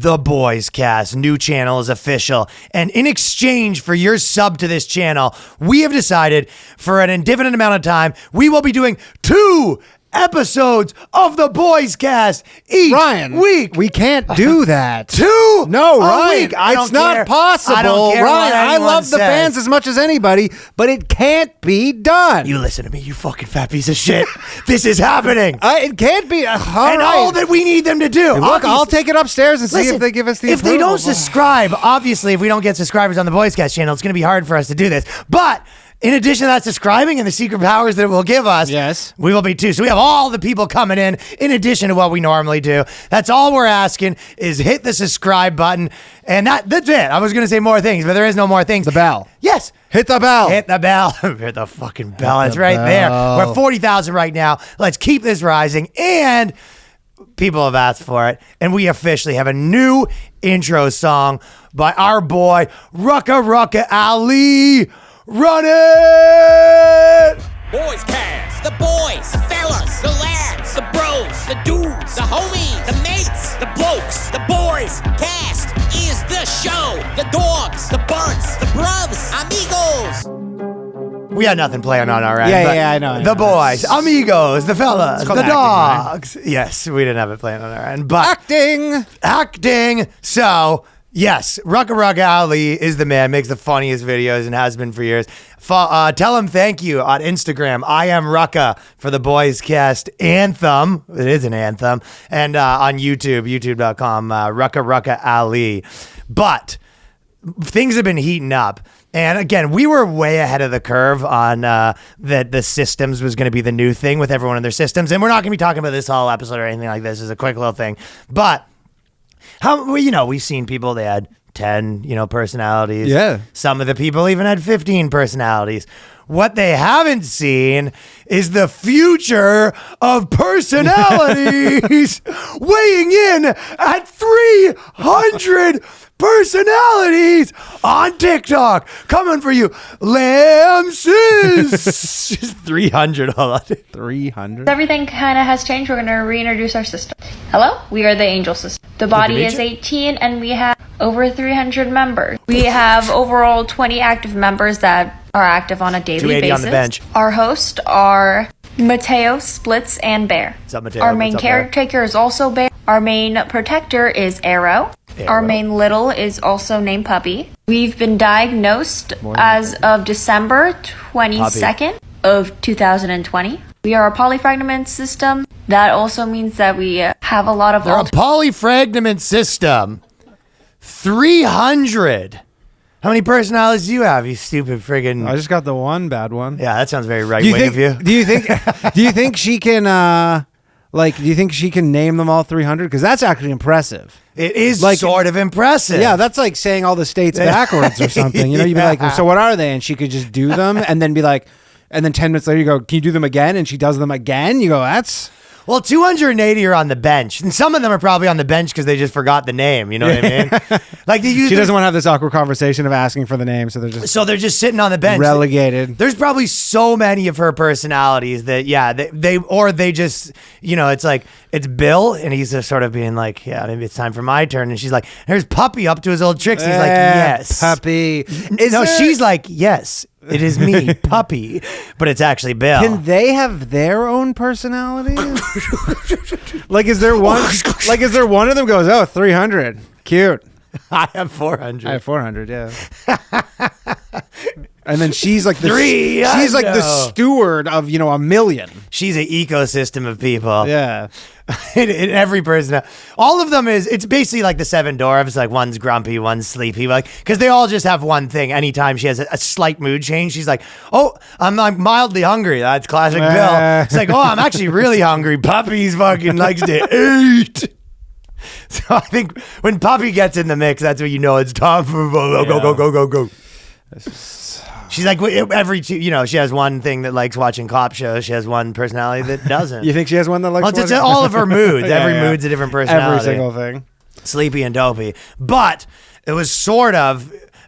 The BOYSCAST new channel is official, and in exchange for your sub to this channel, we have decided for an indefinite amount of time, we will be doing 2 episodes of the BOYSCAST each week. We can't do that. 2? No, Ryan. Week. I It's not possible. I don't care Ryan, what I anyone love the says. fans as much as anybody, but it can't be done. You listen to me, you fucking fat piece of shit. This is happening. It can't be. All that we need them to do. Look, I'll take it upstairs and see Listen, if they give us the If they approval. don't subscribe, obviously, if we don't get subscribers on the BOYSCAST channel, it's going to be hard for us to do this. But in addition to that subscribing and the secret powers that it will give us, yes, we will be too. So we have all the people coming in addition to what we normally do. That's all we're asking is hit the subscribe button. And that's it. I was going to say more things, but there is no more things. The bell. Yes. Hit the bell. Hit the bell. Hit the fucking bell. It's right there. We're at 40,000 right now. Let's keep this rising. And people have asked for it. And we officially have a new intro song by our boy, Rucka Ali. Run it! BOYSCAST, the boys, the fellas, the lads, the bros, the dudes, the homies, the mates, the blokes, the boys. Cast is the show. The dogs, the bunts, the bruvs, amigos. We had nothing playing on our end. Yeah, I know. The boys, amigos, the fellas, called the acting, dogs. Right? Yes, we didn't have it playing on our end. But acting. So, yes, Rucka Ali is the man, makes the funniest videos and has been for years. Tell him thank you on Instagram. I am Rucka for the BOYSCAST anthem. It is an anthem. And on YouTube, youtube.com, Rucka Ali. But things have been heating up. And again, we were way ahead of the curve on that the systems was going to be the new thing with everyone in their systems. And we're not going to be talking about this whole episode or anything like this. It's a quick little thing. But we've seen people, they had 10, personalities. Yeah. Some of the people even had 15 personalities. What they haven't seen is the future of personalities weighing in at 300 personalities on TikTok. Coming for you, Lamses. 300. Hold on. 300. Everything kind of has changed. We're going to reintroduce our system. Hello, we are the Angel System. The body is 18 and we have over 300 members. We have overall 20 active members that are active on a daily 280 basis. on the bench. Our hosts are Mateo, Splits, and Bear. What's up, Mateo? Our main What's up, Bear? caretaker is also Bear. Our main protector is Arrow. Our main little is also named Puppy. We've been diagnosed as of December 22nd of 2020. We are a polyfragment system. That also means that we have a lot of... They're a polyfragment system. 300. How many personalities do you have, you stupid friggin'... I just got the one bad one. Yeah, that sounds very right-wing of you. Do you think she can... do you think she can name them all 300? Because that's actually impressive. It is sort of impressive. Yeah, that's like saying all the states backwards or something. You'd be like, so what are they? And she could just do them and then be like, and then 10 minutes later you go, can you do them again? And she does them again. You go, that's... Well, 280 are on the bench. And some of them are probably on the bench because they just forgot the name. You know what I mean? Like she doesn't want to have this awkward conversation of asking for the name. So they're just sitting on the bench. Relegated. There's probably so many of her personalities that, they just, it's like, it's Bill. And he's just sort of being like, yeah, maybe it's time for my turn. And she's like, there's Puppy up to his old tricks. He's like, yes. Puppy. She's like, yes. It is me, Puppy, but it's actually Bill. Can they have their own personalities? Is there one of them goes, oh, 300. Cute. I have 400. I have 400, yeah. And then she's like the steward of, a million. She's an ecosystem of people. Yeah. in every person. All of them it's basically like the 7 dwarves, like one's grumpy, one's sleepy, because they all just have one thing. Anytime she has a slight mood change, she's like, oh, I'm mildly hungry. That's classic Bill. It's like, oh, I'm actually really hungry. Puppy's fucking likes to eat. So I think when Puppy gets in the mix, that's when you know it's time for go. She's like she has one thing that likes watching cop shows. She has one personality that doesn't. You think she has one that likes watching? It's all of her moods. Every mood's a different personality. Every single thing. Sleepy and dopey. But it was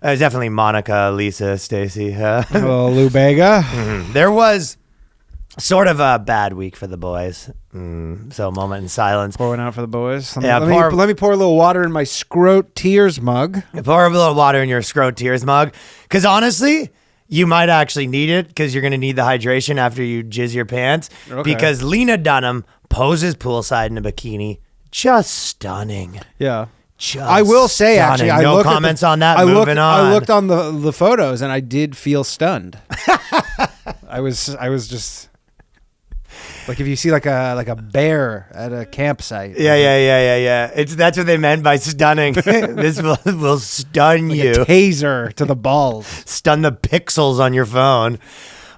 definitely Monica, Lisa, Stacy. Lou Bega. Mm-hmm. There was Sort of a bad week for the boys. So moment in silence. Pour one out for the boys. Yeah, Let me pour a little water in my scrote tears mug. Pour a little water in your scrote tears mug. Because honestly, you might actually need it because you're going to need the hydration after you jizz your pants. Okay. Because Lena Dunham poses poolside in a bikini. Just stunning. Yeah. Just I will say, stunning. actually, no comments on that. Moving on. I looked on the photos and I did feel stunned. I was just like, if you see like a bear at a campsite. Yeah. That's what they meant by stunning. This will stun Like you. a taser to the balls. Stun the pixels on your phone. It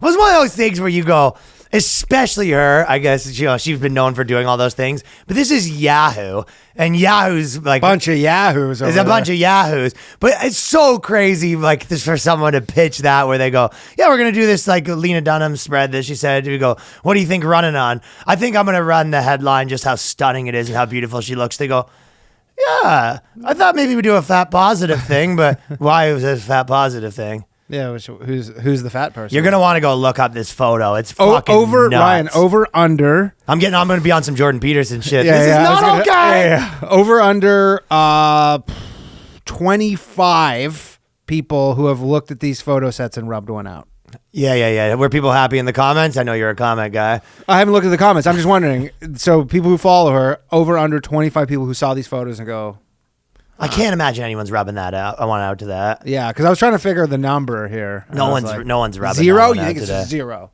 was one of those things where you go, especially her, I guess, she's been known for doing all those things, but this is Yahoo, and Yahoo's like Bunch of yahoos. there's a bunch of Yahoos, but it's so crazy, like, this for someone to pitch that, where they go, yeah, we're gonna do this, like, Lena Dunham spread that she said. We go, what do you think running on? I think I'm gonna run the headline, just how stunning it is and how beautiful she looks. They go, yeah, I thought maybe we'd do a fat positive thing, but why was this a fat positive thing? Yeah, who's the fat person? You're gonna want to go look up this photo. It's fucking over nuts. Ryan, over under. I'm gonna be on some Jordan Peterson shit. Yeah, This is I was not okay. Yeah. Over under 25 people who have looked at these photo sets and rubbed one out. Yeah. Were people happy in the comments? I know you're a comment guy. I haven't looked at the comments. I'm just wondering. So people who follow her, over under 25 people who saw these photos and go, I can't imagine anyone's rubbing that out. I want out to that. yeah, because I was trying to figure the number here. No one's rubbing zero. that one You out think it's today. just zero?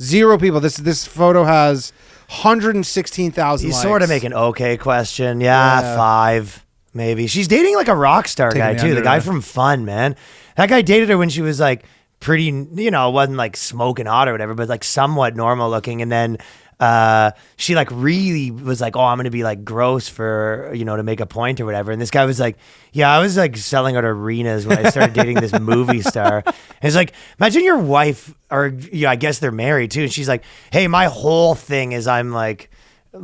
Zero people. This photo has 116,000. You likes. sort of make an okay question. Yeah, 5 maybe. She's dating like a rock star Taking guy the too. The under, guy yeah. from Fun, man. That guy dated her when she was like pretty, wasn't like smoking hot or whatever, but like somewhat normal looking. And then she like really was like, oh, I'm gonna be like gross for to make a point or whatever. And this guy was like, yeah, I was like selling out arenas when I started dating this movie star. And it's like, imagine your wife, or I guess they're married too, and she's like, hey, my whole thing is I'm like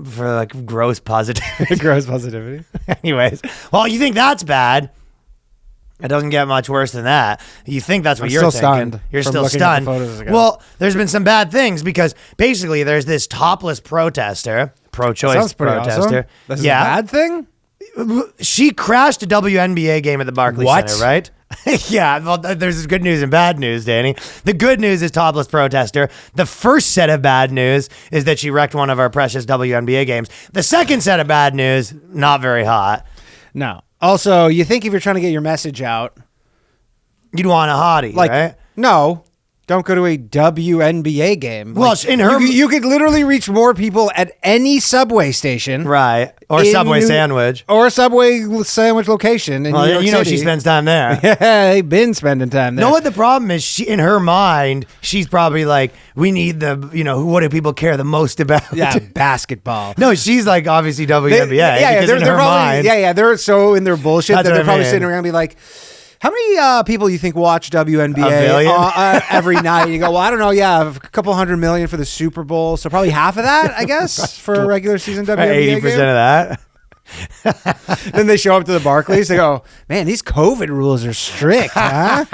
for like gross positivity. gross positivity. Anyways, well, you think that's bad. It doesn't get much worse than that. You think that's what I'm you're still thinking. stunned You're from still looking at the stunned. photos again. Well, there's been some bad things because basically there's this topless protester, pro-choice Sounds pretty protester. awesome. This is a bad thing. She crashed a WNBA game at the Barclays What? Center, right? Yeah, well, there's good news and bad news, Danny. The good news is topless protester. The first set of bad news is that she wrecked one of our precious WNBA games. The second set of bad news, not very hot. No. Also, you think if you're trying to get your message out, You'd want a hottie, like, right? no, don't go to a WNBA game. Well, Like, in her- you could literally reach more people at any subway station, Right. Or in Subway sandwich. or a Subway sandwich location in Well, New York you know City. she spends time there. Yeah, they've been spending time there. Know what the problem is? She, in her mind, she's probably like, we need the, what do people care the most about? Yeah, basketball. No, she's like, obviously WNBA. Yeah, because in her mind, they're so in their bullshit That's that what they're I probably mean. sitting around and be like, how many people you think watch WNBA A billion? every night? You go, well, I don't know. Yeah, a couple 100 million for the Super Bowl, so probably half of that, I guess, for a regular season WNBA 80% game. of that. Then they show up to the Barclays. They go, man, these COVID rules are strict, huh?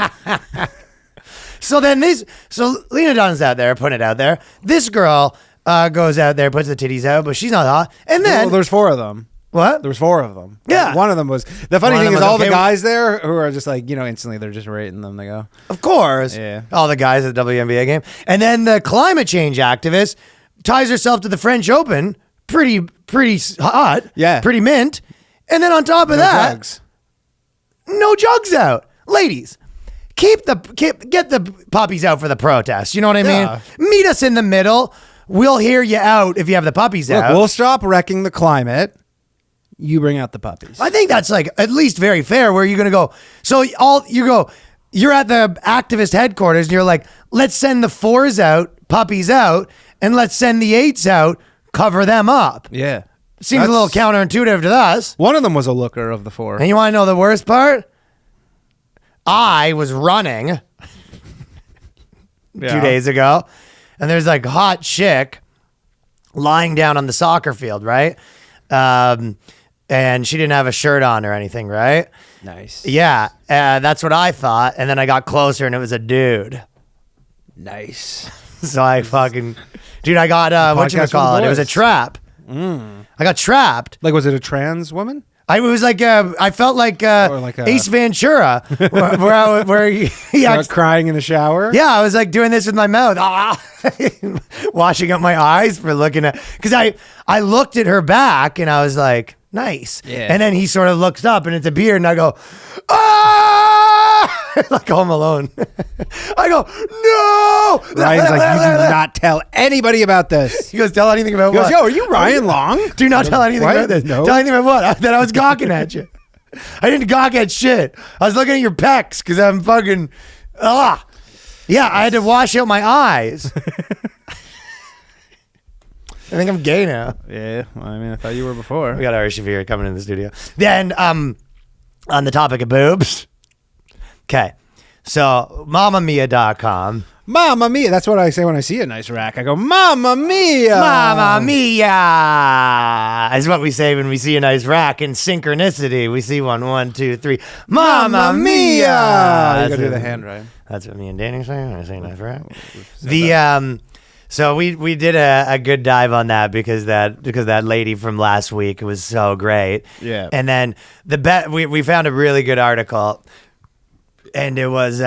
So Lena Dunham's out there, putting it out there. This girl goes out there, puts the titties out, but she's not hot. And then Well, there's 4 of them. what? There was 4 of them. Yeah. One of them was, the funny One of thing them is was all the okay. guys there who are just like, instantly they're just rating them. They go, Of course. Yeah. All the guys at the WNBA game. And then the climate change activist ties herself to the French Open. Pretty hot. Yeah. Pretty mint. And then on top of no that, drugs. no jugs out. Ladies, get the puppies out for the protest. You know what I Yeah. mean? Meet us in the middle. We'll hear you out if you have the puppies Look, out. we'll stop wrecking the climate. You bring out the puppies. I think that's like at least very fair. Where you're gonna go? So you're at the activist headquarters, and you're like, let's send the 4s out, puppies out, and let's send the 8s out, cover them up. Yeah. Seems a little counterintuitive to us. One of them was a looker of the 4. And you want to know the worst part? I was running 2 days ago, and there's like hot chick lying down on the soccer field, right? And she didn't have a shirt on or anything, right? Nice. Yeah, that's what I thought. And then I got closer, and it was a dude. Nice. So I fucking, dude, I got whatchamacallit. It was a trap. I got trapped. Like, was it a trans woman? I was like, I felt like, like Ace Ventura, where he had, crying in the shower. yeah, I was like doing this with my mouth, washing up my eyes for looking at, because I looked at her back and I was like, nice. Yeah. And then he sort of looks up and it's a beard and I go, like Home Alone. I go, no. Ryan's like, you do not tell anybody about this. He goes, tell anything about He goes, what? yo, are you Ryan Long? Do not tell anything What? about this. No. Tell anything about what? That I was gawking at you. I didn't gawk at shit. I was looking at your pecs because I'm fucking, Yeah, I had to wash out my eyes. I think I'm gay now. Yeah, well, I mean, I thought you were before. We got Ari Shaffir coming in the studio. Then, on the topic of boobs. Okay. So, mamamia.com. Mamma mia. That's what I say when I see a nice rack. I go, Mamma mia. Mamma mia is what we say when we see a nice rack in synchronicity. We see one, two, three. Mamma mia. You That's gotta do what- the hand, right? That's what me and Danny say when I say nice rack. So we did a good dive on that because that lady from last week was so great. Yeah. And then we found a really good article, and it was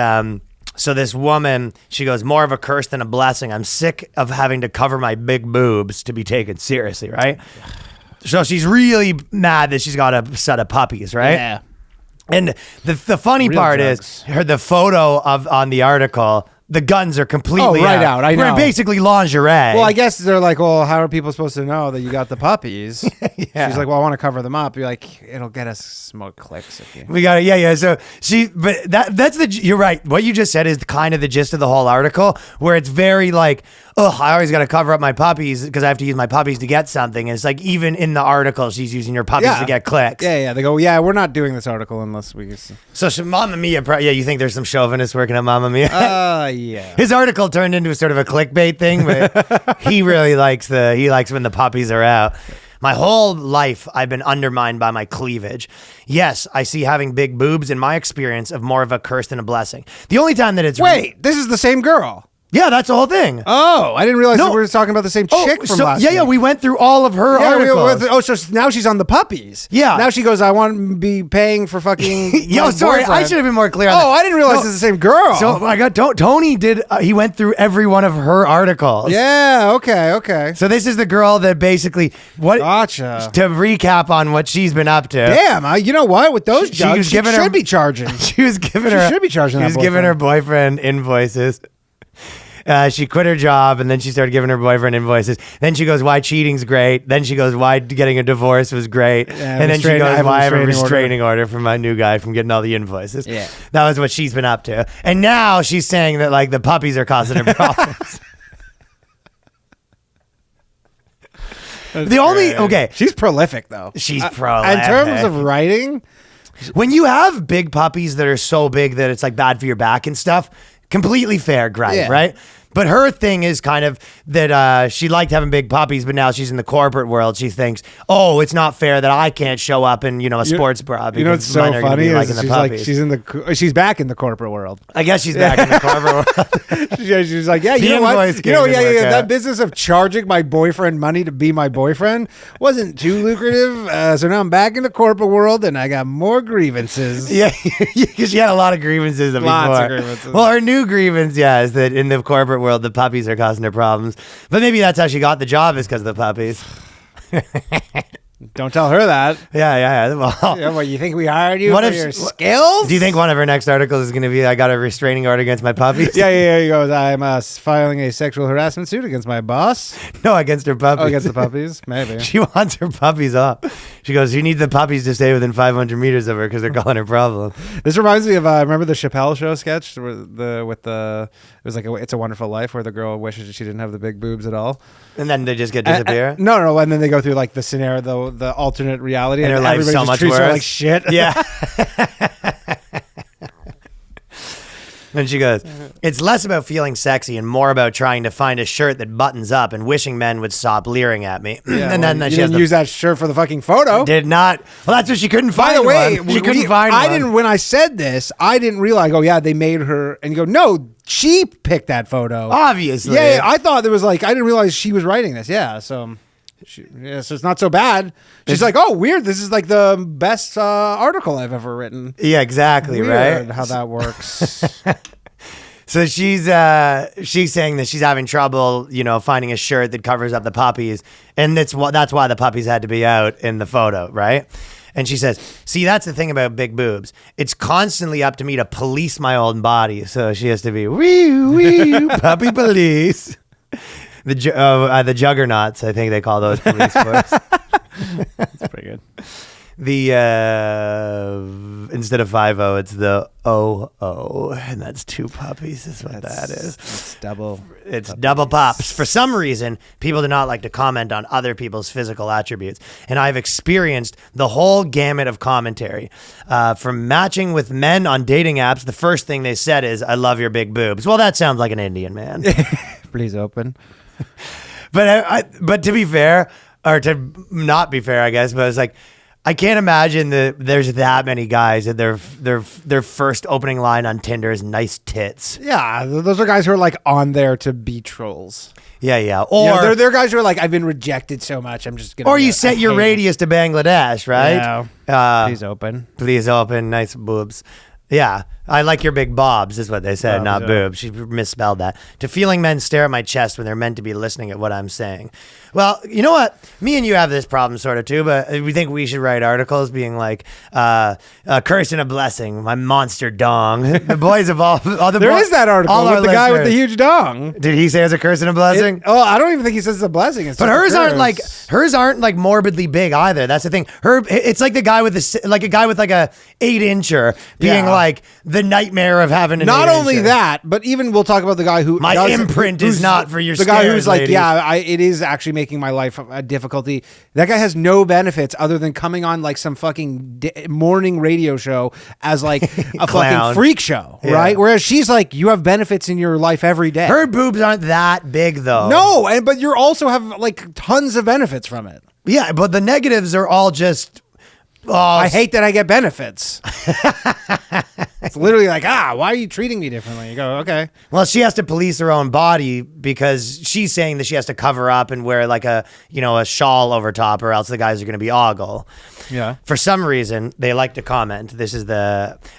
so this woman, she goes, more of a curse than a blessing. I'm sick of having to cover my big boobs to be taken seriously, right? So she's really mad that she's got a set of puppies, right? Yeah. And the funny Real part drugs. is the photo on the article. The guns are completely right out. I know. We're basically lingerie. Well, I guess they're like, well, how are people supposed to know that you got the puppies? Yeah. She's like, well, I want to cover them up. You're like, it'll get us more clicks if you. We got it. Yeah. So you're right. What you just said is kind of the gist of the whole article, where it's very like, oh, I always got to cover up my puppies because I have to use my puppies to get something. And it's like, even in the article, she's using your puppies to get clicks. Yeah. They go, yeah, we're not doing this article unless we. So Mamma Mia, you think there's some chauvinists working at Mamma Mia? Yeah. His article turned into a sort of a clickbait thing, but he really likes when the puppies are out. My whole life, I've been undermined by my cleavage. Yes, I see having big boobs in my experience of more of a curse than a blessing. The only time that it's Wait, this is the same girl. yeah, that's the whole thing. Oh, I didn't realize No. that we were talking about the same chick from last yeah, week. we went through all of her articles. So now she's on the puppies. Yeah. Now she goes, I want to be paying for fucking. Yo, my sorry, I boyfriend." should have been more clear on that. Oh, I didn't realize No. it's the same girl. So I got Tony did. He went through every one of her articles. yeah. Okay. So this is the girl that basically Gotcha. to recap on what she's been up to. Damn, you know what? With those She jugs, was she giving her- should be charging. She was giving She her. should be charging She that was giving her boyfriend invoices. She quit her job and then she started giving her boyfriend invoices. Then she goes, "Why cheating's great." Then she goes, "Why getting a divorce was great." Yeah, and then she goes, "Why I have a restraining restraining order from my new guy from getting all the invoices." Yeah. That was what she's been up to. And now she's saying that like the puppies are causing her problems. She's prolific though. She's In prolific. terms of writing, When you have big puppies that are so big that it's like bad for your back and stuff, completely fair gripe, Yeah. right? But her thing is kind of that she liked having big puppies, but now she's in the corporate world. She thinks, oh, it's not fair that I can't show up in a sports bra. you know what's because so mine are gonna funny be is liking the she's like puppies. she's back in the corporate world. I guess she's back in the corporate world. She's like, yeah, The you know what? invoice game didn't work out. That business of charging my boyfriend money to be my boyfriend wasn't too lucrative. So now I'm back in the corporate world and I got more grievances. Yeah, because she had a lot of grievances before. Lots of grievances. Well, her new grievance, is that in the corporate world, the puppies are causing her problems. But maybe that's how she got the job, is because of the puppies. Don't tell her that. Yeah. Well, Yeah, what, you think we hired you What for if your she- skills? do you think one of her next articles is going to be, I got a restraining order against my puppies? Yeah. He goes, I'm filing a sexual harassment suit against my boss. No, against her puppies. Oh, against the puppies? Maybe. She wants her puppies off. She goes, you need the puppies to stay within 500 meters of her because they're calling her problem. This reminds me of remember the Chappelle Show sketch it was like It's a Wonderful Life, where the girl wishes she didn't have the big boobs at all. And then they just get disappear. No, and then they go through like the scenario, the alternate reality, And her life's everybody so just much treats her worse. like shit. Yeah. And she goes, it's less about feeling sexy and more about trying to find a shirt that buttons up and wishing men would stop leering at me. Yeah, and then you she didn't use that shirt for the fucking photo. did not. Well, that's what she couldn't By find. the way, she couldn't find I one. didn't. When I said this, I didn't realize. Oh yeah, they made her. And you go, no, she picked that photo. Obviously. Yeah, I thought there was like, I didn't realize she was writing this. Yeah, so it's not so bad. She's like, oh, weird. This is like the best article I've ever written. Yeah, exactly. Weird right. how that works. So she's saying that she's having trouble, finding a shirt that covers up the puppies, and that's why the puppies had to be out in the photo, right? And she says, see, that's the thing about big boobs. It's constantly up to me to police my own body. So she has to be, wee, puppy police. The juggernauts, I think they call those police force. That's pretty good. The instead of 5-0, it's the 0-0, and that's 2 puppies is what that is. It's double. It's double pops. For some reason, people do not like to comment on other people's physical attributes, and I've experienced the whole gamut of commentary. From matching with men on dating apps, the first thing they said is, I love your big boobs. Well, that sounds like an Indian man. Please open. But to be fair, or to not be fair, I guess, but it's like, I can't imagine that there's that many guys that their first opening line on Tinder is nice tits. Yeah, those are guys who are like on there to be trolls. Yeah. Or they're guys who are like, I've been rejected so much, I'm just gonna. Or you set your radius to Bangladesh, right? Yeah. Please open. Nice boobs. Yeah, I like your big bobs is what they said, not boobs. She misspelled that. To feeling men stare at my chest when they're meant to be listening at what I'm saying. Well, you know what? Me and you have this problem sort of too, but we think we should write articles being like, a curse and a blessing, my monster dong. The boys of all the There is that article with the guy with the huge dong. Did he say it's a curse and a blessing? I don't even think he says it's a blessing. It's but hers aren't like morbidly big either. That's the thing. It's like the guy with a guy with like a 8-incher being like the nightmare of having an not 8-incher. only that, but even we'll talk about the guy who my imprint is not for your the guy who's like, lady. it is actually making my life a difficulty. That guy has no benefits other than coming on like some fucking morning radio show as like a fucking freak show, right? Whereas she's like, you have benefits in your life every day. Her boobs aren't that big though. No, but you also have like tons of benefits from it. Yeah, but the negatives are all just. I hate that I get benefits. It's literally like, why are you treating me differently? You go, okay. Well, she has to police her own body because she's saying that she has to cover up and wear like a shawl over top, or else the guys are going to be ogle. Yeah. For some reason, they like to comment.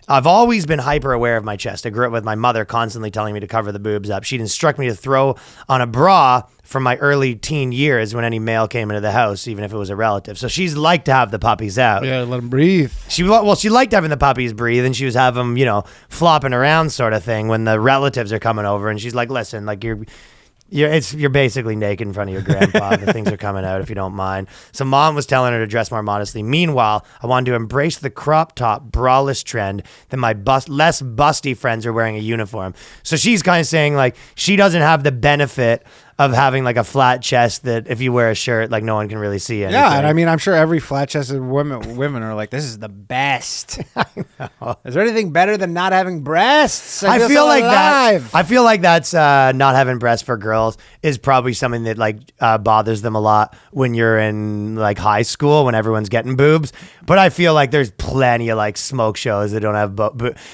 I've always been hyper aware of my chest. I grew up with my mother constantly telling me to cover the boobs up. She'd instruct me to throw on a bra from my early teen years when any male came into the house, even if it was a relative. So she's liked to have the puppies out. Yeah, let them breathe. She liked having the puppies breathe, and she was having them, flopping around sort of thing when the relatives are coming over, and she's like, listen, like you're basically naked in front of your grandpa. The things are coming out if you don't mind. So mom was telling her to dress more modestly. Meanwhile, I wanted to embrace the crop top braless trend that my less busty friends are wearing a uniform. So she's kind of saying like she doesn't have the benefit of having like a flat chest that if you wear a shirt, like no one can really see anything. Yeah, and I mean, I'm sure every flat-chested women are like, this is the best. I know. Is there anything better than not having breasts? I feel like alive. I feel like that's not having breasts for girls is probably something that like bothers them a lot when you're in like high school when everyone's getting boobs. But I feel like there's plenty of like smoke shows that don't have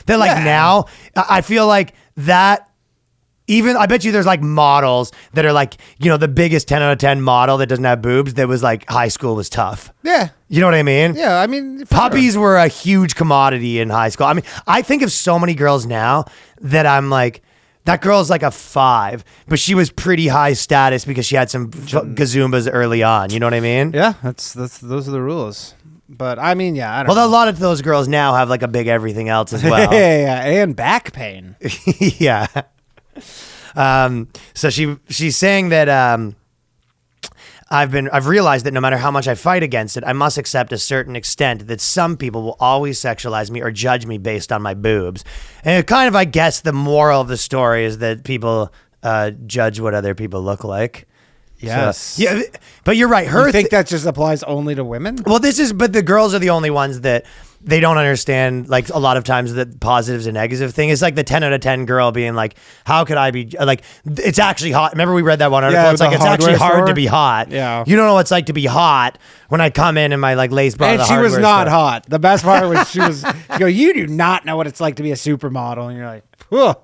they're like now. I feel like that. Even I bet you there's like models that are like, the biggest 10 out of 10 model that doesn't have boobs that was like high school was tough. Yeah. You know what I mean? Yeah. I mean, puppies were a huge commodity in high school. I mean, I think of so many girls now that I'm like, that girl's like a 5, but she was pretty high status because she had some gazoombas early on. You know what I mean? Yeah. Those are the rules. But I mean, yeah, I don't know. Well, a lot of those girls now have like a big everything else as well. Yeah. And back pain. Yeah. So she's saying that I've realized that no matter how much I fight against it, I must accept a certain extent that some people will always sexualize me or judge me based on my boobs. And it kind of, I guess, the moral of the story is that people judge what other people look like. Yes. So, yeah, but you're right. You think that just applies only to women? Well, but the girls are the only ones that they don't understand, like a lot of times the positives and negatives thing. It's like the 10 out of 10 girl being like, how could I be like, it's actually hot. Remember we read that one article? Yeah, it's like, it's actually hard to be hot. Yeah. You don't know what it's like to be hot when I come in my like lace bar. And she was not hot. The best part was you do not know what it's like to be a supermodel. And you're like, whoa.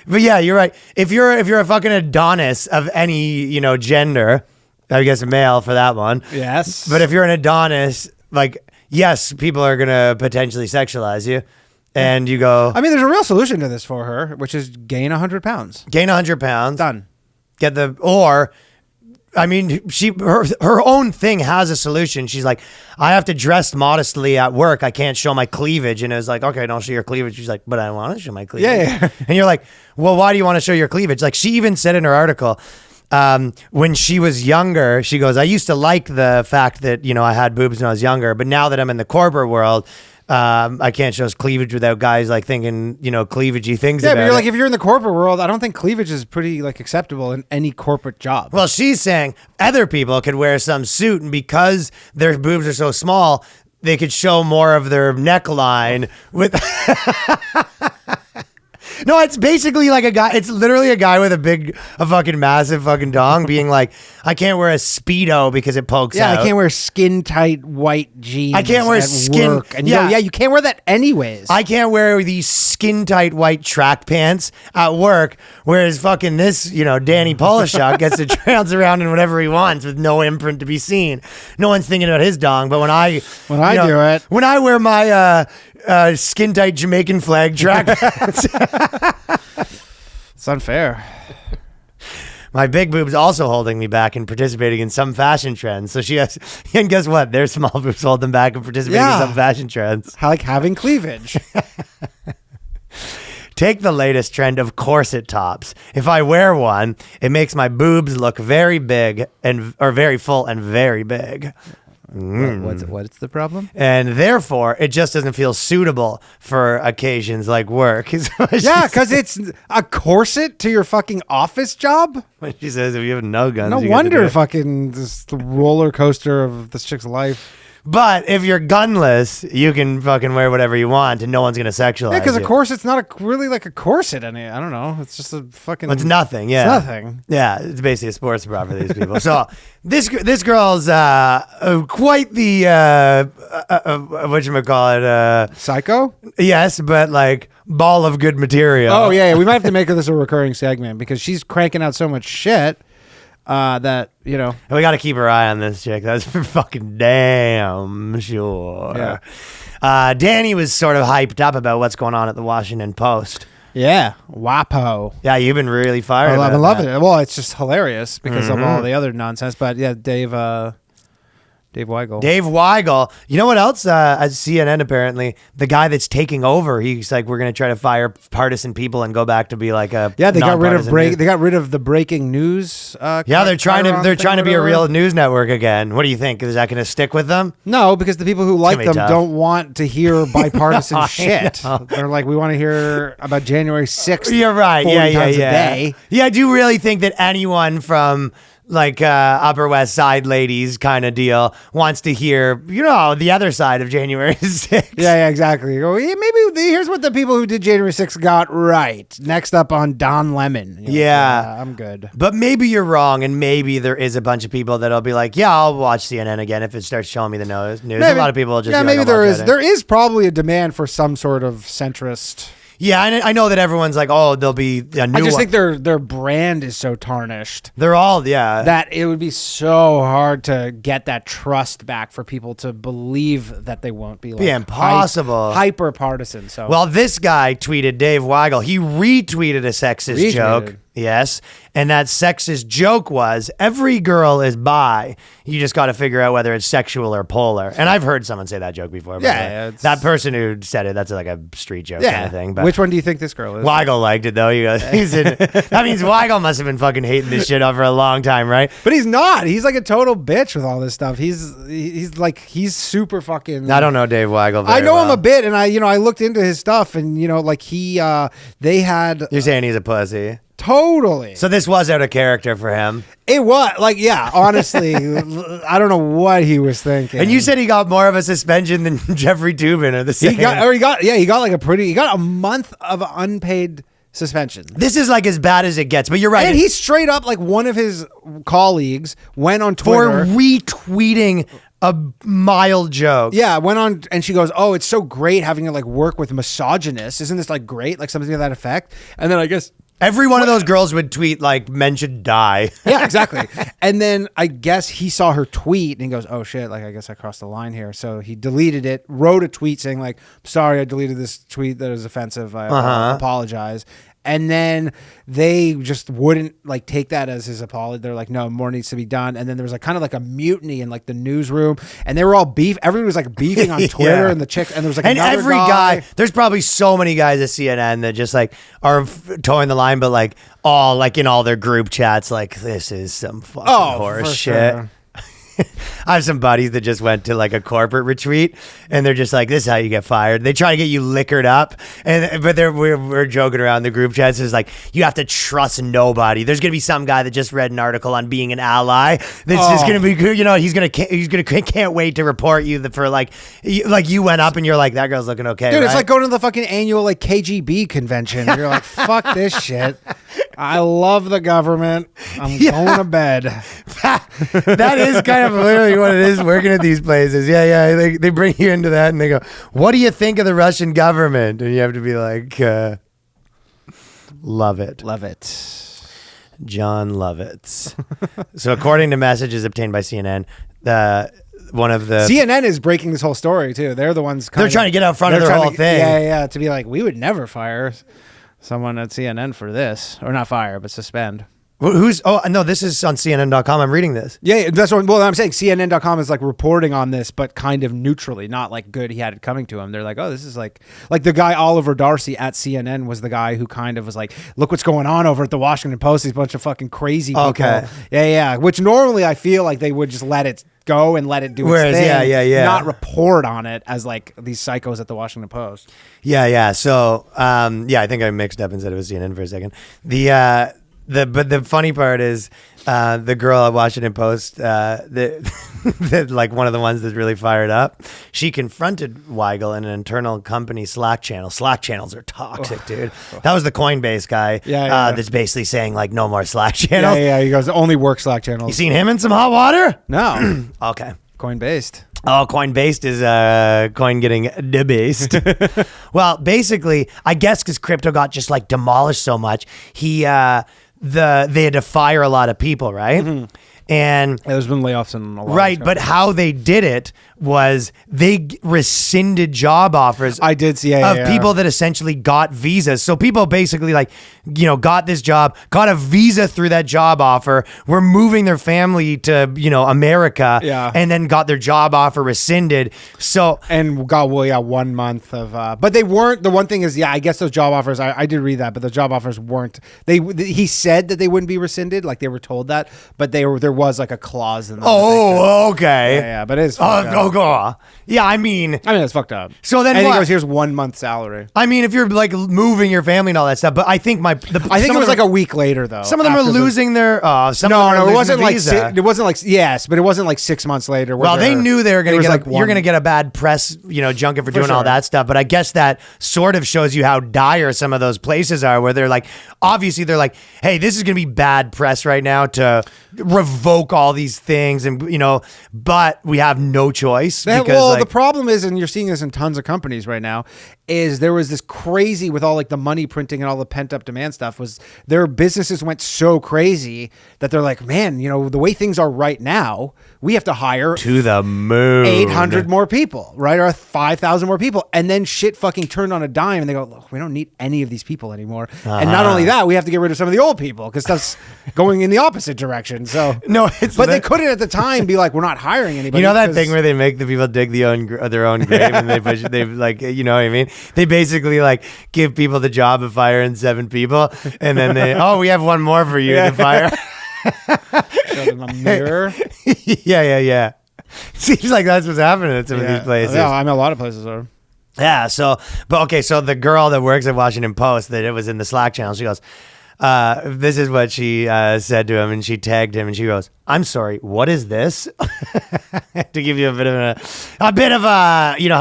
But yeah, you're right. If you're a fucking Adonis of any, gender, I guess a male for that one. Yes. But if you're an Adonis, like, yes, people are going to potentially sexualize you. And you go... I mean, there's a real solution to this for her, which is gain 100 pounds. Gain 100 pounds. Done. Her own thing has a solution. She's like, I have to dress modestly at work. I can't show my cleavage. And it was like, okay, don't show your cleavage. She's like, but I want to show my cleavage. Yeah. And you're like, well, why do you want to show your cleavage? Like, she even said in her article, when she was younger, she goes, I used to like the fact that, I had boobs when I was younger, but now that I'm in the corporate world, I can't show cleavage without guys like thinking, cleavagey things about it. Yeah, but you're like, if you're in the corporate world, I don't think cleavage is pretty like acceptable in any corporate job. Well, she's saying other people could wear some suit, and because their boobs are so small, they could show more of their neckline with... No, it's basically like a guy. It's literally a guy with a fucking massive fucking dong being like, I can't wear a Speedo because it pokes out. Yeah, I can't wear skin tight white jeans. I can't wear skin. Work. And you can't wear that anyways. I can't wear these skin tight white track pants at work. Whereas fucking this, Danny Polishuk gets to trounce around in whatever he wants with no imprint to be seen. No one's thinking about his dong. But when I do it, when I wear my skin tight Jamaican flag track pants. It's unfair. My big boobs also holding me back and participating in some fashion trends. So she has, and guess what? Their small boobs hold them back and participating in some fashion trends. Like having cleavage. Take the latest trend of corset tops. If I wear one, it makes my boobs look very big or very full and very big. What's the problem? And therefore, it just doesn't feel suitable for occasions like work. Yeah, because it's a corset to your fucking office job. When she says, if you have no guns, No wonder fucking this the roller coaster of this chick's life. But if you're gunless, you can fucking wear whatever you want, and no one's gonna sexualize. Yeah, because you. a corset's not really like a corset. I don't know. It's just a fucking. It's nothing. Yeah, it's nothing. Yeah, it's basically a sports bra for these people. So this girl's quite the whatchamacallit, psycho. Yes, but like ball of good material. Oh yeah, we might have to make this a recurring segment because she's cranking out so much shit. That we got to keep our eye on this chick. That's for fucking damn sure. Yeah. Danny was sort of hyped up about what's going on at the Washington Post. Yeah, WAPO. Yeah, you've been really fired. I've been loving it. Well, it's just hilarious because of all the other nonsense. But yeah, Dave Weigel. Dave Weigel. You know what else? At CNN, apparently, the guy that's taking over, he's like, we're going to try to fire partisan people and go back to be like a They got rid of news. They got rid of the breaking news. They're trying to be a real news network again. What do you think? Is that going to stick with them? No, because the people who like them tough. don't want to hear bipartisan shit. They're like, we want to hear about January 6th. You're right. 40 times a day. Yeah, I do really think that anyone from like Upper West Side ladies kind of deal wants to hear, the other side of January 6th. Yeah, exactly. You go, maybe here's what the people who did January 6th got right. Next up on Don Lemon. I'm good. But maybe you're wrong, and maybe there is a bunch of people that'll be like, yeah, I'll watch CNN again if it starts showing me the news. Maybe. A lot of people will just maybe there is. There is probably a demand for some sort of centrist. Yeah, I know that everyone's like, oh, there'll be a new I just think their brand is so tarnished. They're all, that it would be so hard to get that trust back for people to believe that they won't be like impossible. Hyper partisan. So well, this guy tweeted, Dave Weigel, he retweeted a sexist joke. Yes. And that sexist joke was, every girl is bi. You just got to figure out whether it's sexual or polar. And I've heard someone say that joke before. Yeah. That person who said it, that's like a street joke kind of thing. But which one do you think this girl is? Weigel liked it, though. That means Weigel must have been fucking hating this shit up for a long time, right? But he's not. He's like a total bitch with all this stuff. He's super fucking... I don't know Dave Weigel I know him a bit, and I looked into his stuff, and, they had... You're saying he's a pussy? Totally. So this was out of character for him. It was honestly, I don't know what he was thinking. And you said he got more of a suspension than Jeffrey Toobin or the same. He got a month of unpaid suspension. This is like as bad as it gets, but you're right. And he straight up, like, one of his colleagues went on Twitter for retweeting a mild joke. Yeah, went on, and she goes, "Oh, it's so great having to like work with misogynists. Isn't this like great? Like something to that effect." And then I guess Every one of those girls would tweet like men should die. Yeah, exactly. And then I guess he saw her tweet and he goes, oh shit, like I guess I crossed the line here. So he deleted it, wrote a tweet saying like, sorry, I deleted this tweet that was offensive. I apologize. And then they just wouldn't like take that as his apology. They're like, no, more needs to be done. And then there was like kind of like a mutiny in like the newsroom, and they were all everyone was like beefing on Twitter and the chick, and there was like another every guy. There's probably so many guys at CNN that just like are towing the line, but like all like in all their group chats, like this is some fucking horse shit. Sure. I have some buddies that just went to like a corporate retreat, and they're just like, "This is how you get fired." They try to get you liquored up, but we're joking around. The group chats is like, you have to trust nobody. There's gonna be some guy that just read an article on being an ally. That's just gonna be, he's gonna can't wait to report you for like you went up and you're like, that girl's looking okay, dude. Right? It's like going to the fucking annual like KGB convention. You're like, fuck this shit. I love the government. I'm going to bed. That is kind of literally what it is working at these places. Yeah. They bring you into that and they go, what do you think of the Russian government? And you have to be like, love it. Love it. John Lovitz. So according to messages obtained by CNN, one of the CNN is breaking this whole story too. They're the ones they're trying to get out front of their whole thing. Yeah. To be like, we would never fire someone at CNN for this, or not fire, but suspend. Who's? Oh no, this is on CNN.com. I'm reading this. Yeah, that's what. Well, I'm saying CNN.com is like reporting on this, but kind of neutrally, not like good. He had it coming to him. They're like, oh, this is like the guy Oliver Darcy at CNN was the guy who kind of was like, look what's going on over at the Washington Post. These bunch of fucking crazy people. Okay. Yeah. Which normally I feel like they would just let it go and let it do its thing. Yeah. Not report on it as like these psychos at the Washington Post. Yeah. So, I think I mixed up and said it was CNN for a second. But the funny part is the girl at Washington Post, that like one of the ones that's really fired up. She confronted Weigel in an internal company Slack channel. Slack channels are toxic, dude. That was the Coinbase guy. That's basically saying like no more Slack channels. Yeah. He goes, only work Slack channels. You seen him in some hot water? No. Okay. Coin-based. Oh, coin-based is coin getting debased. Well, basically, I guess because crypto got just like demolished so much, they had to fire a lot of people, right? Mm-hmm. And there's been layoffs in a lot. Right, but how they did it was they rescinded job offers. I did see people that essentially got visas. So people basically got this job, got a visa through that job offer, were moving their family to America, and then got their job offer rescinded. So and got 1 month of, but they weren't. The one thing is, I guess those job offers. I did read that, but the job offers weren't. He said that they wouldn't be rescinded, like they were told that, but there was like a clause in them. Oh, okay. Yeah, but it's fucked up. Yeah, I mean it's fucked up. So then he goes, here's 1 month salary. I mean, if you're like moving your family and all that stuff, but I think I think it was like a week later though. Some of them are losing their. It wasn't like it wasn't like but it wasn't like 6 months later. Well, they knew they were going to get you're going to get a bad press, junket for doing all that stuff. But I guess that sort of shows you how dire some of those places are, where they're like, obviously they're like, hey, this is going to be bad press right now to revoke all these things, and but we have no choice. The problem is, and you're seeing this in tons of companies right now, is there was this crazy with all like the money printing and all the pent up demand stuff, was their businesses went so crazy that they're like, man, the way things are right now, we have to hire to the moon 800 more people, right? Or 5,000 more people. And then shit fucking turned on a dime and they go, look, we don't need any of these people anymore. And not only that, we have to get rid of some of the old people because stuff's going in the opposite direction. So they couldn't at the time be like, we're not hiring anybody. That thing where they make the people dig their own grave and they push, they like, what I mean? They basically like give people the job of firing 7 people, and then we have 1 more for you to fire. Show them a mirror. Yeah. Seems like that's what's happening at some of these places. Yeah, I mean, a lot of places are. Yeah. So the girl that works at Washington Post, that it was in the Slack channel, she goes, this is what she said to him, and she tagged him, and she goes, I'm sorry, what is this? To give you a bit of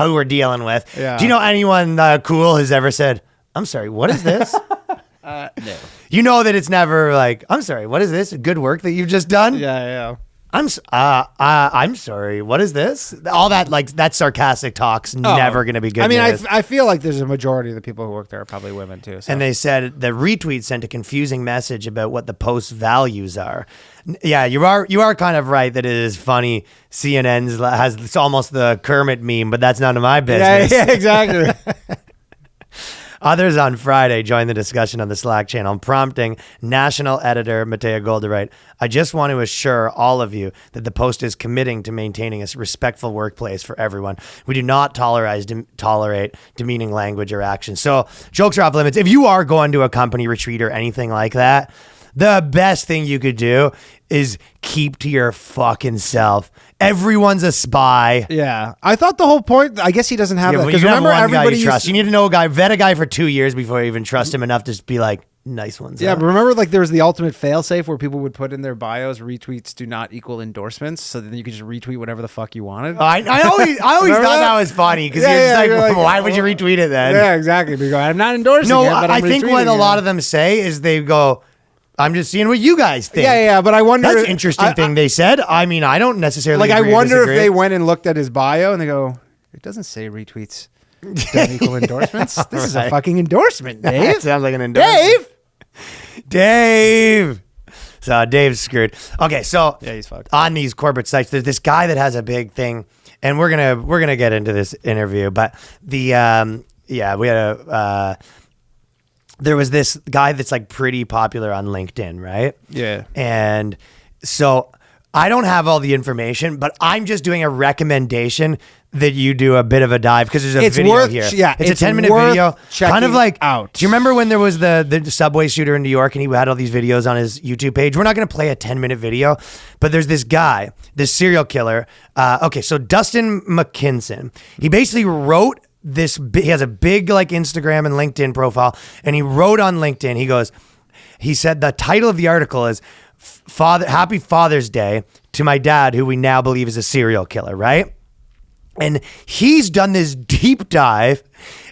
who we're dealing with. Yeah. Do you know anyone cool has ever said, I'm sorry, what is this? No. You know that it's never like, I'm sorry, what is this? Good work that you've just done? Yeah. I'm sorry. What is this? All that that sarcastic talk's never going to be good. I mean, news. I feel like there's a majority of the people who work there are probably women too. So. And they said the retweet sent a confusing message about what the post's values are. Yeah, you are kind of right that it is funny. It's almost the Kermit meme, but that's none of my business. Yeah, exactly. Others on Friday joined the discussion on the Slack channel, prompting national editor Matea Golderite. I just want to assure all of you that the Post is committing to maintaining a respectful workplace for everyone. We do not tolerate demeaning language or action. So jokes are off limits. If you are going to a company retreat or anything like that, the best thing you could do is keep to your fucking self. Everyone's a spy. Yeah. I thought the whole point, I guess he doesn't have that. Because remember, everybody you trust. You need to know a guy, vet a guy for 2 years before you even trust him enough to just be like, nice ones. Yeah, but remember there was the ultimate failsafe where people would put in their bios, retweets do not equal endorsements, so then you could just retweet whatever the fuck you wanted. I always thought that was funny because you're like, why would you retweet it then? Yeah, exactly. Because I'm not endorsing it, but I think what a lot of them say is they go, I'm just seeing what you guys think. Yeah, but I wonder. That's an interesting thing they said. I mean, I don't necessarily I agree wonder or if disagree. they went and looked at his bio and they go, it doesn't say retweets don't equal endorsements. This is a fucking endorsement, Dave. Sounds like an endorsement. Dave. So Dave's screwed. Okay, so yeah, he's fucked. On these corporate sites, there's this guy that has a big thing, and we're gonna get into this interview, but we had there was this guy that's like pretty popular on LinkedIn, right? Yeah. And so I don't have all the information, but I'm just doing a recommendation that you do a bit of a dive because there's a video here. Yeah, it's a 10-minute video. Kind of like out. Do you remember when there was the subway shooter in New York and he had all these videos on his YouTube page? We're not going to play a 10-minute video, but there's this guy, this serial killer. Okay, so Dustin McKinson. He basically wrote he has a big like Instagram and LinkedIn profile, and he wrote on LinkedIn, he said the title of the article is Happy Father's Day to my dad, who we now believe is a serial killer, right? And he's done this deep dive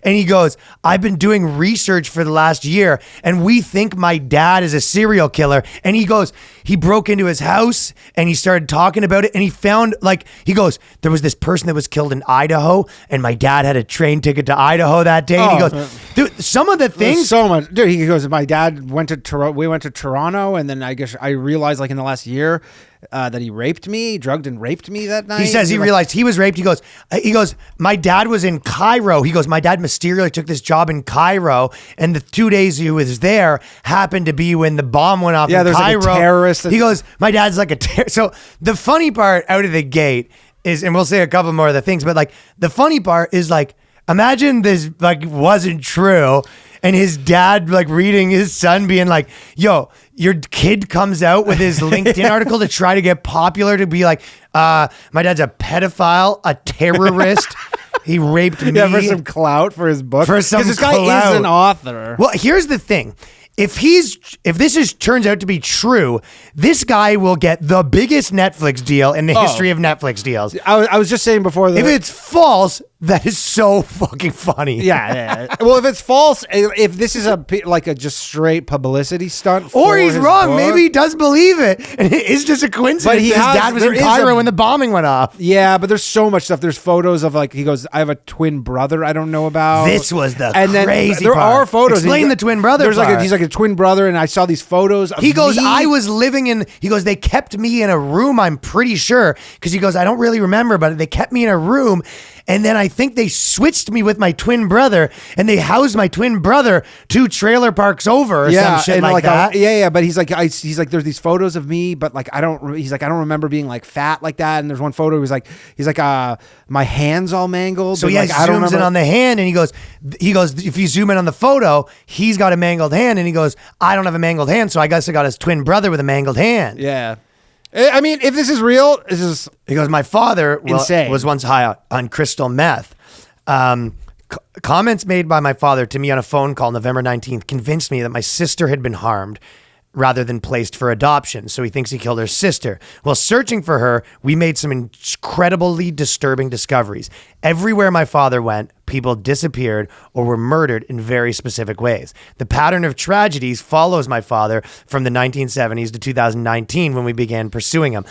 and he goes, I've been doing research for the last year and we think my dad is a serial killer. And he goes, he broke into his house and he started talking about it. And he found he goes, there was this person that was killed in Idaho and my dad had a train ticket to Idaho that day. And he goes, dude, some of the things. So much. Dude, he goes, my dad went to Toronto. We went to Toronto. And then I guess I realized in the last year that he raped me, drugged and raped me that night. He says he realized he was raped. He goes, my dad was in Cairo. He goes, my dad mysteriously took this job in Cairo, and the 2 days he was there happened to be when the bomb went off in there's Cairo. Like a terrorist. He goes, my dad's like a terrorist. So the funny part out of the gate is, and we'll say a couple more of the things, but the funny part is imagine this wasn't true. And his dad reading his son being like, yo, your kid comes out with his LinkedIn article to try to get popular, to be like, my dad's a pedophile, a terrorist. He raped me. Yeah, for some clout for his book. For some Because this clout. guy is an author. Well, here's the thing. If this turns out to be true, this guy will get the biggest Netflix deal in the history of Netflix deals. I was just saying before that. If it's false, that is so fucking funny. Yeah. Well, if it's false, if this is a just straight publicity stunt, or he's wrong, maybe he does believe it, and it's just a coincidence. But his dad was in Cairo when the bombing went off. Yeah, but there's so much stuff. There's photos of he goes, I have a twin brother I don't know about. This was the crazy there part. are photos. Explain the twin brother. There's he's a twin brother, and I saw these photos. Of he goes, me. I was living in. He goes, they kept me in a room. I'm pretty sure because he goes, I don't really remember, but they kept me in a room. And then I think they switched me with my twin brother, and they housed my twin brother 2 trailer parks over, or some shit like that. Yeah. But he's like, there's these photos of me, but I don't remember being fat like that. And there's one photo. He's like, my hands all mangled. So he zooms in on the hand, and he goes, if you zoom in on the photo, he's got a mangled hand, and he goes, I don't have a mangled hand, so I guess I got his twin brother with a mangled hand. Yeah. I mean, if this is real, this is... He goes, my father insane. Was once high on crystal meth. Comments made by my father to me on a phone call November 19th convinced me that my sister had been harmed rather than placed for adoption. So he thinks he killed her sister. While searching for her, we made some incredibly disturbing discoveries. Everywhere my father went, people disappeared or were murdered in very specific ways. The pattern of tragedies follows my father from the 1970s to 2019 when we began pursuing him.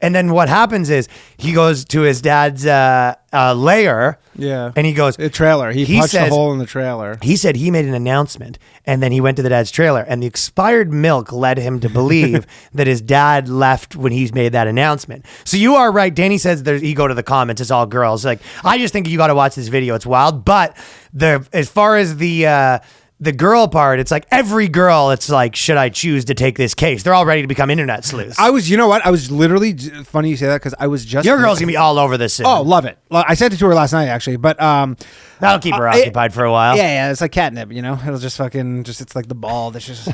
And then what happens is he goes to his dad's lair. Yeah. And he goes... The trailer. He punched a hole in the trailer. He said he made an announcement, and then he went to the dad's trailer, and the expired milk led him to believe that his dad left when he made that announcement. So you are right. Danny says you go to the comments, it's all girls. Like, I just think you got to watch this video. It's wild. But as far as the girl part, it's like every girl, it's like, should I choose to take this case? They're all ready to become internet sleuths. You know what? I was literally, funny you say that, because I was just... Your girl's going to be all over this soon. Oh, love it. Well, I sent it to her last night, actually, but... That'll keep her occupied for a while. Yeah, it's like catnip, you know? It'll just it's like the ball that's just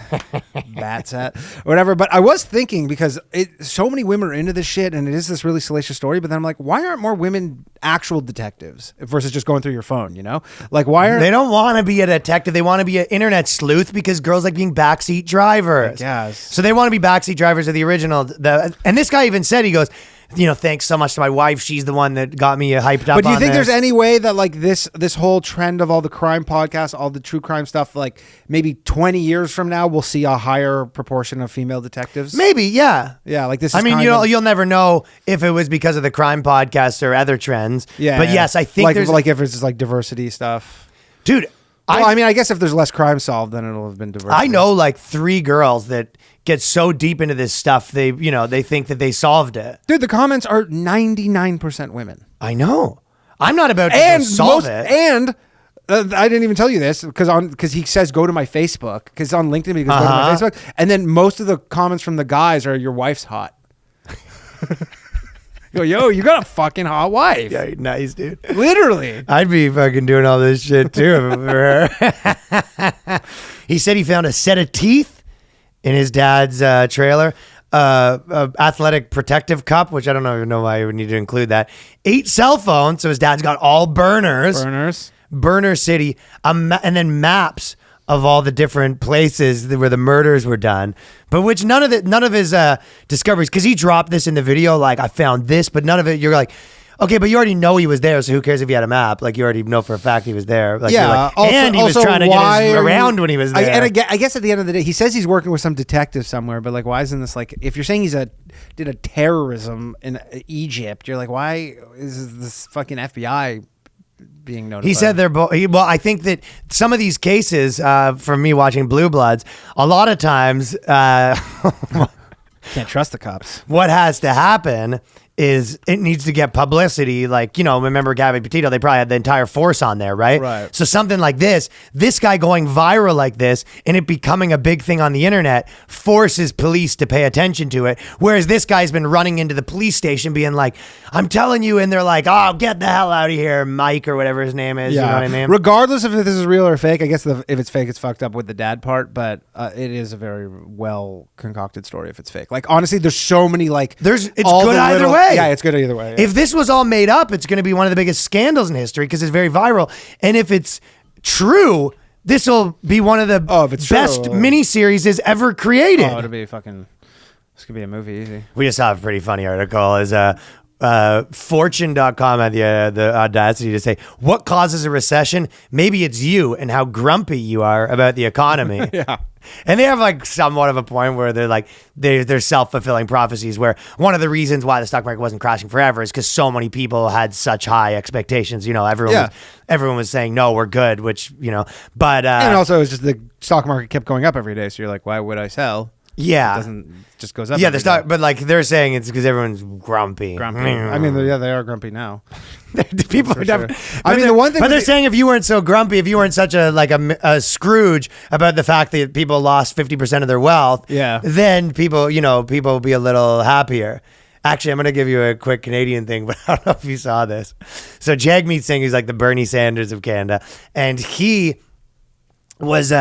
bats at, or whatever. But I was thinking, because so many women are into this shit, and it is this really salacious story, but then I'm like, why aren't more women actual detectives versus just going through your phone, you know? Like, why aren't... They don't want to be a detective. They want to be an internet sleuth because girls like being backseat drivers. Yes. So they want to be backseat drivers of the original. And this guy even said, he goes, thanks so much to my wife. She's the one that got me hyped up. But do you think this. there's any way that like this whole trend of all the crime podcasts, all the true crime stuff, like maybe 20 years from now, we'll see a higher proportion of female detectives? Maybe, yeah. Yeah, like this is you'll never know if it was because of the crime podcasts or other trends. Yeah. But yes, I think there's... Like if it's like diversity stuff. Dude... I guess if there's less crime solved, then it'll have been diverse. I know like 3 girls that get so deep into this stuff, they think that they solved it. Dude, the comments are 99% women. I know. I'm not about to solve it. And I didn't even tell you this because he says go to my Facebook, because on LinkedIn he goes go to my Facebook, and then most of the comments from the guys are your wife's hot. Yo, you got a fucking hot wife. Yeah, nice, dude. Literally. I'd be fucking doing all this shit too if it were her. He said he found a set of teeth in his dad's trailer, athletic protective cup, which I don't even know why you would need to include that. 8 cell phones, so his dad's got all burners. Burner City, and then maps of all the different places where the murders were done, but which none of his discoveries, because he dropped this in the video, like I found this, but none of it. You're like, okay, but you already know he was there, so who cares if he had a map? Like you already know for a fact he was there. Like, yeah, and he was trying to get around when he was there. I guess at the end of the day, he says he's working with some detective somewhere, but like, why isn't this like? If you're saying did a terrorism in Egypt, you're like, why is this fucking FBI being notified? He said they're both. Well, I think that some of these cases, from me watching Blue Bloods, a lot of times, can't trust the cops. What has to happen is it needs to get publicity. Like, remember Gabby Petito, they probably had the entire force on there, right? Right. So something like this guy going viral like this and it becoming a big thing on the internet forces police to pay attention to it. Whereas this guy's been running into the police station being like, I'm telling you, and they're like, oh, get the hell out of here, Mike, or whatever his name is. Yeah. You know what I mean? Regardless of if this is real or fake, I guess if it's fake, it's fucked up with the dad part, but it is a very well concocted story if it's fake. Like, honestly, there's so many, like... It's good either way. Yeah, it's good either way. Yeah. If this was all made up, it's going to be one of the biggest scandals in history because it's very viral. And if it's true, this will be one of the best miniseries ever created. Oh, it'll be fucking... This could be a movie, easy. We just saw a pretty funny article. Fortune.com had the audacity to say, what causes a recession? Maybe it's you and how grumpy you are about the economy. Yeah. And they have like somewhat of a point where they're like, they're self-fulfilling prophecies, where one of the reasons why the stock market wasn't crashing forever is because so many people had such high expectations. Everyone was saying, no, we're good, which, but... and also it was just the stock market kept going up every day. So you're like, why would I sell? Yeah. It just goes up. Yeah, but like they're saying it's because everyone's grumpy. I mean, they are grumpy now. People are sure. I mean, the one thing, but they're saying if you weren't so grumpy, if you weren't such a Scrooge about the fact that people lost 50% of their wealth, then people will be a little happier. Actually, I'm going to give you a quick Canadian thing, but I don't know if you saw this. So Jagmeet Singh is like the Bernie Sanders of Canada, and he was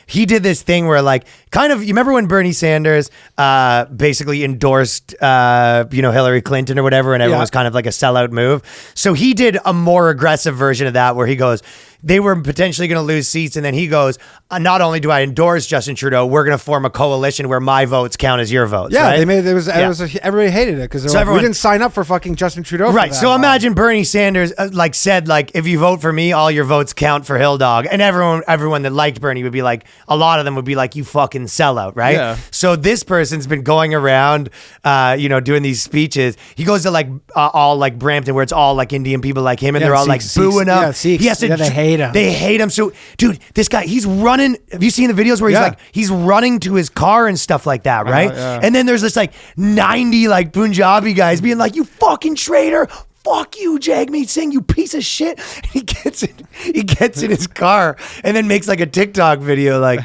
he did this thing where like kind of, you remember when Bernie Sanders basically endorsed Hillary Clinton or whatever, and everyone was kind of like a sellout move. So he did a more aggressive version of that where he goes, they were potentially going to lose seats. And then he goes, not only do I endorse Justin Trudeau, we're going to form a coalition where my votes count as your votes. Yeah, right? they made everybody hated it because we didn't sign up for fucking Justin Trudeau. Right. For that so imagine Bernie Sanders said if you vote for me, all your votes count for Hill Dog, and everyone that liked Bernie would be like, a lot of them would be like, you fucking sellout, right? Yeah. So this person's been going around, doing these speeches. He goes to all Brampton, where it's all Indian people like him, and they're all booing up. Yeah, Sikhs. He has to, they hate him. They hate him. So, dude, this guy, he's running. Have you seen the videos where he's running to his car and stuff like that, right? Yeah. And then there's this 90 Punjabi guys being like, you fucking traitor. Fuck you, Jagmeet Singh, you piece of shit. And he gets in his car and then makes a TikTok video the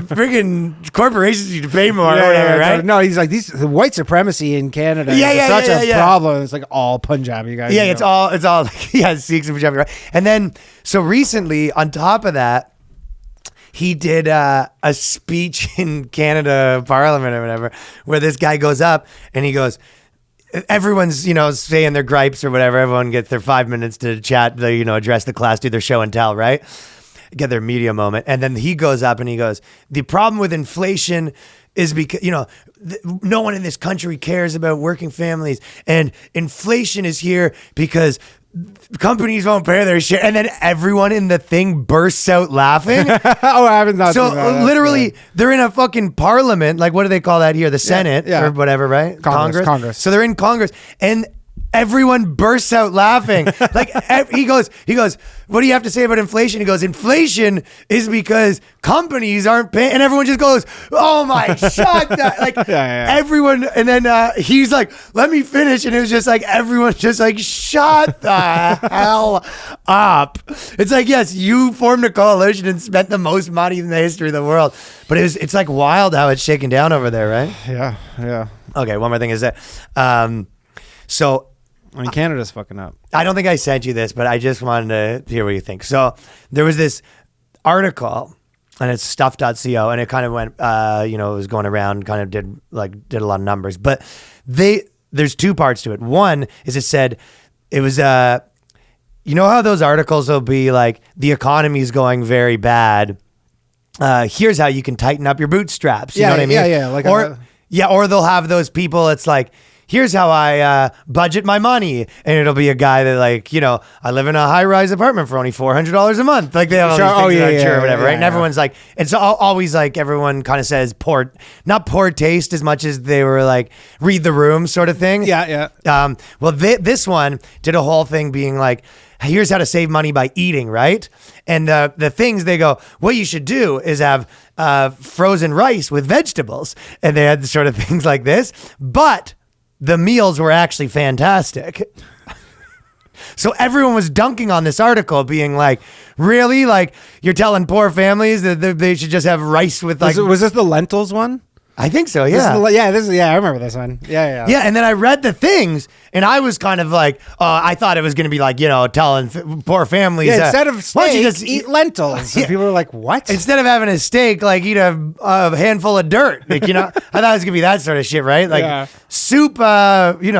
friggin' corporations need to pay more or whatever, right? No, he's the white supremacy in Canada is such a problem. It's all Punjabi guys. Yeah, it's all Sikhs and Punjabi, right? And then so recently, on top of that, he did a speech in Canada Parliament or whatever, where this guy goes up and he goes, everyone's, saying their gripes or whatever. Everyone gets their 5 minutes to chat, address the class, do their show and tell, right? Get their media moment. And then he goes up and he goes, the problem with inflation is because, no one in this country cares about working families. And inflation is here because companies won't pay their share. And then everyone in the thing bursts out laughing. I haven't not So seen that. literally, they're in a fucking parliament. What do they call that here? The Senate or whatever, right? Congress. So they're in Congress, and everyone bursts out laughing. He goes, what do you have to say about inflation? He goes, inflation is because companies aren't paying, and everyone just goes, oh my, shut that. Everyone, and then he's like, let me finish, and it was just everyone just shut the hell up. It's yes, you formed a coalition and spent the most money in the history of the world, but it's wild how it's shaken down over there, right? Yeah. Okay, one more thing is that, so Canada's fucking up. I don't think I sent you this, but I just wanted to hear what you think. So there was this article, and it's stuff.co, and it kind of went, it was going around, kind of did a lot of numbers. But there's two parts to it. One is it said, it was, how those articles will be the economy is going very bad. Here's how you can tighten up your bootstraps. You know what I mean? Yeah. Or they'll have those people, it's here's how I budget my money. And it'll be a guy that I live in a high-rise apartment for only $400 a month. They have all these things or whatever, right? And everyone's it's always everyone kind of says not poor taste as much as they were read the room sort of thing. Yeah. Well, this one did a whole thing being here's how to save money by eating, right? And the things they go, what you should do is have frozen rice with vegetables. And they had sort of things like this. But the meals were actually fantastic. So everyone was dunking on this article being really? You're telling poor families that they should just have rice with Was this the lentils one? I think so, yeah. I remember this one. Yeah. Yeah, and then I read the things, and I was kind of I thought it was going to be telling poor families. Yeah, instead of steak, just eat lentils. And people were like, what? Instead of having a steak, eat a handful of dirt. I thought it was going to be that sort of shit, right? Soup,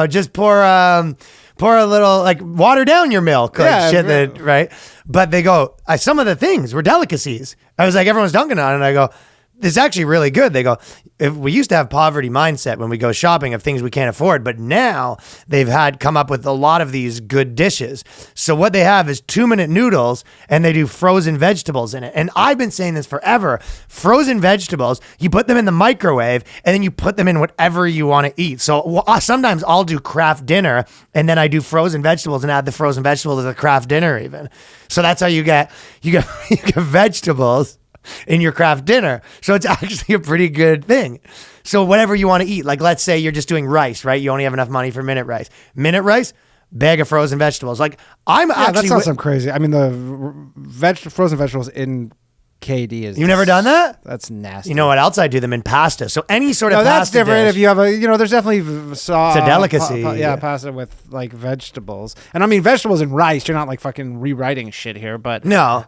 just pour a little, water down your milk, shit right? But they go, some of the things were delicacies. I was everyone's dunking on it, and I go, this is actually really good. They go, if we used to have poverty mindset when we go shopping of things we can't afford, but now they've come up with a lot of these good dishes. So what they have is 2-minute noodles, and they do frozen vegetables in it. And I've been saying this forever. Frozen vegetables, you put them in the microwave, and then you put them in whatever you want to eat. So sometimes I'll do craft dinner, and then I do frozen vegetables and add the frozen vegetables to the craft dinner even. So that's how you get vegetables in your craft dinner. So it's actually a pretty good thing. So whatever you want to eat, let's say you're just doing rice, right? You only have enough money for minute rice, bag of frozen vegetables. I'm actually... That's not some crazy... I mean, the frozen vegetables in KD is... You've never done that? That's nasty. You know what else I do them in pasta. So any sort of pasta that's different dish, if you have there's definitely sauce. It's a delicacy. Pasta with vegetables. And I mean, vegetables and rice, you're not fucking rewriting shit here, but... No.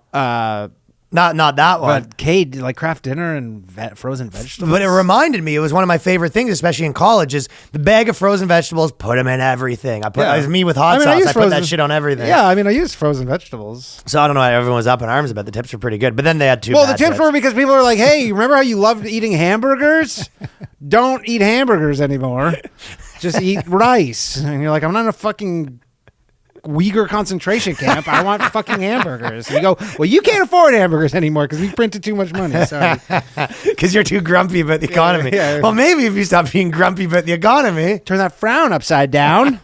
Not that one. But Cade, like Kraft dinner and frozen vegetables. But it reminded me, it was one of my favorite things, especially in college, is the bag of frozen vegetables, put them in everything. It was me with hot sauce. I put that shit on everything. Yeah, I mean, I used frozen vegetables. So I don't know why everyone was up in arms about the tips were pretty good. But then they had two Well, the tips were because people were like, hey, remember how you loved eating hamburgers? Don't eat hamburgers anymore. Just eat rice. And you're like, I'm not in a fucking Uyghur concentration camp. I want fucking hamburgers. And you go, well, you can't afford hamburgers anymore because we printed too much money. Sorry. Because you're too grumpy about the economy. Yeah. Well, maybe if you stop being grumpy about the economy. Turn that frown upside down.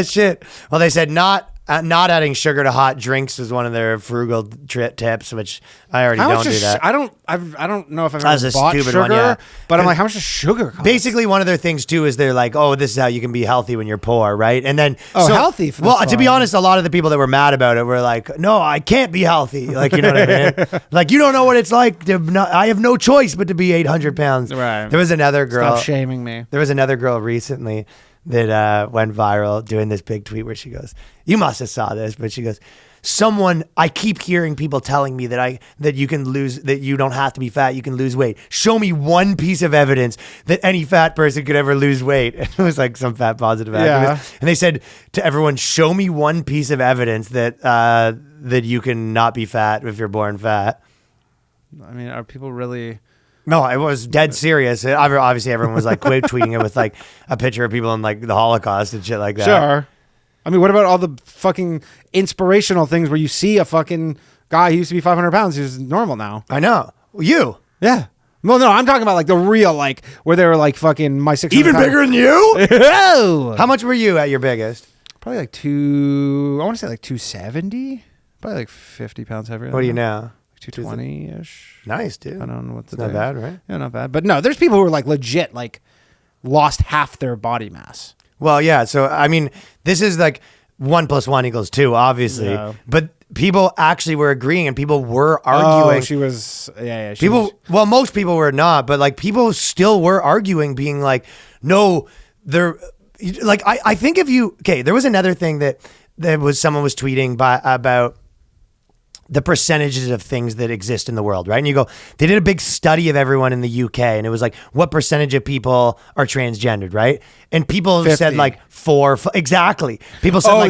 Shit. Well, they said not adding sugar to hot drinks was one of their frugal tips, which I already don't do that. I don't know if I've That's ever a bought stupid sugar, one, yeah. but I'm like, how much does sugar cost? Basically, one of their things too is they're like, oh, this is how you can be healthy when you're poor, right? And then healthy. Well, to be honest, a lot of the people that were mad about it were like, no, I can't be healthy. Like, you know what I mean? Like, you don't know what it's like to I have no choice but to be 800 pounds. Right. There was another girl. Stop shaming me. There was another girl recently that went viral doing this big tweet where she goes, you must have saw this, but she goes, I keep hearing people telling me that you can lose, that you don't have to be fat, you can lose weight. Show me one piece of evidence that any fat person could ever lose weight. And it was like some fat positive activist. And they said to everyone, show me one piece of evidence that you can not be fat if you're born fat. I mean, are people really... No, it was dead serious. Obviously, everyone was like quote tweeting it with like a picture of people in like the Holocaust and shit like that. Sure. I mean, what about all the fucking inspirational things where you see a fucking guy who used to be 500 pounds who's normal now? I know. You. Yeah. Well, no, I'm talking about like the real, like where they were like fucking my 600 Even pounds. bigger than you? Oh! How much were you at your biggest? Probably like I want to say like 270. Probably like 50 pounds heavier. What are you now? 220-ish. Nice, dude. I don't know what the Not bad, right? Yeah, not bad. But no, there's people who are like legit, like lost half their body mass. Well, yeah. So, I mean, this is like 1 + 1 = 2, obviously. Yeah. But people actually were agreeing and people were arguing. Oh, she was, yeah. Well, most people were not, but like people still were arguing, being like, no, they're like, I think there was another thing that someone was tweeting about the percentages of things that exist in the world, right? And you go, they did a big study of everyone in the UK, and it was like, what percentage of people are transgendered, right? And people 50. said like 4, exactly. People said 4,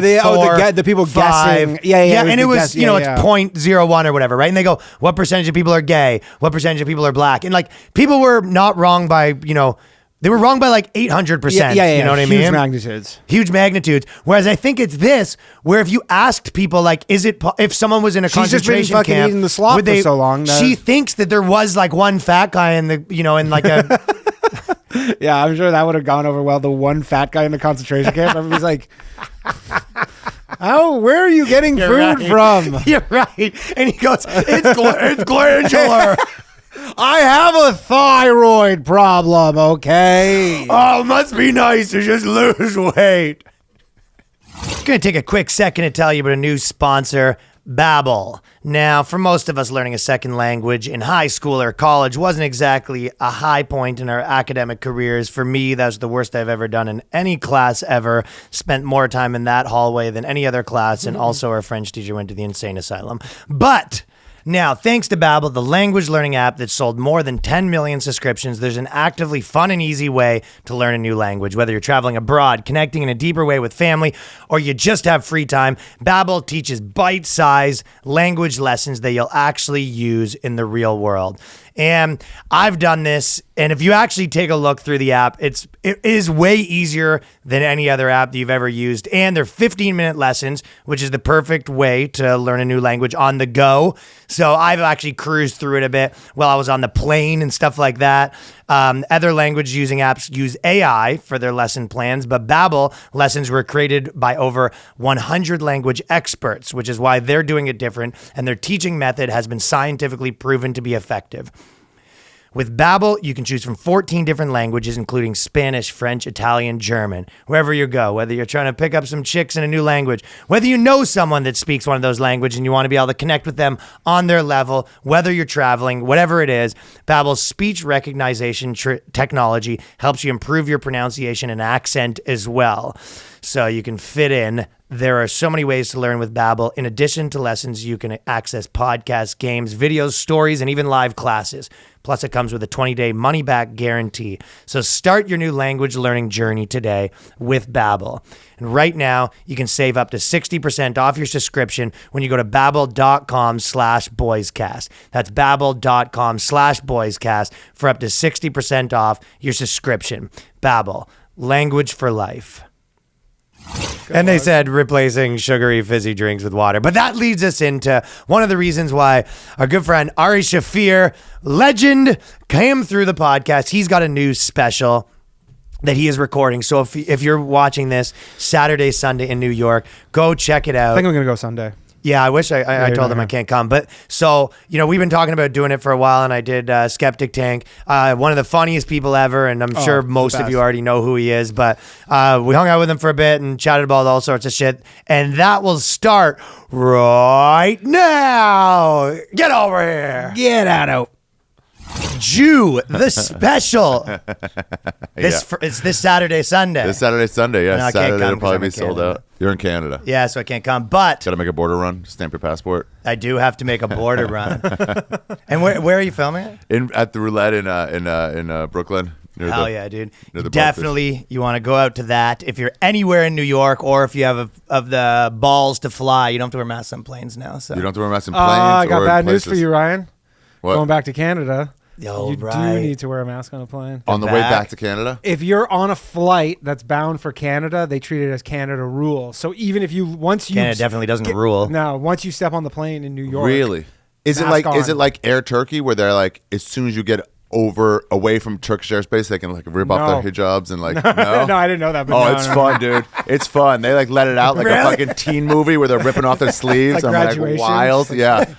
the people 5. guessing. Yeah. And it was, it's 0.01 or whatever, right? And they go, what percentage of people are gay? What percentage of people are black? And like, people were not wrong by, they were wrong by like 800%. Yeah. You know what I mean? Huge magnitudes. Whereas I think it's this, where if you asked people, like, if someone was in a concentration just been camp, eating the slop for so long. She thinks that there was like one fat guy in the, in like a. Yeah, I'm sure that would have gone over well. The one fat guy in the concentration camp. Everybody's like, where are you getting food from? You're right. And he goes, it's glandular. I have a thyroid problem, okay? Oh, it must be nice to just lose weight. I'm going to take a quick second to tell you about a new sponsor, Babbel. Now, for most of us, learning a second language in high school or college wasn't exactly a high point in our academic careers. For me, that was the worst I've ever done in any class ever. Spent more time in that hallway than any other class, and also our French teacher went to the insane asylum. But now, thanks to Babbel, the language learning app that sold more than 10 million subscriptions, there's an actively fun and easy way to learn a new language. Whether you're traveling abroad, connecting in a deeper way with family, or you just have free time, Babbel teaches bite-sized language lessons that you'll actually use in the real world. And I've done this, and if you actually take a look through the app, it is way easier than any other app that you've ever used. And they're 15-minute lessons, which is the perfect way to learn a new language on the go. So I've actually cruised through it a bit while I was on the plane and stuff like that. Other language using apps use AI for their lesson plans, but Babbel lessons were created by over 100 language experts, which is why they're doing it different, and their teaching method has been scientifically proven to be effective. With Babbel, you can choose from 14 different languages, including Spanish, French, Italian, German. Wherever you go, whether you're trying to pick up some chicks in a new language, whether you know someone that speaks one of those languages and you want to be able to connect with them on their level, whether you're traveling, whatever it is, Babbel's speech recognition technology helps you improve your pronunciation and accent as well. So you can fit in There are so many ways to learn with Babbel. In addition to lessons, you can access podcasts, games, videos, stories, and even live classes. Plus, it comes with a 20-day money-back guarantee. So start your new language learning journey today with Babbel. And right now, you can save up to 60% off your subscription when you go to babbel.com/boyscast. That's babbel.com/boyscast for up to 60% off your subscription. Babbel, language for life. And they said replacing sugary fizzy drinks with water. But that leads us into one of the reasons why our good friend Ari Shaffir, legend, came through the podcast. He's got a new special that he is recording. So if you're watching this Saturday, Sunday in New York, go check it out. I think I'm going to go Sunday. Yeah, I wish I told them I can't come. But so, we've been talking about doing it for a while, and I did Skeptic Tank, one of the funniest people ever, and I'm sure most of you already know who he is. But we hung out with him for a bit and chatted about all sorts of shit, and that will start right now. Get over here. Get out. Jew, the special. It's this Saturday, Sunday. This Saturday, Sunday, yeah. No, Saturday will probably be sold out. You're in Canada. Yeah, so I can't come, but... Got to make a border run, stamp your passport. I do have to make a border run. And where are you filming it? At the Roulette in Brooklyn. Hell yeah, dude. Definitely, you want to go out to that. If you're anywhere in New York, or if you have of the balls to fly, you don't have to wear masks on planes now. So. You don't have to wear masks on planes. I got or bad places. news for you, Ryan. What? Going back to Canada. You do need to wear a mask on a plane. On the way back to Canada? If you're on a flight that's bound for Canada, they treat it as Canada rules. So even if Canada definitely doesn't rule. No, once you step on the plane in New York. Really? Is it like Air Turkey where they're like, as soon as you get away from Turkish airspace, they can like rip off their hijabs and like no, I didn't know that. But it's fun, dude. It's fun. They like let it out like a fucking teen movie where they're ripping off their sleeves. Like I'm Graduation. like wild, yeah.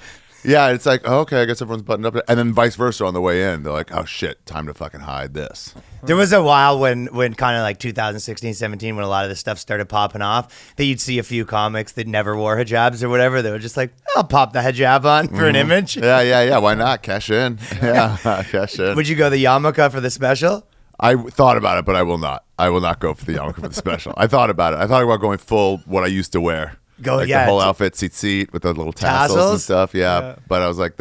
Yeah, it's like, okay, I guess everyone's buttoned up. And then vice versa on the way in. They're like, oh, shit, time to fucking hide this. There was a while when kind of like 2016, 17, when a lot of this stuff started popping off, that you'd see a few comics that never wore hijabs or whatever. They were just like, I'll pop the hijab on for an image. Yeah. Why not? Cash in. Yeah, cash in. Would you go the yarmulke for the special? I thought about it, but I will not. I will not go for the yarmulke for the special. I thought about it. I thought about going full what I used to wear. The whole outfit, seat with the little tassels and stuff. Yeah, but I was like,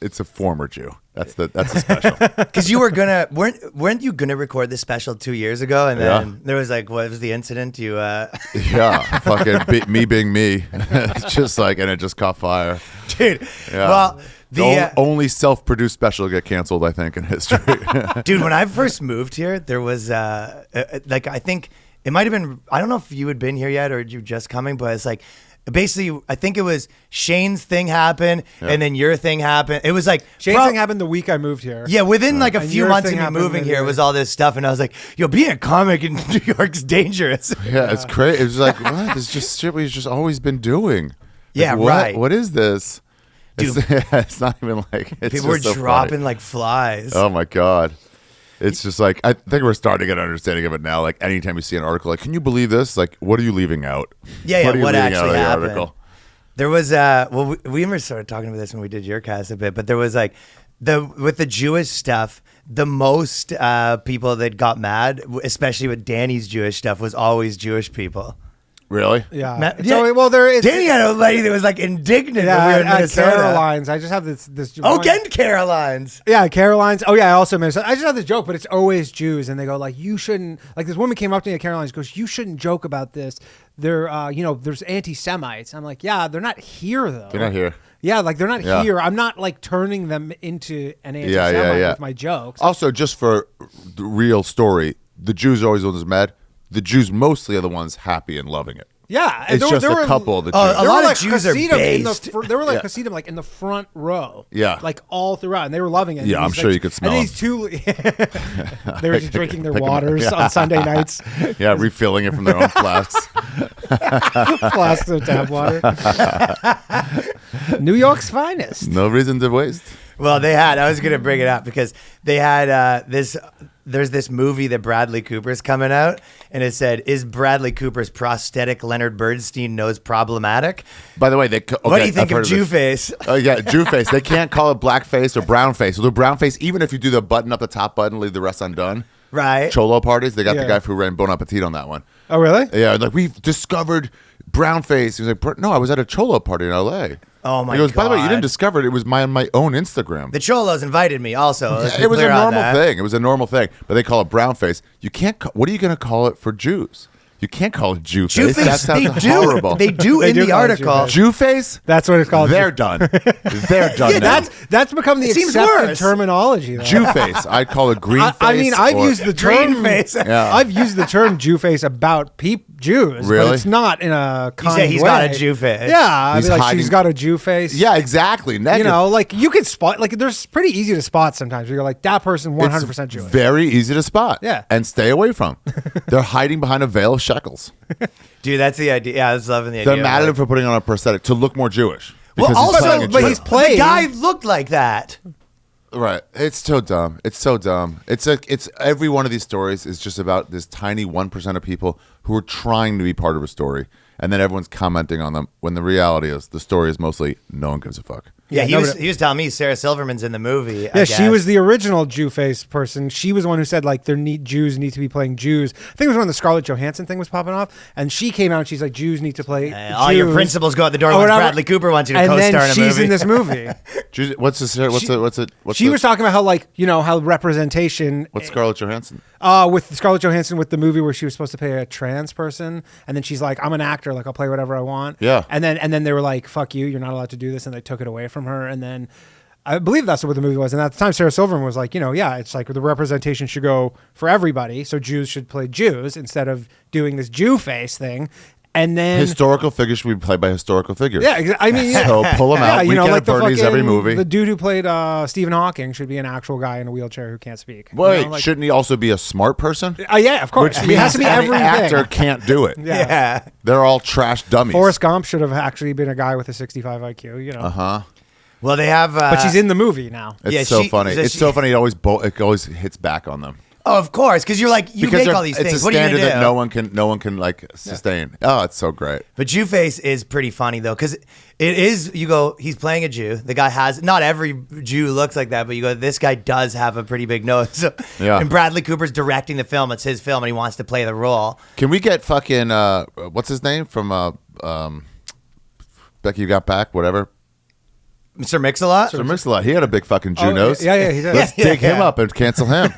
it's a former Jew. That's the special. Because you weren't you gonna record this special 2 years ago, and then there was like, what was the incident? Fucking me being me. It's just like, and it just caught fire, dude. Yeah. Well, the only self-produced special to get canceled, I think, in history. Dude, when I first moved here, there was like, I think. It might have been, I don't know if you had been here yet or you just coming, but it's like, basically, I think it was Shane's thing happened and then your thing happened. It was like... Shane's thing happened the week I moved here. Yeah, within like a few months of me moving here, it was all this stuff. And I was like, being a comic in New York's dangerous. Yeah, it's crazy. It was like, what? It's just shit we've just always been doing. Like, yeah, right. What is this? Dude, it's not even like... People were dropping like flies. Oh my God. It's just like, I think we're starting to get an understanding of it now. Like, anytime you see an article, like, can you believe this? Like, what are you leaving out? Yeah, what actually happened? Article? There was, we even started talking about this when we did your cast a bit, but there was like, with the Jewish stuff, the most people that got mad, especially with Danny's Jewish stuff, was always Jewish people. Really? Yeah. So, there is. Danny had a lady that was like indignant when we were in Minnesota. Caroline's. I just have this. Again, Caroline's. Yeah, Caroline's. Oh yeah, I also Minnesota. I just have this joke, but it's always Jews, and they go like, "You shouldn't." Like this woman came up to me at Caroline's, goes, "You shouldn't joke about this. They're, there's anti-Semites." I'm like, "Yeah, they're not here though. They're not here." Yeah, like they're not here. I'm not like turning them into an anti-Semite with my jokes. Also, just for the real story, the Jews are always the ones mad. The Jews mostly are the ones happy and loving it. Yeah, it's just a couple of the Jews. A lot of Jews are based. They were like Hasidim, like in the front row. Yeah, like all throughout, and they were loving it. Yeah, I'm sure you could smell. And these two, they were just drinking their waters on Sunday nights. Yeah, refilling it from their own flasks. Flasks of tap water. New York's finest. No reason to waste. Well, I was going to bring it up because they had there's this movie that Bradley Cooper's coming out, and it said, is Bradley Cooper's prosthetic Leonard Bernstein nose problematic? By the way, what do you think of Jewface? Oh, yeah, Jewface. They can't call it blackface or brownface. They'll do brownface even if you do the button up the top button, leave the rest undone. Right. Cholo parties, they got the guy who ran Bon Appetit on that one. Oh, really? Yeah, like we've discovered brown face. He was like, no, I was at a Cholo party in L.A. Oh my god! He goes, by the way, you didn't discover it. It was on my own Instagram. The Cholos invited me also. It was a normal thing. It was a normal thing. But they call it brown face. You can't. What are you going to call it for Jews? You can't call it Jewface. That sounds horrible. They do in the article. Jewface? That's what it's called. They're done. They're done. That's become the accepted terminology. Jewface. I'd call it green face. I mean, I've used the term green face. Yeah. I've used the term Jewface about Jews, really? But it's not in a kind way. He's got a Jew face. Yeah, I mean, like she's got a Jew face. Yeah, exactly. Negative. You know, like you can spot. Like there's pretty easy to spot sometimes. You're like that person 100% Jewish. Very easy to spot. Yeah, and stay away from. They're hiding behind a veil of shekels. Dude, that's the idea. Yeah, I was loving the idea. They're mad at him for putting on a prosthetic to look more Jewish. Well, also, but he's playing. The guy looked like that. Right. It's so dumb. It's so dumb. It's every one of these stories is just about this tiny 1% of people who are trying to be part of a story, and then everyone's commenting on them. When the reality is, the story is mostly no one gives a fuck. Yeah, he was telling me Sarah Silverman's in the movie. Yeah, she was the original Jewface person. She was the one who said like Jews need to be playing Jews. I think it was when the Scarlett Johansson thing was popping off, and she came out and she's like, Jews need to play Jews. All your principles go out the door once Bradley Cooper wants you to co-star in a movie. And then she's in this movie. What's she was talking about how like how representation. What's Scarlett Johansson? With Scarlett Johansson with the movie where she was supposed to play a trans person, and then she's like, I'm an actor, like I'll play whatever I want. Yeah. And then they were like, fuck you're not allowed to do this, and they took it away from her, and then. I believe that's what the movie was. And at the time, Sarah Silverman was like, it's like the representation should go for everybody. So Jews should play Jews instead of doing this Jew face thing. And then historical figures should be played by historical figures. Yeah, I mean, so pull them out. We like at Bernie's every movie. The dude who played Stephen Hawking should be an actual guy in a wheelchair who can't speak. Wait, shouldn't he also be a smart person? Yeah, of course. Which means has to be everything. Actor can't do it. Yeah. They're all trash dummies. Forrest Gump should have actually been a guy with a 65 IQ. Uh-huh. Well, they have, but she's in the movie now. It's so funny. It's so funny. It always hits back on them. Oh, of course, because you're like make all these things. It's a what standard are you that no one can like sustain. Oh, it's so great. But Jewface is pretty funny though, because it is. You go, he's playing a Jew. The guy has not every Jew looks like that, but you go, this guy does have a pretty big nose. Yeah. And Bradley Cooper's directing the film. It's his film, and he wants to play the role. Can we get fucking what's his name from Becky You Got Back? Whatever. Mr. Mix-a-Lot? Mr. Mix-a-Lot. He had a big fucking Jew nose. Yeah, he does. Let's dig him up and cancel him.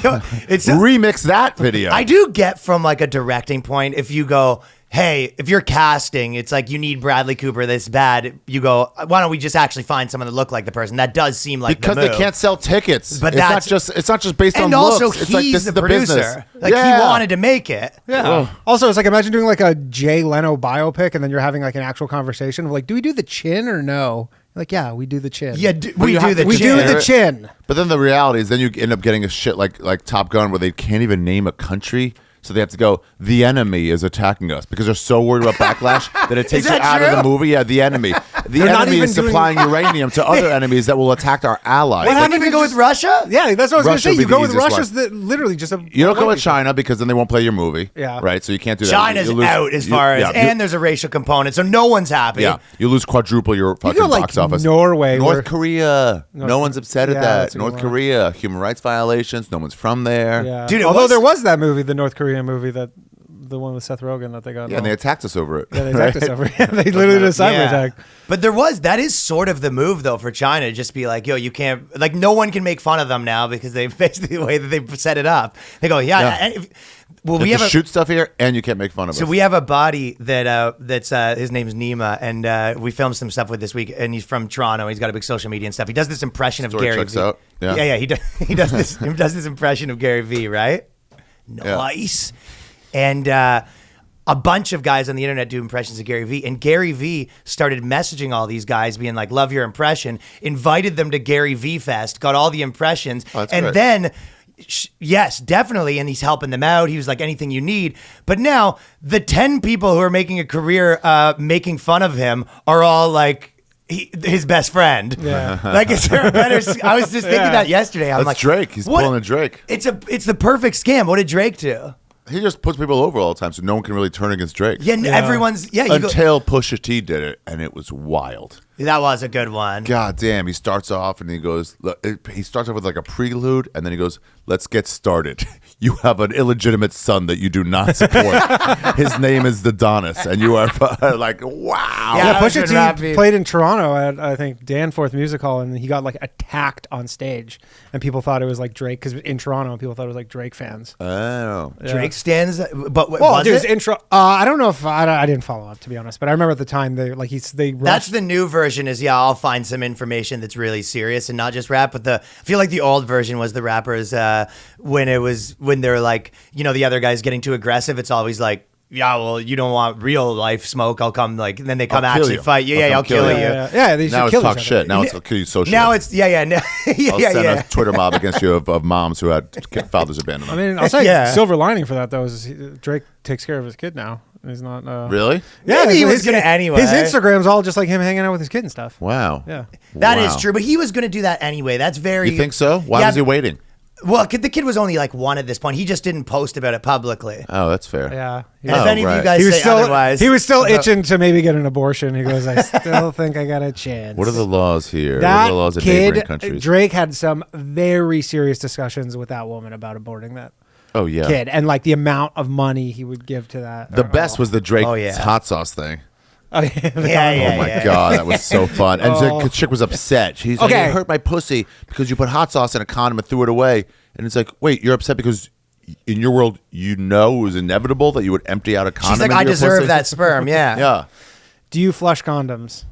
Remix that video. I do get from like a directing point, if you go, hey, if you're casting, it's like you need Bradley Cooper this bad. You go, why don't we just actually find someone that look like the person? That does seem like because the move. They can't sell tickets. But it's not just based on and also looks. It's he's like this is the producer. business. Like he wanted to make it. Yeah. Oh. Also, it's like imagine doing like a Jay Leno biopic, and then you're having like an actual conversation of like, do we do the chin or no? Like, yeah, we do the chin. Yeah, we do the chin. But then the reality is, then you end up getting a shit like Top Gun, where they can't even name a country. So they have to go, the enemy is attacking us, because they're so worried about backlash that it takes you out of the movie. Yeah, the enemy. The enemy is supplying uranium to other enemies that will attack our allies. What happened if you go with Russia? Yeah, that's what I was going to say. You go with Russia's literally just a... You don't go with China, because then they won't play your movie. Yeah. Right? So you can't do that. China's out as far as... and there's a racial component, so no one's happy. Yeah. You lose quadruple your fucking box office. Norway. North Korea. No one's upset at that. North Korea. Human rights violations. No one's from there. Yeah. Dude, although there was that movie, the North Korean movie that... The one with Seth Rogen that they got. Yeah, and they attacked us over it. Yeah, they attacked us over it. They literally did a cyber attack. But that is sort of the move though for China, to just be like, yo, you can't, like, no one can make fun of them now because they basically the way that they set it up. They go, we have to shoot stuff here, and you can't make fun of us. So we have a body that's his name's Nima, and we filmed some stuff with this week, and he's from Toronto. He's got a big social media and stuff. He does this impression of Gary checks V. Out. Yeah, he does this impression of Gary V. Right? Nice. And a bunch of guys on the internet do impressions of Gary V. And Gary V started messaging all these guys being like, love your impression, invited them to Gary V Fest, got all the impressions. And great. Then, yes, definitely. And he's helping them out. He was like, anything you need. But now the 10 people who are making a career making fun of him are all like, his best friend. Yeah. Like, is there a better... I was just thinking that yesterday. That's like, Drake. He's pulling a Drake. It's the perfect scam. What did Drake do? He just puts people over all the time, so no one can really turn against Drake. Yeah, everyone's... Yeah, until Pusha T did it, and it was wild. That was a good one. God damn. He starts off and he goes, he starts off with like a prelude and then he goes, let's get started. You have an illegitimate son that you do not support. His name is Adonis, and you are like, wow. Yeah, Pusha T played in Toronto at, I think, Danforth Music Hall, and he got like attacked on stage, and people thought it was like Drake, because in Toronto, people thought it was like Drake fans. Oh. Yeah. Drake stands, but well, dude, intro. I don't know if I didn't follow up, to be honest, but I remember at the time they That's the new version. Is I'll find some information that's really serious and not just rap. But I feel like the old version was the rappers when they're like, the other guy's getting too aggressive. It's always like, yeah, well, you don't want real life smoke. I'll come and then they come actually fight. I'll kill you. Yeah, they now it's talk shit. Now it's kill you socially. Now it's I'll send a Twitter mob against you of moms who had fathers abandoned them. I mean, I'll say silver lining for that though is Drake takes care of his kid now. He's not really. Yeah, he was gonna anyway. His Instagram's all just like him hanging out with his kid and stuff. Wow. Yeah, that is true. But he was gonna do that anyway. That's very. You think so? Why was he waiting? Well, the kid was only like 1 at this point. He just didn't post about it publicly. Oh, that's fair. Yeah. And if any of you guys say otherwise, he was still itching to maybe get an abortion. He goes, I still think I got a chance. What are the laws here? That what are the laws in neighboring countries? Drake had some very serious discussions with that woman about aborting that. Oh yeah, kid, and like the amount of money he would give to that. The best was the Drake hot sauce thing. Oh my god, that was so fun. And the chick was upset. She's like, "You hurt my pussy because you put hot sauce in a condom and threw it away." And it's like, wait, you're upset because in your world, it was inevitable that you would empty out a condom. She's like, I deserve that sperm. Yeah. Yeah. Do you flush condoms?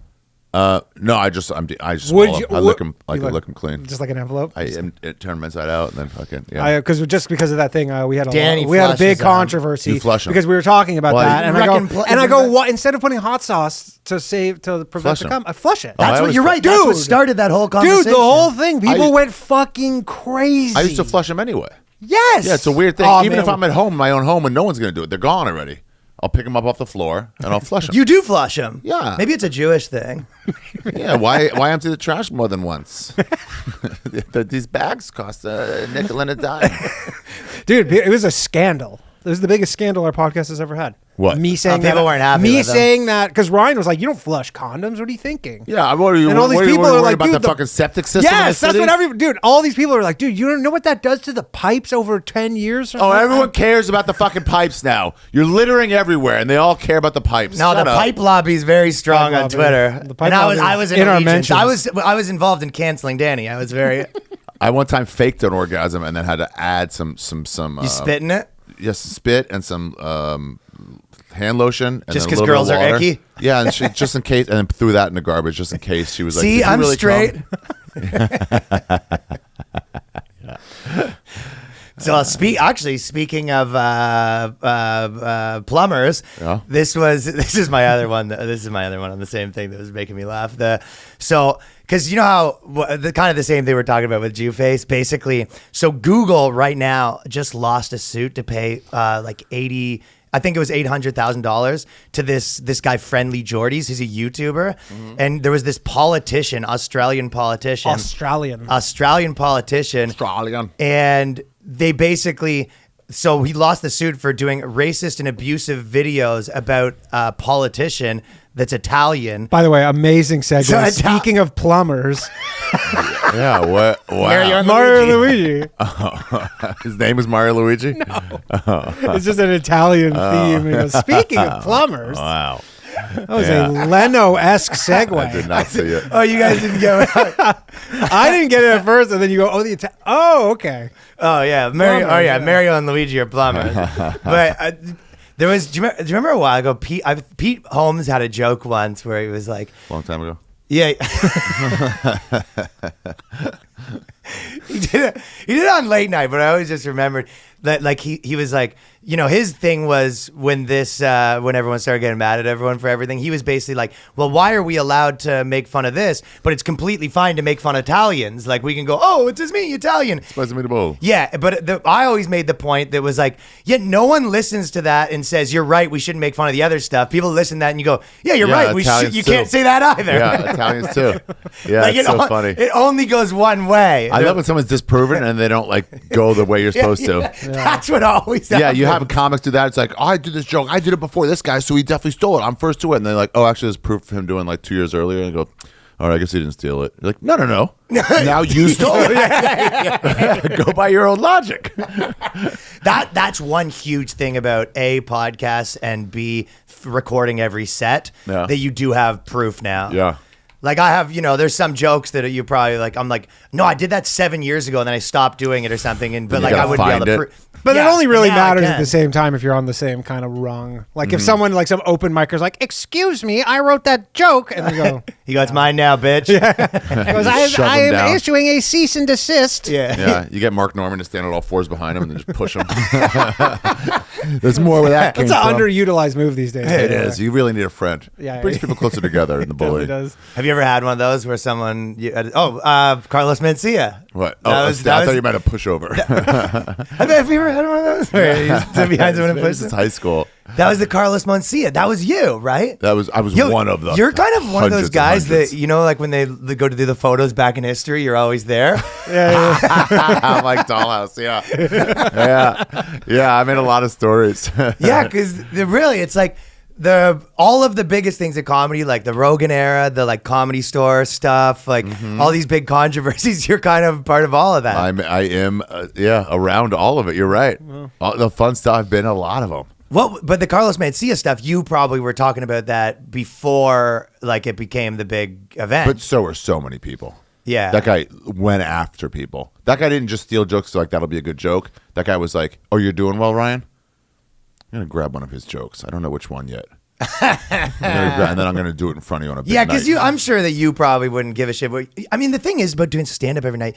No, I just lick them lick them clean, just like an envelope. I turn them inside out and then fucking because because of that thing we had a big controversy because we were talking about that, and I go what instead of putting hot sauce to prevent the cum, I flush it. That's what you're right, dude. That's what started that whole conversation. Dude, the whole thing, people went fucking crazy. I used to flush them anyway. Yes. Yeah, it's a weird thing. Even if I'm at home, my own home, and no one's gonna do it, they're gone already. I'll pick them up off the floor and I'll flush them. You do flush them? Yeah. Maybe it's a Jewish thing. Yeah. Why empty the trash more than once? These bags cost a nickel and a dime. Dude, it was a scandal. It was the biggest scandal our podcast has ever had. What? Me saying people weren't happy. Me saying that because Ryan was like, "You don't flush condoms. What are you thinking?" Yeah, what are you? And all these people are like, about "Dude, the fucking septic system." Yes, that's what dude. All these people are like, "Dude, you don't know what that does to the pipes over 10 years." Oh, everyone cares about the fucking pipes now. You're littering everywhere, and they all care about the pipes. No, the pipe lobby is very strong on Twitter. The pipe I was in our mentions. I was involved in canceling Danny. I was very. I one time faked an orgasm and then had to add some. You spit in it? Yes, spit and some hand lotion. And just because girls are icky? Yeah, and she, just in case, and then threw that in the garbage just in case. She was like, "See, I'm really straight." So speaking of plumbers, this is my other one. This is my other one on the same thing that was making me laugh. Because you know how the same thing we're talking about with Jewface, basically. So Google right now just lost a suit to pay like $800,000 to this guy Friendly Jordies. He's a YouTuber, and there was this Australian politician, and they basically. So he lost the suit for doing racist and abusive videos about a politician that's Italian. By the way, amazing segue. Speaking of plumbers. Yeah, what? Wow. Mario Luigi. His name is Mario Luigi? No. It's just an Italian theme. He goes, speaking of plumbers. Wow. That was a Leno-esque segue. I did not see it. Oh, you guys didn't get it? I didn't get it at first, and then you go, okay. Oh, yeah. Mario and Luigi are plumbers. But there was, do you remember a while ago, Pete Holmes had a joke once where he was like. A long time ago? Yeah. He did it on late night, but I always just remembered that like he was like, his thing was when everyone started getting mad at everyone for everything, he was basically like, well, why are we allowed to make fun of this, but it's completely fine to make fun of Italians? Like we can go, oh, it's just me, Italian. Yeah, but I always made the point that was like, no one listens to that and says, you're right, we shouldn't make fun of the other stuff. People listen to that and you go, yeah, you're right, you can't say that either. Yeah, Italians too. Yeah, like, it's so funny. It only goes one way. I love when someone's disproven and they don't like go the way you're supposed to. That's what always happens. Yeah, you have comics do that. It's like, oh, I did this joke. I did it before this guy, so he definitely stole it. I'm first to it. And they're like, oh, actually, there's proof of him doing like 2 years earlier. And you go, all right, I guess he didn't steal it. You're like, no. Now you stole it. Go by your own logic. That's one huge thing about A, podcasts, and B, recording every set, that you do have proof now. Yeah. Like I have, there's some jokes that you probably like, I'm like, no, I did that 7 years ago and then I stopped doing it or something. But like I wouldn't be able to prove. But it only really matters at the same time if you're on the same kind of rung. Like if someone, like some open micer's like, excuse me, I wrote that joke. And they go, he goes, it's mine now, bitch. Yeah. He goes, I am issuing a cease and desist. Yeah. You get Mark Norman to stand on all fours behind him and then just push him. There's more where that came from. That's an underutilized move these days. It is. You really need a friend. Yeah. Brings people closer together in the bully. Does. Have you ever had one of those where someone, Carlos Mencia. What? I thought you meant a pushover. Have you ever had one of those? Where you stood behind someone and pushed them? High school. That was the Carlos Mencia. That was you, right? I was one of them. You're kind of one of those guys that, like when they go to do the photos back in history, you're always there. I'm like Dollhouse, yeah. I made a lot of stories. Yeah, because really, it's like all of the biggest things in comedy, like the Rogan era, the like Comedy Store stuff, like all these big controversies, you're kind of part of all of that. I am, around all of it. You're right. All the fun stuff, I've been a lot of them. But the Carlos Mencia stuff, you probably were talking about that before, like it became the big event. But so are so many people. Yeah, that guy went after people. That guy didn't just steal jokes. So like that'll be a good joke. That guy was like, "Oh, you're doing well, Ryan. I'm gonna grab one of his jokes. I don't know which one yet." And then I'm gonna do it in front of you on a big night. Because I'm sure that you probably wouldn't give a shit. But, I mean, the thing is about doing stand-up every night,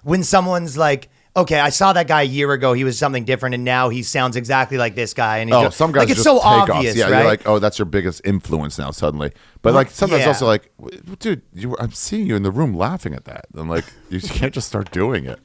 when someone's like, okay, I saw that guy a year ago, he was something different, and now he sounds exactly like this guy. And some guys like, it's just so take obvious, off. Yeah, right? You're like, oh, that's your biggest influence now suddenly. But like sometimes also like, dude, I'm seeing you in the room laughing at that. And like, you can't just start doing it.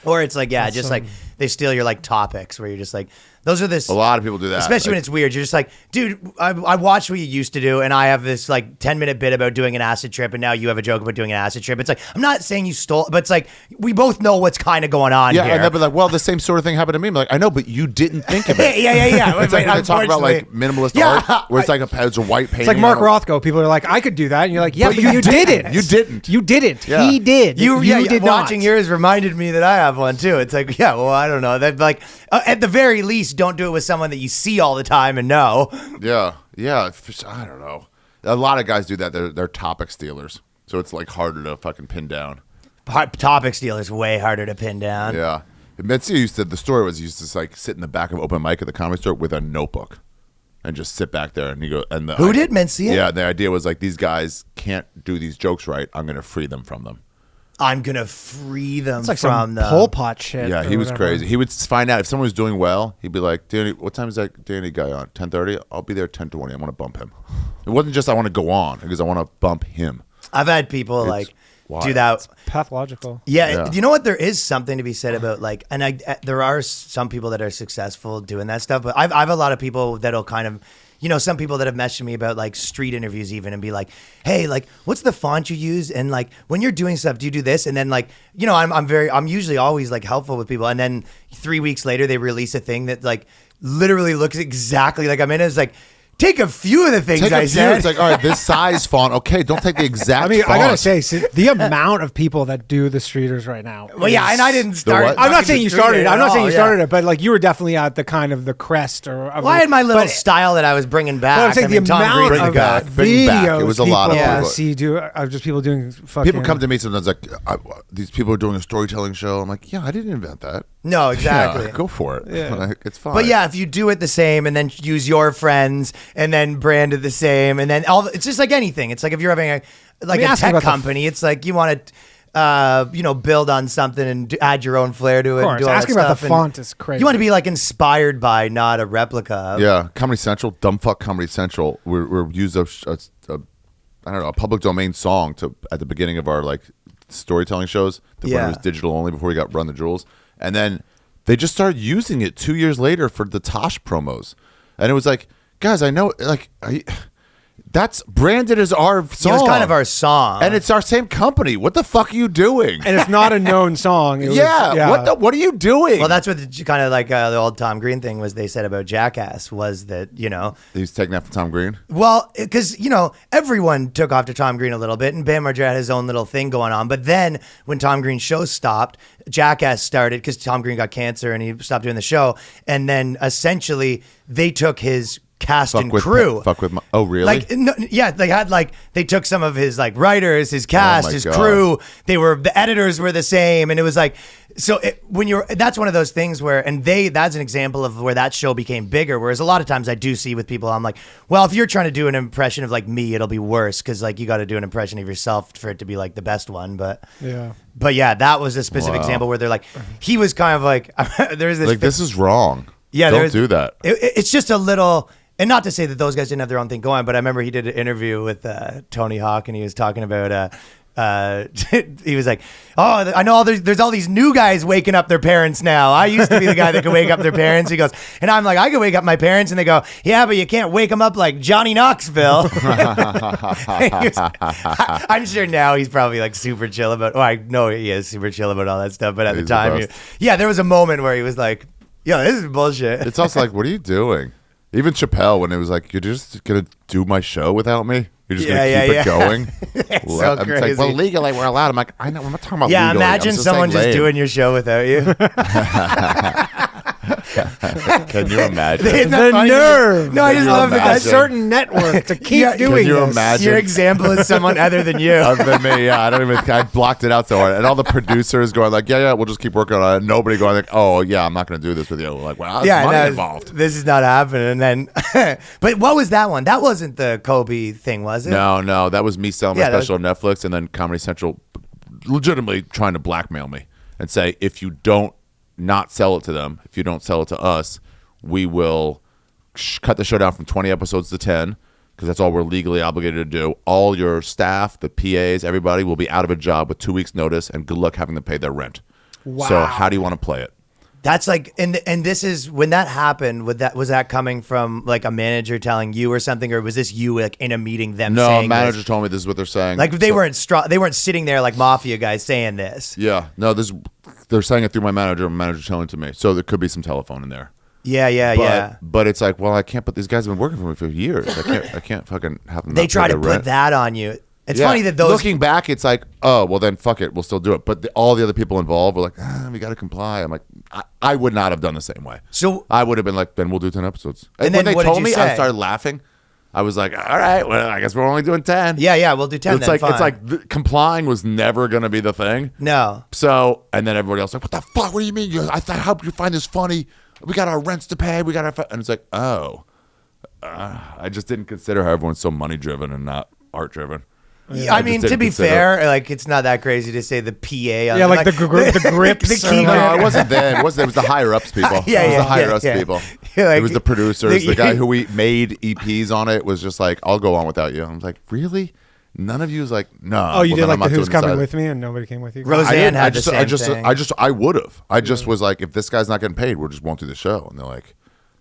Or it's like, like they steal your like topics where you're just like, those are this. A lot of people do that. Especially when it's weird. You're just like, dude, I watched what you used to do and I have this like 10-minute bit about doing an acid trip and now you have a joke about doing an acid trip. It's like, I'm not saying you stole, but it's like, we both know what's kind of going on here. Yeah, and they'll be like, well, the same sort of thing happened to me. I'm like, I know, but you didn't think of it. Yeah. It's like when they talk about like minimalist art where it's like it's a white painting. It's like Mark Rothko. People are like, I could do that. And you're like, yeah, but you didn't. You didn't. You didn't. Yeah. He did. You did not. Watching yours reminded me that I have one too. It's like, I don't know. That like, at the very least, don't do it with someone that you see all the time and know. Yeah. I don't know. A lot of guys do that. They're topic stealers, so it's like harder to fucking pin down. Topic stealers way harder to pin down. Yeah. Mencia the story was he used to like sit in the back of open mic at the Comedy Store with a notebook and just sit back there and you go and who did Mencia? Yeah, the idea was like these guys can't do these jokes right. I'm gonna free them from them. I'm gonna free them it's like from some Pol Pot shit. Yeah, he was crazy. He would find out if someone was doing well. He'd be like, "Danny, what time is that Danny guy on? 10:30. I'll be there 10:20. I want to bump him." It wasn't just I want to go on because I want to bump him. I've had people do that. It's pathological. Yeah, you know what? There is something to be said about like, and there are some people that are successful doing that stuff, but I've a lot of people that'll kind of. Some people that have messaged me about like street interviews even and be like, hey, like, what's the font you use? And like, when you're doing stuff, do you do this? And then like, I'm usually always like helpful with people. And then 3 weeks later, they release a thing that like literally looks exactly like I'm in. It's like, take a few of the things I said. It's like, all right, this size font. Okay, don't take the exact font. I got to say, the amount of people that do the streeters right now. Well, yeah, and I didn't start. I'm not saying you started it. I'm not saying you started it, but like you were definitely at the kind of the crest. I had my little style that I was bringing back. I'm saying the amount of videos it was a lot of people see just people doing fucking. People come to me sometimes like, these people are doing a storytelling show. I'm like, yeah, I didn't invent that. No, exactly. Yeah, go for it. Yeah. Like, it's fine. But yeah, if you do it the same and then use your friends and then brand it the same and then it's just like anything. It's like if you're having a tech company, it's like you want to build on something and add your own flair to it. Of course. And do all asking that about stuff. the font is crazy. You want to be like inspired by, not a replica of. Yeah, Comedy Central, dumbfuck Comedy Central. We're used a public domain song at the beginning of our like storytelling shows. When it was digital only before we got Run the Jewels. And then they just started using it 2 years later for the Tosh promos. And it was like, guys, I know, like, That's branded as our song. It was kind of our song. And it's our same company. What the fuck are you doing? And it's not a known song. What are you doing? Well, that's what kind of like the old Tom Green thing was they said about Jackass was that, He was taking that from Tom Green? Well, because, everyone took off to Tom Green a little bit and Bam Margera had his own little thing going on. But then when Tom Green's show stopped, Jackass started because Tom Green got cancer and he stopped doing the show. And then essentially they took his cast and crew. Oh, really? They took some of his writers, his cast, his crew. The editors were the same, and it was that's one of those things where, that's an example of where that show became bigger. Whereas a lot of times I do see with people, I'm like, well, if you're trying to do an impression of me, it'll be worse because you got to do an impression of yourself for it to be the best one. But that was a specific example where they're he was kind of there's this this is wrong. Yeah, don't do that. It's just a little. And not to say that those guys didn't have their own thing going, but I remember he did an interview with Tony Hawk, and he was talking about. He was like, "Oh, I know there's all these new guys waking up their parents now. I used to be the guy that could wake up their parents." He goes, and I'm like, "I could wake up my parents," and they go, "Yeah, but you can't wake them up like Johnny Knoxville." I'm sure now he's probably super chill about. Oh, I know he is super chill about all that stuff, but at the time, there was a moment where he was like, "Yo, this is bullshit." It's also what are you doing? Even Chappelle, when it was you're just going to do my show without me? You're just going to keep it going? It's so crazy. Well, legally, we're allowed. I'm like, I know. I'm not talking about legally. Yeah, imagine someone just doing your show without you. Can you imagine? The nerve. No, I just love a certain network to keep doing Can you this. imagine? Your example is someone other than you. Other than me, yeah. I blocked it out so hard. And all the producers going yeah, we'll just keep working on it. Nobody going oh, yeah, I'm not going to do this with you. Well, there's money involved. This is not happening. And then, but what was that one? That wasn't the Kobe thing, was it? No. That was me selling my special on Netflix, and then Comedy Central legitimately trying to blackmail me and say, if you don't not sell it to them, if you don't sell it to us, we will cut the show down from 20 episodes to 10 because that's all we're legally obligated to do. All your staff, the PAs, everybody will be out of a job with 2 weeks notice, and good luck having to pay their rent. Wow. So how do you want to play it? That's and this is when that happened. Was that coming from a manager telling you or something, or was this you in a meeting saying No, a manager told me this is what they're saying. They weren't sitting there like mafia guys saying this. Yeah, no, they're saying it through my manager. My manager's telling it to me, so there could be some telephone in there. Yeah. But it's well, I can't. But these guys have been working for me for years. I can't fucking have them. They try to put that on you. It's funny that those. Looking back, it's oh, well then fuck it, we'll still do it. But all the other people involved were we got to comply. I'm I would not have done the same way. So I would have been then we'll do 10 episodes. And then when they what told did me, you say? I started laughing. I was all right, well, I guess we're only doing 10. Yeah, we'll do 10. It's complying was never going to be the thing. No. So, and then everybody else what the fuck? What do you mean? I helped you find this funny. We got our rents to pay. We got our, and it's oh. I just didn't consider how everyone's so money driven and not art driven. Yeah, I mean, to be fair, it's not that crazy to say the PA. The grips. The key. No, it wasn't them. It was the higher ups people. It was the higher ups people. It was the producers. The guy who we made EPs on it was just I'll go on without you. I was really? None of you was no. Oh, you did the Who's Coming With Me, and nobody came with you. Roseanne had the same thing. I would have. I just was if this guy's not getting paid, we just won't do the show. And they're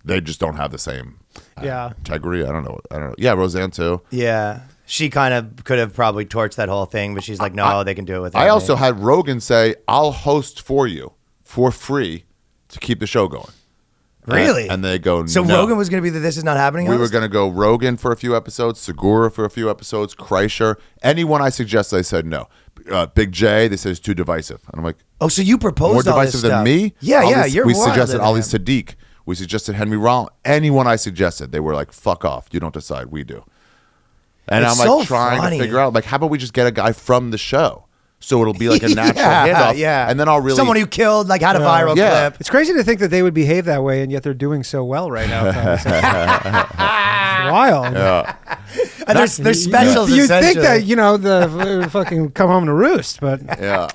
they just don't have the same integrity. I don't know. Yeah, Roseanne too. Yeah. She kind of could have probably torched that whole thing, but she's no, they can do it without me. I also had Rogan say, I'll host for you for free to keep the show going. Really? And they go, so no. Rogan was going to be the This Is Not Happening We host? were going to go Rogan for a few episodes, Segura for a few episodes, Kreischer. Anyone I suggested, I said no. Big J, they said it's too divisive. And I'm oh, so you proposed more all divisive this than stuff. me? You're We wilder suggested than Ali him. Sadiq. We suggested Henry Rollins. Anyone I suggested, they were fuck off. You don't decide. We do. And It's I'm so trying funny. to figure out how about we just get a guy from the show, so it'll be a natural handoff. Yeah, and then I'll really someone who killed had a viral clip. It's crazy to think that they would behave that way, and yet they're doing so well right now. It's wild. Yeah. And there's specials. You think essentially. that the fucking come home to roost, but Yeah.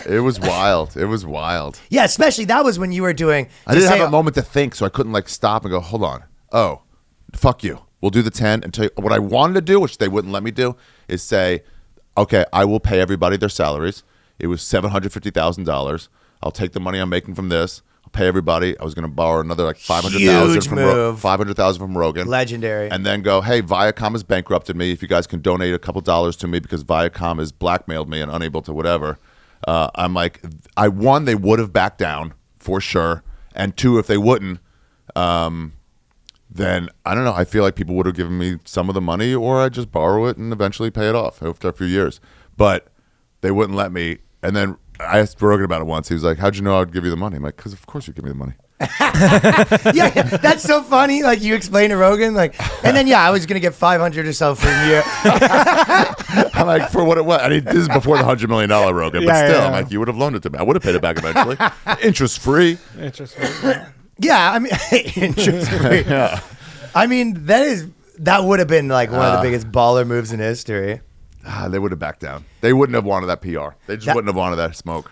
It was wild. It was wild. Yeah, especially that was when you were doing. I didn't have a moment to think, so I couldn't stop and go, hold on. Oh, fuck you. We'll do the 10 and tell you what I wanted to do, which they wouldn't let me do, is say, okay, I will pay everybody their salaries. It was $750,000. I'll take the money I'm making from this. I'll pay everybody. I was going to borrow another like 500,000 from Rogan. Legendary. And then go, hey, Viacom has bankrupted me. If you guys can donate a couple dollars to me because Viacom has blackmailed me and unable to whatever. I'm like, one, they would have backed down for sure. And two, if they wouldn't, then I don't know. I feel like people would have given me some of the money, or I'd just borrow it and eventually pay it off after a few years. But they wouldn't let me. And then I asked Rogan about it once. He was like, "How'd you know I would give you the money?" I'm like, "Because of course you give me the money." yeah, that's so funny. Like you explained to Rogan, like, and then I was gonna get 500 or so for a year. I'm like, for what it was. I mean, this is before the $100 million Rogan, but still, I'm like, you would have loaned it to me. I would have paid it back eventually, interest free. Yeah, I mean, interest free. Yeah. I mean, that would have been like one of the biggest baller moves in history. They would have backed down. They wouldn't have wanted that PR. They just wouldn't have wanted that smoke.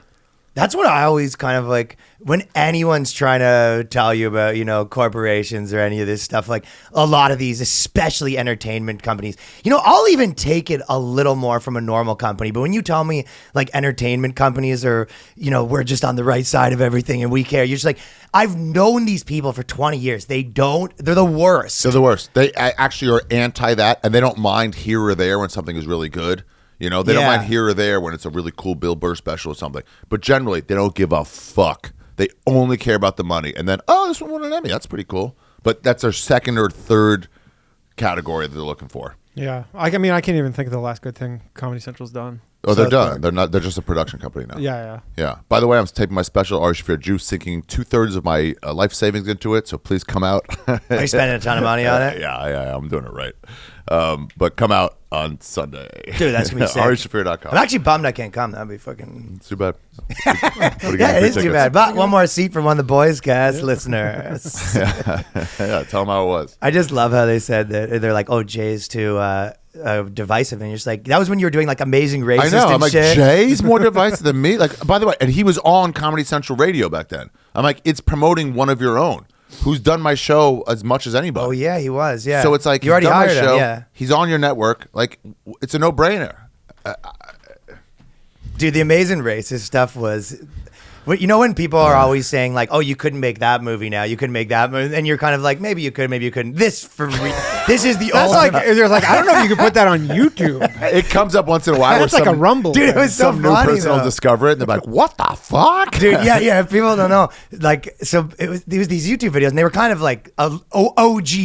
That's what I always kind of like when anyone's trying to tell you about, corporations or any of this stuff, like a lot of these, especially entertainment companies, I'll even take it a little more from a normal company. But when you tell me like entertainment companies are, we're just on the right side of everything and we care, you're just like, I've known these people for 20 years. They're the worst. They're the worst. They actually are anti that, and they don't mind here or there when something is really good. They don't mind here or there when it's a really cool Bill Burr special or something. But generally, they don't give a fuck. They only care about the money. And then, this one won an Emmy. That's pretty cool. But that's their second or third category that they're looking for. Yeah. I mean, I can't even think of the last good thing Comedy Central's done. Oh, they're done. They're not. They're just a production company now. Yeah. By the way, I'm taping my special, Ari Shaffir Juice, sinking 2/3 of my life savings into it. So please come out. Are you spending a ton of money on it? Yeah, I'm doing it right. But come out on Sunday. Dude, that's going to be sick. AriShaffir.com. I'm actually bummed I can't come. That'd be fucking... It's too bad. It is too bad. But one more seat for one of the BOYSCAST listeners. Yeah, tell them how it was. I just love how they said that. They're like, Jay's too divisive. And you're just like, that was when you were doing like Amazing Racist and shit. I know. I'm like, Jay's more divisive than me? Like, by the way, and he was on Comedy Central Radio back then. I'm like, it's promoting one of your own. Who's done my show as much as anybody. Oh, yeah, he was, yeah. So it's like, you already hired him, yeah. He's on your network. Like, it's a no-brainer. Dude, the Amazing Racist stuff was... when people are always saying, like, you couldn't make that movie now. You couldn't make that movie. And you're kind of like, maybe you could, maybe you couldn't. This is the That's like, they're like, I don't know if you could put that on YouTube. It comes up once in a while. That's like a rumble. Dude, it was so some funny, new person will discover it, and they're like, what the fuck? Dude, yeah, people don't know. Like, so there was these YouTube videos, and they were kind of like OG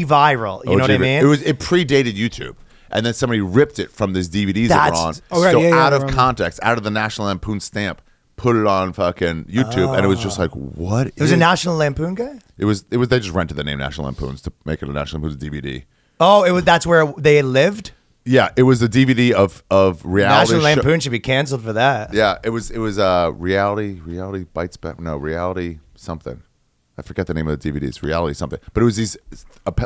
viral. You know what I mean? It predated YouTube. And then somebody ripped it from these DVDs that were on. Out of context, out of the National Lampoon stamp, put it on fucking YouTube, and it was just like, what? It was a National Lampoon guy? It was. They just rented the name National Lampoons to make it a National Lampoons DVD. Oh, that's where they lived? Yeah, it was a DVD of reality. National Lampoon should be canceled for that. Yeah, it was reality bites back. No, reality something. I forget the name of the DVDs. Reality something. But it was these.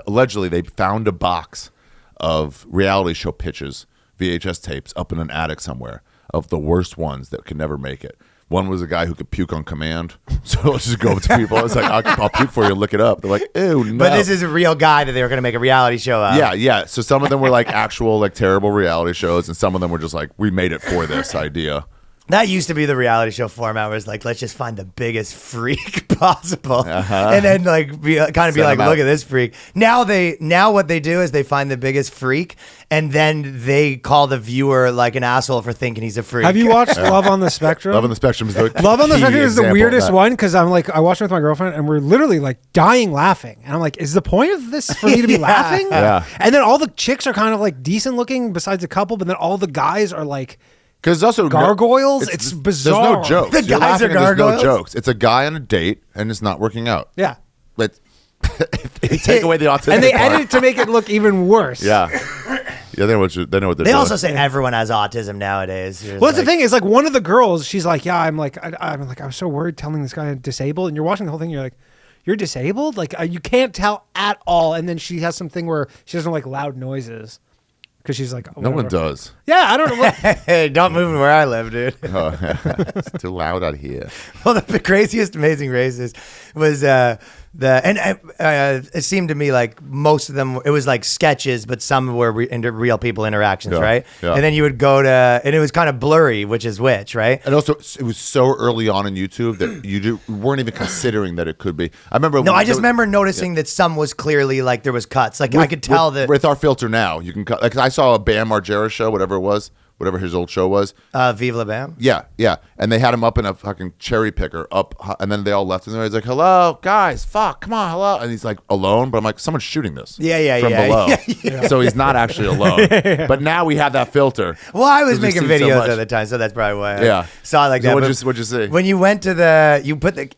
Allegedly, they found a box of reality show pitches, VHS tapes, up in an attic somewhere of the worst ones that could never make it. One was a guy who could puke on command. So let's just go up to people. It's like, I'll puke for you and look it up. They're like, ew, no. But this is a real guy that they were going to make a reality show of. Yeah. So some of them were like actual, like terrible reality shows. And some of them were just like, we made it for this idea. That used to be the reality show format where it's like, let's just find the biggest freak possible. And then like be like, look at this freak. Now what they do is they find the biggest freak and then they call the viewer like an asshole for thinking he's a freak. Have you watched Love on the Spectrum? Love on the Spectrum is the Love on the Spectrum is the weirdest one because I'm like, I watched it with my girlfriend and we're literally like dying laughing. And I'm like, is the point of this for me to be laughing? Yeah. And then all the chicks are kind of like decent looking besides a couple, but then all the guys are like, because also gargoyles, it's bizarre. There's no jokes. The guys are gargoyles. There's no jokes. It's a guy on a date and it's not working out. Yeah, but they take away the autism, and they edit it to make it look even worse. Yeah, they know what they're doing. They also say everyone has autism nowadays. Well, that's the thing is like one of the girls, she's like, yeah, I'm so worried telling this guy I'm disabled, and you're watching the whole thing, you're like, you're disabled? Like you can't tell at all, and then she has something where she doesn't like loud noises. Because she's like, no one does. Yeah, I don't know. Hey, don't move where I live, dude. It's too loud out here. Well, the craziest Amazing Racist was It seemed to me like most of them, it was like sketches, but some were real people interactions, right? Yeah. And then you would go to, and it was kind of blurry, which is which, right? And also, it was so early on in YouTube that you weren't even considering that it could be. I remember. No, I just remember noticing that some was clearly like there was cuts. Like I could tell that with our filter now, you can cut. Like I saw a Bam Margera show, whatever it was. Whatever his old show was. Viva La Bam? Yeah. And they had him up in a fucking cherry picker and then they all left and he's like, hello, guys, fuck, come on, hello. And he's like, alone? But I'm like, someone's shooting this. From below. Yeah. So he's not actually alone. But now we have that filter. Well, I was making videos at the time, so that's probably why I saw it like that. What'd you see? When you went to you put the...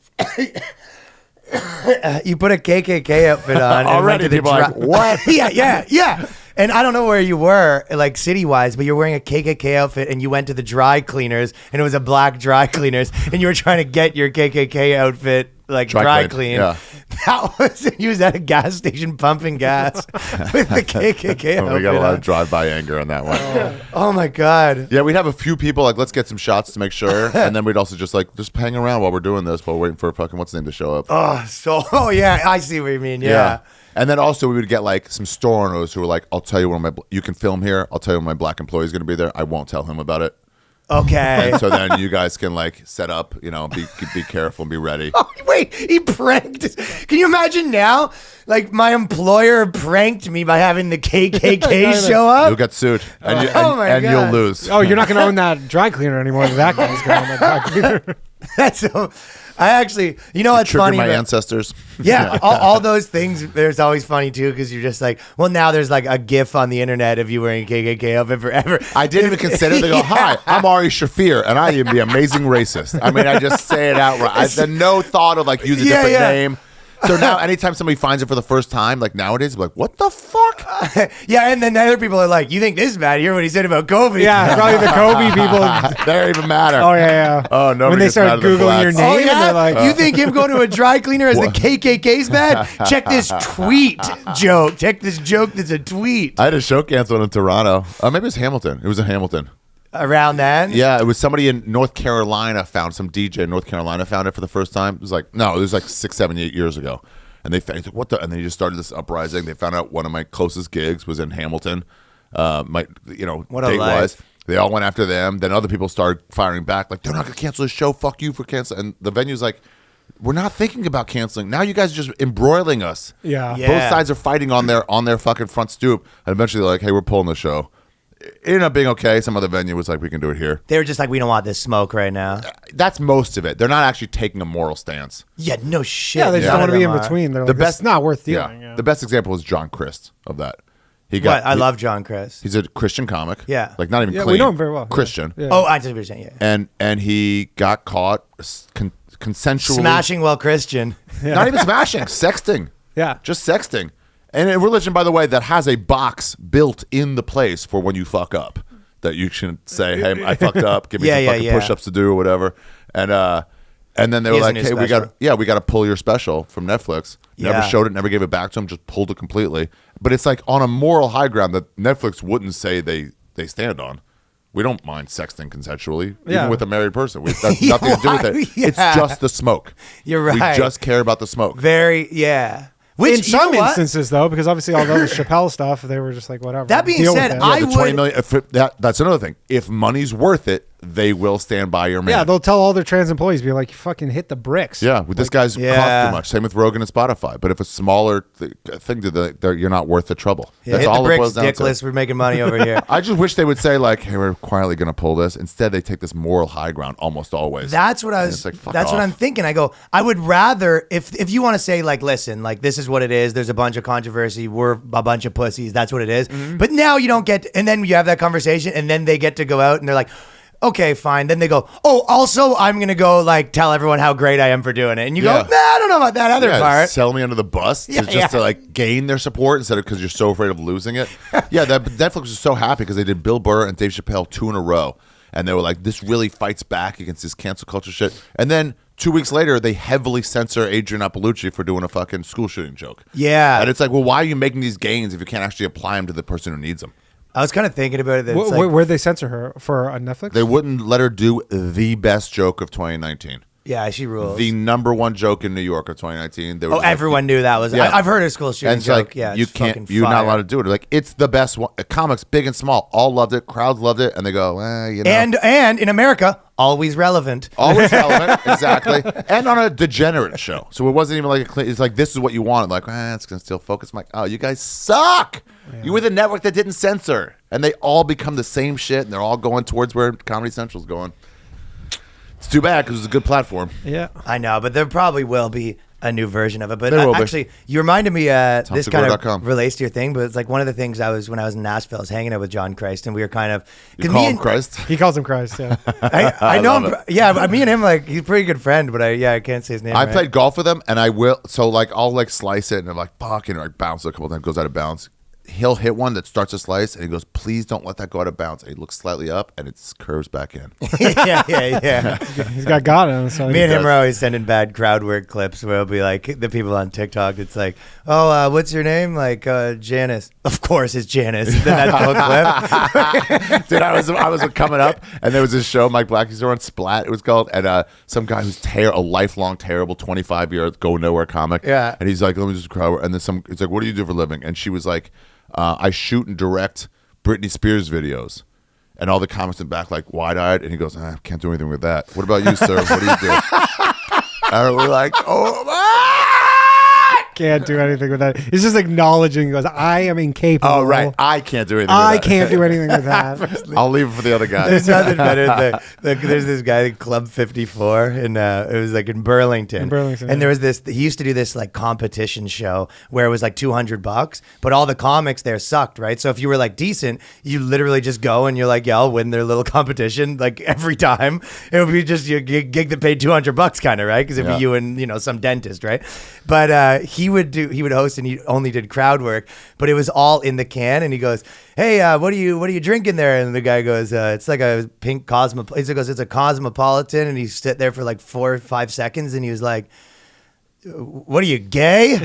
you put a KKK outfit on. Already people are like, what? Yeah. And I don't know where you were, like city-wise, but you're wearing a KKK outfit and you went to the dry cleaners and it was a black dry cleaners and you were trying to get your KKK outfit like dry clean. Yeah. That was, you was at a gas station pumping gas with the KKK outfit. We got a lot of drive-by anger on that one. Oh my God. Yeah, we'd have a few people like, let's get some shots to make sure. And then we'd also just hang around while we're doing this while waiting for fucking what's his name to show up. Oh yeah, I see what you mean. Yeah. And then also we would get like some store owners who were like, I'll tell you when you can film here. I'll tell you when my black employee is going to be there. I won't tell him about it. Okay. And so then you guys can like set up, be careful and be ready. Oh, wait, he pranked. Can you imagine now? Like my employer pranked me by having the KKK show up. You'll get sued and you'll lose. Oh, you're not going to own that dry cleaner anymore. That guy's going to own that dry cleaner. That's so... I actually, what's funny? My ancestors. Yeah, all those things. There's always funny too because you're just like, well, now there's like a GIF on the internet of you wearing a KKK outfit forever. I didn't even consider. They go, "Hi, I'm Ari Shaffir, and I am the amazing racist." I mean, I just say it outright. I had no thought of like use a different name. So now, anytime somebody finds it for the first time, like nowadays, they're like, what the fuck? Yeah, and then other people are like, you think this is bad? You hear what he said about Kobe? Yeah, probably the Kobe people. They don't even matter. Oh, yeah. Oh, no. When they start Googling your name, and they're like, you think him going to a dry cleaner as the KKK's bad? Check this tweet joke. Check this joke that's a tweet. I had a show canceled in Toronto. Maybe it was Hamilton. It was in Hamilton. Around then? Yeah, it was somebody in North Carolina some DJ in North Carolina found it for the first time. It was like 6, 7, 8 years ago. And he's like, what the? And they just started this uprising. They found out one of my closest gigs was in Hamilton. What date was. They all went after them. Then other people started firing back, like, they're not going to cancel this show. Fuck you for canceling. And the venue's like, we're not thinking about canceling. Now you guys are just embroiling us. Yeah. Both sides are fighting on their fucking front stoop. And eventually they're like, hey, we're pulling the show. It ended up being okay. Some other venue was like, we can do it here. They were just like, we don't want this smoke right now. That's most of it. They're not actually taking a moral stance. Yeah, no shit. Yeah, they just don't want to be in between. They're like, it's not worth dealing. Yeah. The best example is John Christ of that. I love John Christ. He's a Christian comic. Yeah. Like not even clean. We know him very well. Christian. Yeah. Oh, I see what you're saying, yeah. And he got caught consensually. Smashing while Christian. Yeah. Not even smashing. Sexting. Yeah. Just sexting. And a religion, by the way, that has a box built in the place for when you fuck up. That you can say, hey, I fucked up. Give me some fucking push-ups to do or whatever. And then they were like, hey, we got to pull your special from Netflix. Never showed it, never gave it back to him, just pulled it completely. But it's like on a moral high ground that Netflix wouldn't say they stand on. We don't mind sexting consensually, even with a married person. That's nothing to do with it. Yeah. It's just the smoke. You're right. We just care about the smoke. Which, in some instances, though, because obviously all the Chappelle stuff, they were just like, whatever. That being said, I would... 20 million, that's another thing. If money's worth it, they will stand by your man. Yeah, they'll tell all their trans employees, be like, you fucking hit the bricks. Yeah, this guy's cost too much. Same with Rogan and Spotify. But if a smaller thing, you're not worth the trouble. Yeah, that's all it boils down to. We're making money over here. I just wish they would say, like, hey, we're quietly going to pull this. Instead, they take this moral high ground almost always. That's what what I'm thinking. I go, I would rather, if you want to say, like, listen, like, this is what it is. There's a bunch of controversy. We're a bunch of pussies. That's what it is. Mm-hmm. But now you don't get, and then you have that conversation, and then they get to go out, and they're like, okay, fine. Then they go, oh, also, I'm going to go, like, tell everyone how great I am for doing it. And you go, nah, I don't know about that other part. Sell me under the bus to, like, gain their support instead of because you're so afraid of losing it. Netflix was so happy because they did Bill Burr and Dave Chappelle 2 in a row. And they were like, this really fights back against this cancel culture shit. And then 2 weeks later, they heavily censor Adrian Appalucci for doing a fucking school shooting joke. Yeah. And it's like, well, why are you making these gains if you can't actually apply them to the person who needs them? I was kind of thinking about it. Where'd they censor her for on Netflix? They wouldn't let her do the best joke of 2019. Yeah, she rules. The #1 joke in New York of 2019. They were everyone knew that was. Yeah. I've heard her school shooting and joke. Like, yeah, you can't. You're not allowed to do it. Like it's the best one. Comics, big and small, all loved it. Crowds loved it, and they go, you know. And in America, always relevant. Always relevant, exactly. And on a degenerate show, so it wasn't even like it's like this is what you wanted. Like, it's gonna steal focus. I'm like, oh, you guys suck. Yeah. You were the network that didn't censor, and they all become the same shit, and they're all going towards where Comedy Central's going. It's too bad because it's a good platform. Yeah, I know, but there probably will be a new version of it. But actually, you reminded me. This kind of relates to your thing, but it's like one of the things when I was in Nashville, I was hanging out with John Christ, and we were kind of. You call him Christ? He calls him Christ. Yeah, I know him. Yeah, me and him he's a pretty good friend, but I can't say his name. I played golf with him, and I will. So I'll slice it, and I'm like, fuck, and I bounce it a couple times, goes out of bounds. He'll hit one that starts to slice, and he goes, please don't let that go out of bounds. And he looks slightly up, and it curves back in. yeah. He's got God in him. So me and him are always sending bad crowd work clips where it'll be like the people on TikTok. It's like, oh, what's your name? Like Janice. Of course, it's Janice. Then that clip. Dude, I was coming up, and there was this show Mike Black used to run, Splat. It was called, and some guy who's a lifelong terrible 25-year go nowhere comic. Yeah, and he's like, let me just crowd work. And then he's like, what do you do for a living? And she was like, I shoot and direct Britney Spears videos. And all the comics in back like wide-eyed, and he goes, I can't do anything with that. What about you, sir? What do you do? And we're like, oh my! Can't do anything with that. He's just acknowledging. He goes, I am incapable. Oh, right. I can't do anything with that. I can't do anything with that. I'll leave it for the other guy. There's nothing better than there's this guy at Club 54, and it was like in Burlington. And there was this, he used to do this like competition show where it was like $200, but all the comics there sucked, right? So if you were like decent, you literally just go and you're like, yeah, I'll win their little competition like every time. It would be just your gig that paid $200 kind of, right? Because it'd be you and some dentist, right? But he would host, and he only did crowd work, but it was all in the can. And he goes, hey, what are you drinking there? And the guy goes, it's like a pink Cosmopolitan. He goes, it's a Cosmopolitan. And he sit there for like 4 or 5 seconds, and he was like, what are you, gay?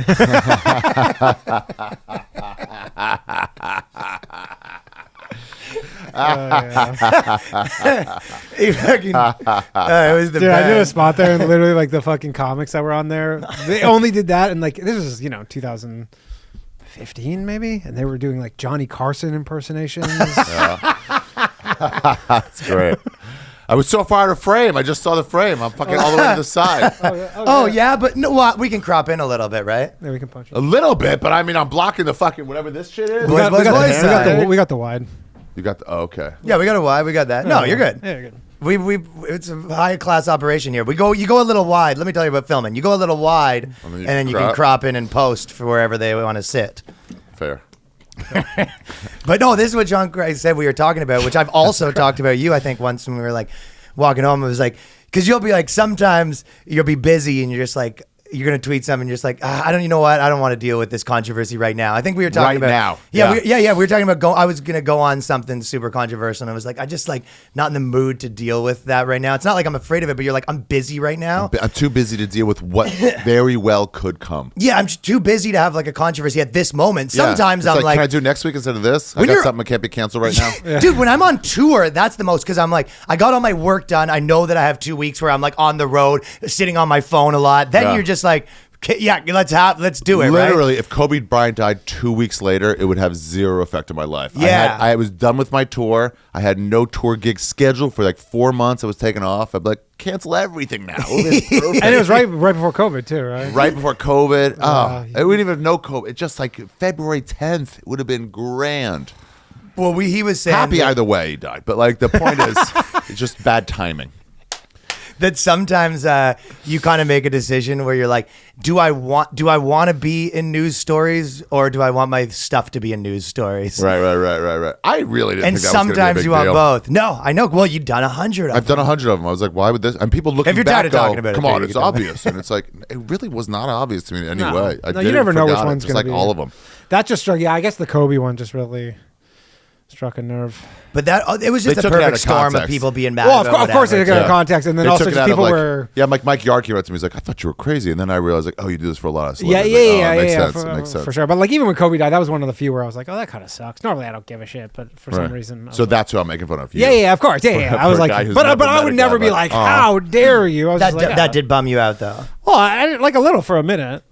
He fucking, it was the dude, best. I did a spot there, and literally like the fucking comics that were on there, they only did that, and like this was 2015 maybe, and they were doing like Johnny Carson impersonations. That's great. I was so far out of frame. I just saw the frame. I'm fucking all the way to the side. Yeah, but no, what? We can crop in a little bit, right? Yeah, we can punch it. A little bit, but I mean, I'm blocking the fucking whatever this shit is. We got the wide. You got the okay. Yeah, we got a wide. We got that. No, you're good. Yeah, you're good. We it's a high class operation here. You go a little wide. Let me tell you about filming. You go a little wide, and then you can crop in and post for wherever they want to sit. Fair. But no, this is what John Christ said we were talking about, which I've also talked about you, I think, once when we were like walking home. It was like, because you'll be like, sometimes you'll be busy and you're just like, you're going to tweet something and you're just like, you know what? I don't want to deal with this controversy right now. I think we were talking about now. Yeah. We were talking about I was going to go on something super controversial, and I was like, I just like not in the mood to deal with that right now. It's not like I'm afraid of it, but you're like, I'm busy right now. I'm too busy to deal with what very well could come. Yeah, I'm just too busy to have like a controversy at this moment. Sometimes I'm like, can I do next week instead of this? I got something that can't be canceled right now. Dude, when I'm on tour, that's the most, because I'm like, I got all my work done. I know that I have 2 weeks where I'm like on the road, sitting on my phone a lot. Then you're just like, yeah, let's do it. Literally, right? If Kobe Bryant died 2 weeks later, it would have zero effect on my life. Yeah. I was done with my tour. I had no tour gigs scheduled for like 4 months. I was taking off. I'd be like, cancel everything now. And it was right before COVID too, right? Right before COVID. I wouldn't even know COVID. It just like February 10th, it would have been grand. Well, he was saying happy either way he died, but like the point is, it's just bad timing. That sometimes you kind of make a decision where you're like, do I want to be in news stories, or do I want my stuff to be in news stories? Right. I really didn't. And think that was sometimes be a big you want deal. both. No, I know. Well, you've done 100 of them. I've done 100 of them. I was like, why would this? And people looking if you're back tired of go, talking about come it, on, it's obvious. And it's like, it really was not obvious to me in any way. You never know which one's going to be. Like be. all of them. That just struck. Yeah, I guess the Kobe one just really. Struck a nerve. But that it was just a perfect storm of people being mad. Well, of course they took it out of context, and then also just people were. Yeah, Mike Yark came out to me. He's like, I thought you were crazy, and then I realized like, oh, you do this for a lot of celebrities. Yeah, makes sense for sure. But like even when Kobe died, that was one of the few where I was like, oh, that kind of sucks. Normally I don't give a shit, but for some reason. So that's who I'm making fun of. Yeah, of course. Yeah. I was like, but I would never be like, how dare you? I was that did bum you out though. Well, I like a little for a minute.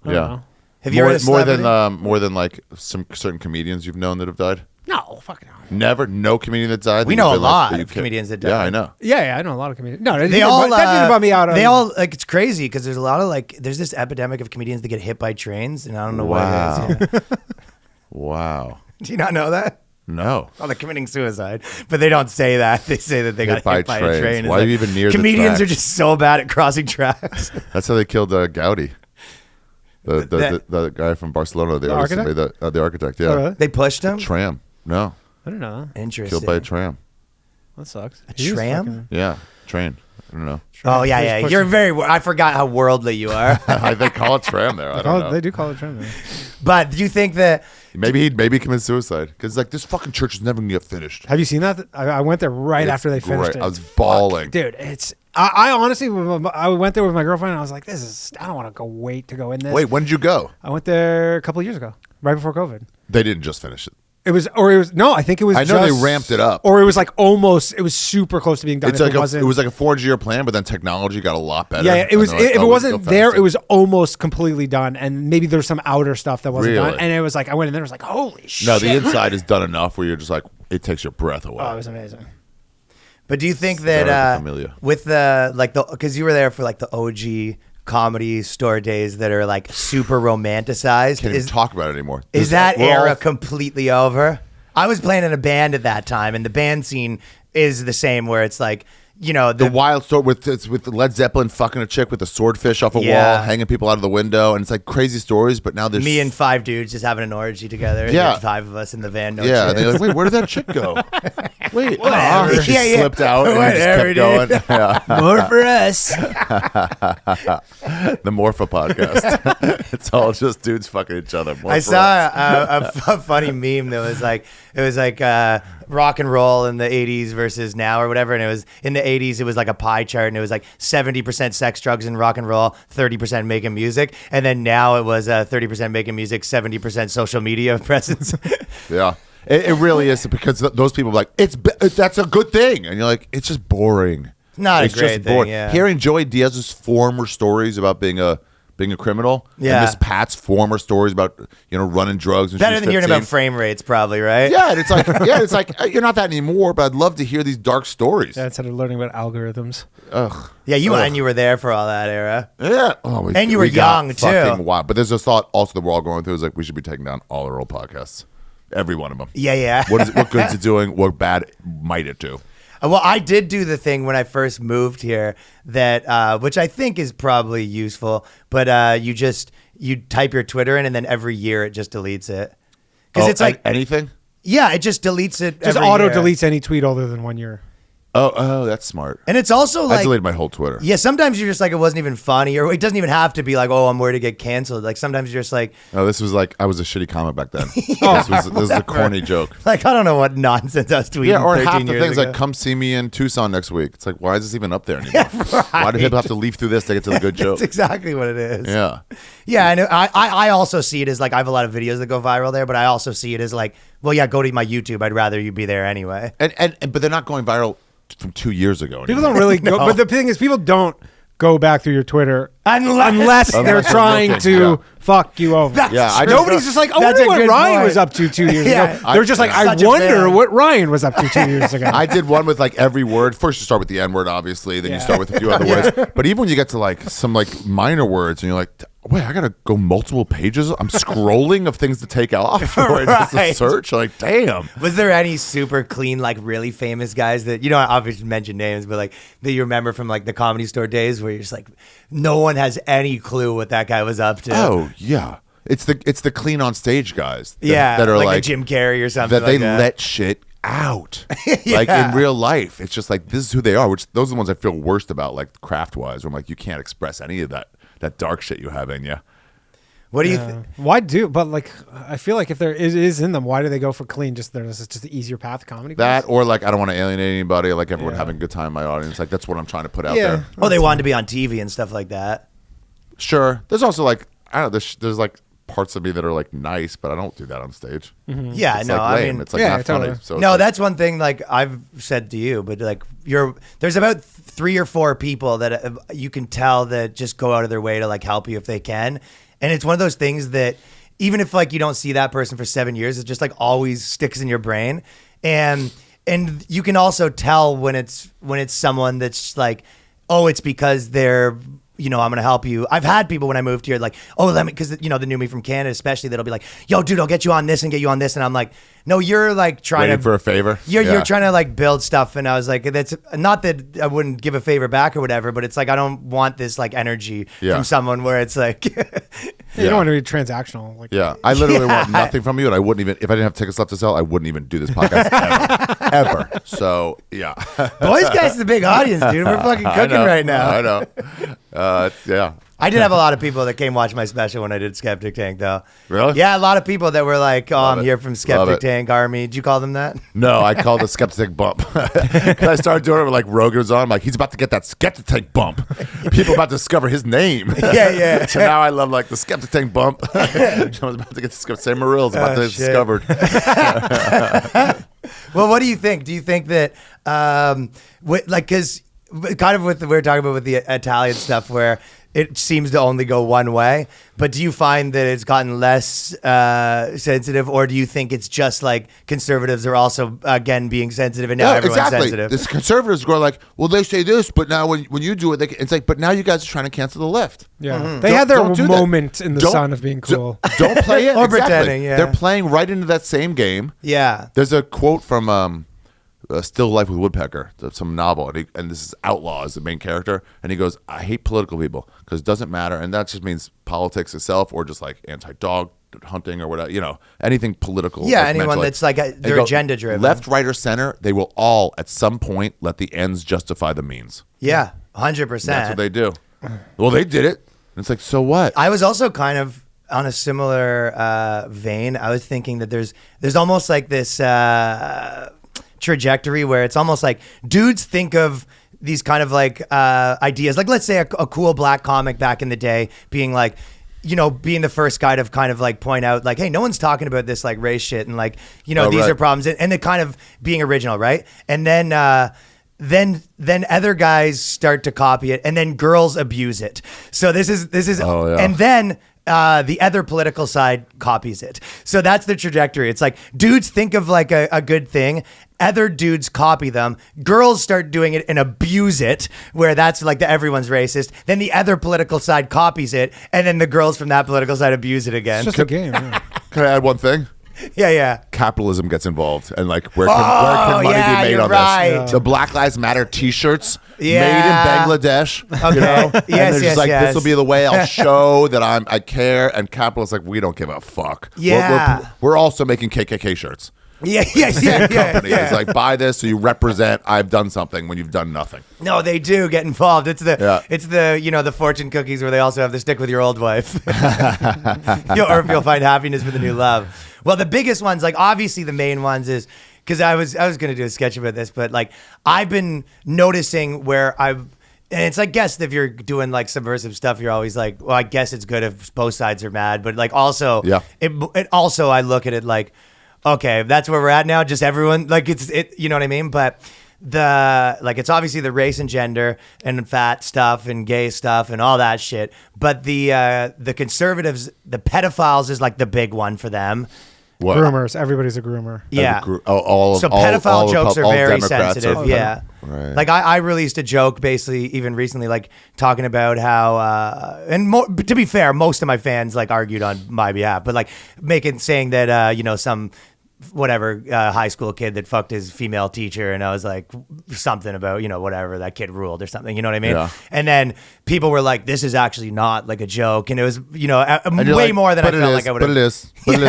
Yeah. Have you more than like some certain comedians you've known that have died? No, fuck no. Never, no comedian that died. We know a lot of comedians that died. Yeah, I know. Yeah, I know a lot of comedians. No, that didn't bum me out. They all like it's crazy because there's a lot of like there's this epidemic of comedians that get hit by trains, and I don't know what it is. Yeah. Wow. Do you not know that? No. Oh, they're committing suicide, but they don't say that. They say that they got hit by a train. Why are you even near? Comedians are just so bad at crossing tracks. That's how they killed Gaudi. The guy from Barcelona, the architect. Yeah, really? They pushed him. Tram. No, I don't know. Interesting. Killed by a tram. That sucks. A tram? Yeah, train. I don't know. Oh yeah. You're very. I forgot how worldly you are. They call it tram there. I don't know. They do call it tram there. But do you think that maybe he committed suicide because like this fucking church is never gonna get finished? Have you seen that? I went there right after they finished it. I was bawling, dude. I honestly, I went there with my girlfriend and I was like, I don't want to go in this. Wait, when did you go? I went there a couple of years ago, right before COVID. They didn't just finish it. I think it was. I know they ramped it up, or it was like almost. It was super close to being done. It was like a 400-year plan, but then technology got a lot better. Yeah, it was. Like, if it wasn't there, it was almost completely done, and maybe there's some outer stuff that wasn't done. And it was like I went in there, it was like, holy shit. No, the inside is done enough where you're just like, it takes your breath away. Oh, it was amazing. But do you think that with because you were there for like the OG comedy store days that are like super romanticized. Can't even talk about it anymore. Is that era completely over? I was playing in a band at that time, and the band scene is the same where it's like, you know, the wild story with Led Zeppelin fucking a chick with a swordfish off a wall, hanging people out of the window, and it's like crazy stories. But now there's me and 5 dudes just having an orgy together. Yeah, 5 of us in the van. And they're like, wait, where did that chick go? Wait, she slipped out and just kept going. More for us. The Morpha podcast. It's all just dudes fucking each other. I saw a funny meme that was like, rock and roll in the 80s versus now or whatever, and it was in the 80s it was like a pie chart, and it was like 70% sex, drugs, and rock and roll, 30% making music, and then now it was 30% making music, 70% social media presence. Yeah, it really is, because those people are like, that's a good thing, and you're like, it's just boring. Not it's a great thing. Yeah. Hearing Joey Diaz's former stories about being a criminal, and Miss Pat's former stories about running drugs. Better than hearing about frame rates, probably, right? Yeah, and it's like you're not that anymore. But I'd love to hear these dark stories. Yeah, instead of learning about algorithms. Ugh. Yeah, you were there for all that era. Yeah, and you were young too. Wild. But there's this thought also that we're all going through is like we should be taking down all our old podcasts, every one of them. Yeah. What good is it doing? What bad might it do? Well, I did do the thing when I first moved here that, which I think is probably useful, but you type your Twitter in and then every year it just deletes it. Because it's like anything? Yeah, it just deletes it. Just auto deletes any tweet older than 1 year. Oh, that's smart. And it's also like, I deleted my whole Twitter. Yeah, sometimes you're just like, it wasn't even funny, or it doesn't even have to be like, oh, I'm worried to get canceled. Like sometimes you're just like, oh, this was like, I was a shitty comic back then. This was a corny joke. Like, I don't know what nonsense I was tweeting. Yeah, or half the things ago. like, come see me in Tucson next week. It's like, why is this even up there anymore? Yeah, right. Why do people have to leaf through this to get to the good joke? That's exactly what it is. Yeah. Yeah, I know. I also see it as like, I have a lot of videos that go viral there, but I also see it as like, well, yeah, go to my YouTube. I'd rather you be there anyway. But they're not going viral from 2 years ago. People don't really go, but the thing is, people don't go back through your Twitter unless they're trying to fuck you over. Nobody's just like, I wonder what Ryan was up to 2 years ago. They're just like, I wonder what Ryan was up to 2 years ago. I did one with like every word. First you start with the N word, obviously, then you start with a few other words. But even when you get to like some like minor words and you're like, wait, I gotta go multiple pages. I'm scrolling of things to take off or just a search. Like, damn. Was there any super clean, like really famous guys that, I obviously mentioned names, but like that you remember from like the Comedy Store days where you're just like, no one has any clue what that guy was up to? Oh yeah, it's the clean on stage guys. That are like Jim Carrey or something. That they let shit out. Like in real life, it's just like, this is who they are. Which those are the ones I feel worst about, like craft wise. Where I'm like, you can't express any of that dark shit you have in you. What do you think? Why do? But like, I feel like if there is in them, why do they go for clean? Just there's just the easier path comedy. That or like I don't want to alienate anybody. I like everyone having a good time in my audience. Like that's what I'm trying to put out there. Oh, they wanted to be on TV and stuff like that. Sure. There's also like I don't know. There's like parts of me that are like nice, but I don't do that on stage. Mm-hmm. Yeah, it's no, like lame. I mean, it's like not funny. So no, that's one thing. Like I've said to you, but like there's about 3 or 4 people that you can tell that just go out of their way to like help you if they can, and it's one of those things that even if like you don't see that person for 7 years, it just like always sticks in your brain, and you can also tell when it's someone that's like, oh, it's because they're. I'm going to help you. I've had people when I moved here like, oh, let me, because, they knew me from Canada, especially, that'll be like, yo, dude, I'll get you on this and get you on this. And I'm like, no, you're like trying for a favor. You're trying to like build stuff. And I was like, that's not that I wouldn't give a favor back or whatever, but it's like, I don't want this like energy from someone where it's like, you don't want to be transactional. Like, I literally want nothing from you. And I wouldn't even, if I didn't have tickets left to sell, I wouldn't even do this podcast ever. So yeah. BOYSCAST is a big audience, dude. We're fucking cooking right now. I know. I did have a lot of people that came watch my special when I did Skeptic Tank, though. Really? Yeah, a lot of people that were like, "Oh, I'm here from Skeptic Tank Army." Did you call them that? No, I called the Skeptic Tank bump. Because I started doing it with like Rogan's on. I'm like, he's about to get that Skeptic Tank bump. People about to discover his name. Yeah. So now I love like the Skeptic Tank bump. I was about to get discovered. Sam Morrill's about to get discovered. Well, what do you think? Do you think that, because kind of we were talking about with the Italian stuff where it seems to only go one way, but do you find that it's gotten less sensitive, or do you think it's just like conservatives are also again being sensitive and now everyone's sensitive? The conservatives go like, well, they say this, but now when you do it, it's like, but now you guys are trying to cancel the left. Yeah, they had their moment in the sun of being cool. Don't play it or pretending. Yeah, they're playing right into that same game. Yeah, there's a quote from Still Life with Woodpecker, some novel, and this is Outlaw as the main character, and he goes, I hate political people because it doesn't matter, and that just means politics itself or just like anti-dog hunting or whatever, anything political. Yeah, anyone mentally. That's like they're agenda driven. Left, right, or center, they will all at some point let the ends justify the means. Yeah, 100%. That's what they do. Well, they did it. And it's like, so what? I was also kind of on a similar vein. I was thinking that there's almost like this trajectory where it's almost like dudes think of these kind of like ideas, like let's say a cool black comic back in the day being like, being the first guy to kind of like point out like, hey, no one's talking about this like race shit and like, these are problems, and it kind of being original, right? And then other guys start to copy it, and then girls abuse it. So this is and then the other political side copies it. So that's the trajectory. It's like dudes think of like a good thing, other dudes copy them, girls start doing it and abuse it, where that's like everyone's racist. Then the other political side copies it, and then the girls from that political side abuse it again. It's just a game. Yeah. Can I add one thing? Yeah. Capitalism gets involved, and like where can money be made on this? The Black Lives Matter T-shirts made in Bangladesh. Okay. And they're just like, this will be the way I'll show that I care. And capitalists like, we don't give a fuck. Yeah. We're also making KKK shirts. Yeah. Company is like, buy this so you represent I've done something when you've done nothing. No, they do get involved. It's the the fortune cookies where they also have the stick with your old wife, or if you'll find happiness with a new love. Well, the biggest ones, like obviously the main ones is because I was going to do a sketch about this, but like I've been noticing where and it's like, guess if you're doing like subversive stuff, you're always like, well, I guess it's good if both sides are mad, but like also, it also I look at it like, okay, that's where we're at now. Just everyone like you know what I mean? But it's obviously the race and gender and fat stuff and gay stuff and all that shit. But the conservatives, the pedophiles is like the big one for them. What? Groomers. Everybody's a groomer. Yeah. All pedophile jokes are very Democrats sensitive. Yeah. Right. Like I released a joke basically even recently, like talking about how to be fair, most of my fans like argued on my behalf, but like saying that some whatever high school kid that fucked his female teacher, and I was like something about whatever, that kid ruled or something, you know what I mean? Yeah. And then people were like, this is actually not like a joke, and it was way more than I felt like I would have. But it is. But it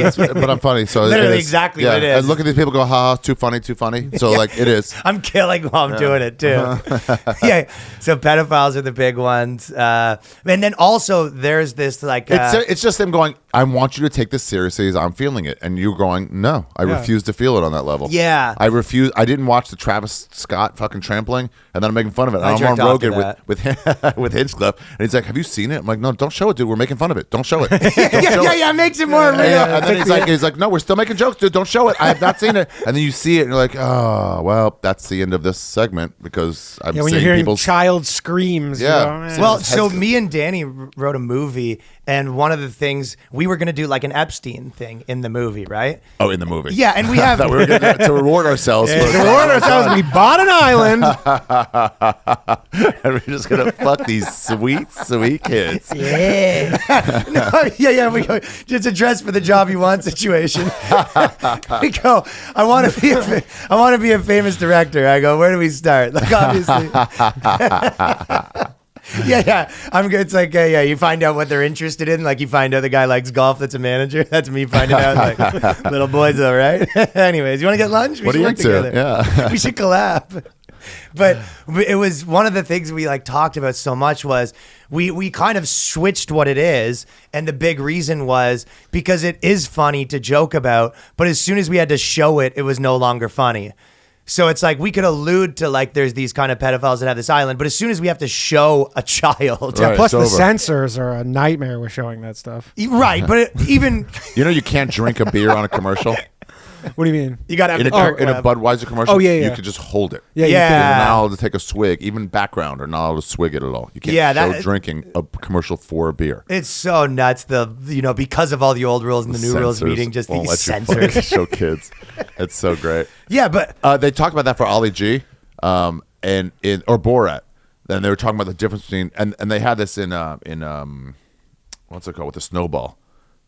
is though. But I'm funny, so literally exactly what it is. And look at these people go, ha, too funny. So like it is. I'm killing while I'm doing it too. Yeah. So pedophiles are the big ones, and then also there's this like it's just them going, I want you to take this seriously as I'm feeling it, and you're going, no, I refuse to feel it on that level. Yeah. I refuse. I didn't watch the Travis Scott fucking trampling, and then I'm making fun of it. And I'm on Rogan with Hinchcliffe, and he's like, have you seen it? I'm like, no, don't show it, dude. We're making fun of it. Don't show it. Yeah, it makes it more real. And then he's like, no, we're still making jokes, dude. Don't show it. I have not seen it. And then you see it, and you're like, oh, well, that's the end of this segment, because I'm when seeing you're hearing people's child screams. Yeah. Well, so me and Danny wrote a movie, and one of the things we were going to do like an Epstein thing in the movie, right? Oh, in the movie. Yeah, and we have we were gonna, to reward ourselves. To reward ourselves, we bought an island. And we're just gonna fuck these sweet kids. Yeah. We go, just a dress for the job you want situation. We go, I want to be a famous director. I go, where do we start? Like, obviously. Yeah. I'm good. It's like, you find out what they're interested in. Like, you find out the guy likes golf that's a manager. That's me finding out, like, little boys, though, right? Anyways, you want to get lunch? We What are should you work into? together. Yeah. We should collab. But it was one of the things we like talked about so much was we kind of switched what it is. And the big reason was because it is funny to joke about, but as soon as we had to show it, it was no longer funny. So it's like we could allude to like there's these kind of pedophiles that have this island, but as soon as we have to show a child, Right, Plus, the over. censors are a nightmare with showing that stuff. right? But even You can't drink a beer on a commercial. What do you mean? you got to have In a Budweiser commercial, Oh, yeah. you can just hold it. Yeah, Yeah. You're not allowed to take a swig, even background, or not allowed to swig it at all. You can't show drinking a commercial for a beer. It's so nuts. Because of all the old rules and the new rules meeting, just won't these let you fucking censors. show kids. It's so great. Yeah, but They talked about that for Ali G, or Borat. Then they were talking about the difference between and they had this in what's it called, with the snowball,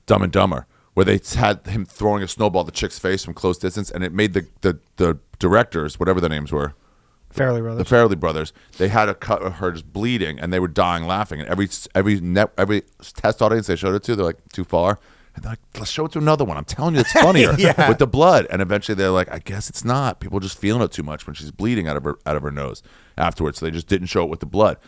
Dumb and Dumber, where they had him throwing a snowball at the chick's face from close distance, and it made the directors, whatever their names were, Fairly Brothers. the Farrelly brothers, they had a cut of her just bleeding, and they were dying laughing. And every test audience they showed it to, they're like, too far. And they're like, let's show it to another one. I'm telling you, it's funnier with the blood. And eventually they're like, I guess it's not. People are just feeling it too much when she's bleeding out of her nose afterwards. So they just didn't show it with the blood.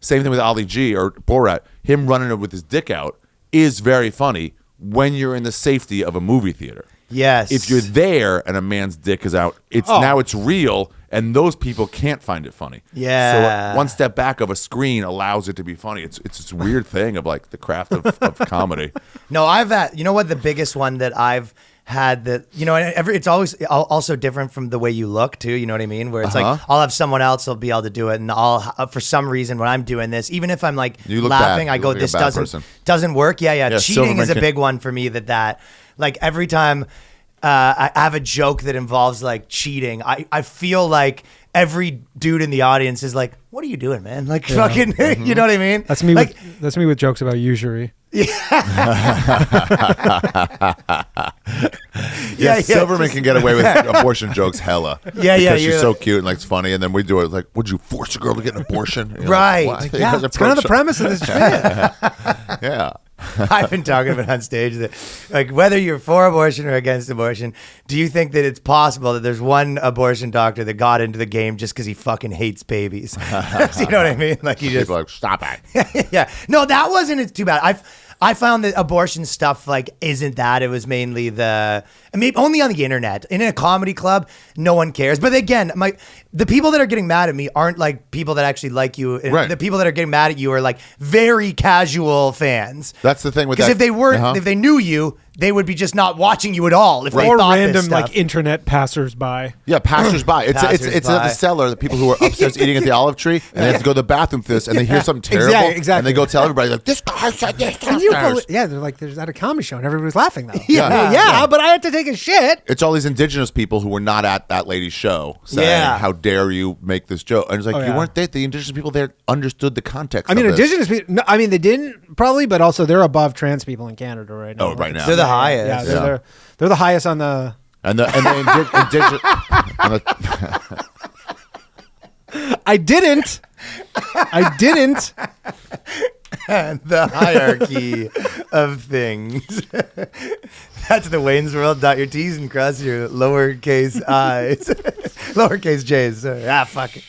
Same thing with Ali G or Borat. Him running it with his dick out is very funny when you're in the safety of a movie theater. yes, If you're there and a man's dick is out, now it's real, and those people can't find it funny. Yeah. So one step back of a screen allows it to be funny. It's this weird thing of like the craft of comedy. No, I've had, what the biggest one that I've had that, it's always also different from the way you look too, you know what I mean? Where it's like, I'll have someone else will be able to do it, and for some reason when I'm doing this, even if I'm like You look laughing, bad. I You go, look like a this bad person. doesn't work. Yeah. Cheating Silverman is a big one for me that like every time I have a joke that involves like cheating, I feel like every dude in the audience is like, what are you doing, man? Like fucking, you know what I mean? That's me. Like, That's me with jokes about usury. Silverman can get away with abortion jokes hella. Because she's so cute and like it's funny, and then we do it like, would you force a girl to get an abortion? You're Right. Like, what? Yeah, it's kind of the premise of this shit. Yeah. I've been talking about on stage that, like, whether you're for abortion or against abortion, do you think that it's possible that there's one abortion doctor that got into the game just because he fucking hates babies? You know what I mean? Like, People are like, stop it. yeah. No, that wasn't too bad. I found that abortion stuff like isn't that. It was mainly only on the internet. In a comedy club, no one cares. But again, the people that are getting mad at me aren't like people that actually like you. Right. The people that are getting mad at you are like very casual fans. That's the thing with Because that. if they weren't, if they knew you, they would be just not watching you at all. If they Or thought this random stuff. like internet passersby. Yeah, passersby. It's Passersby. at the cellar, the people who are upstairs eating at the olive tree, and they have to go to the bathroom for this, and they hear something terrible, Exactly. and they go tell everybody, like, this guy said this Can you downstairs. believe? Yeah, they're like, there's at a comedy show and everybody's laughing though. Yeah. But I had to take a shit. It's all these indigenous people who were not at that lady's show saying, how dare you make this joke? And it's like, you weren't there. The indigenous people there understood the context I mean, of this. indigenous people. No, I mean, they didn't probably, but also they're above trans people in Canada right now. Oh, right now. They're the highest. Yeah, they're They're the highest on the... And the indigenous... I didn't. The hierarchy of things. That's the Wayne's World. Dot your T's and cross your lowercase i's. Lowercase j's. Sorry. Fuck it.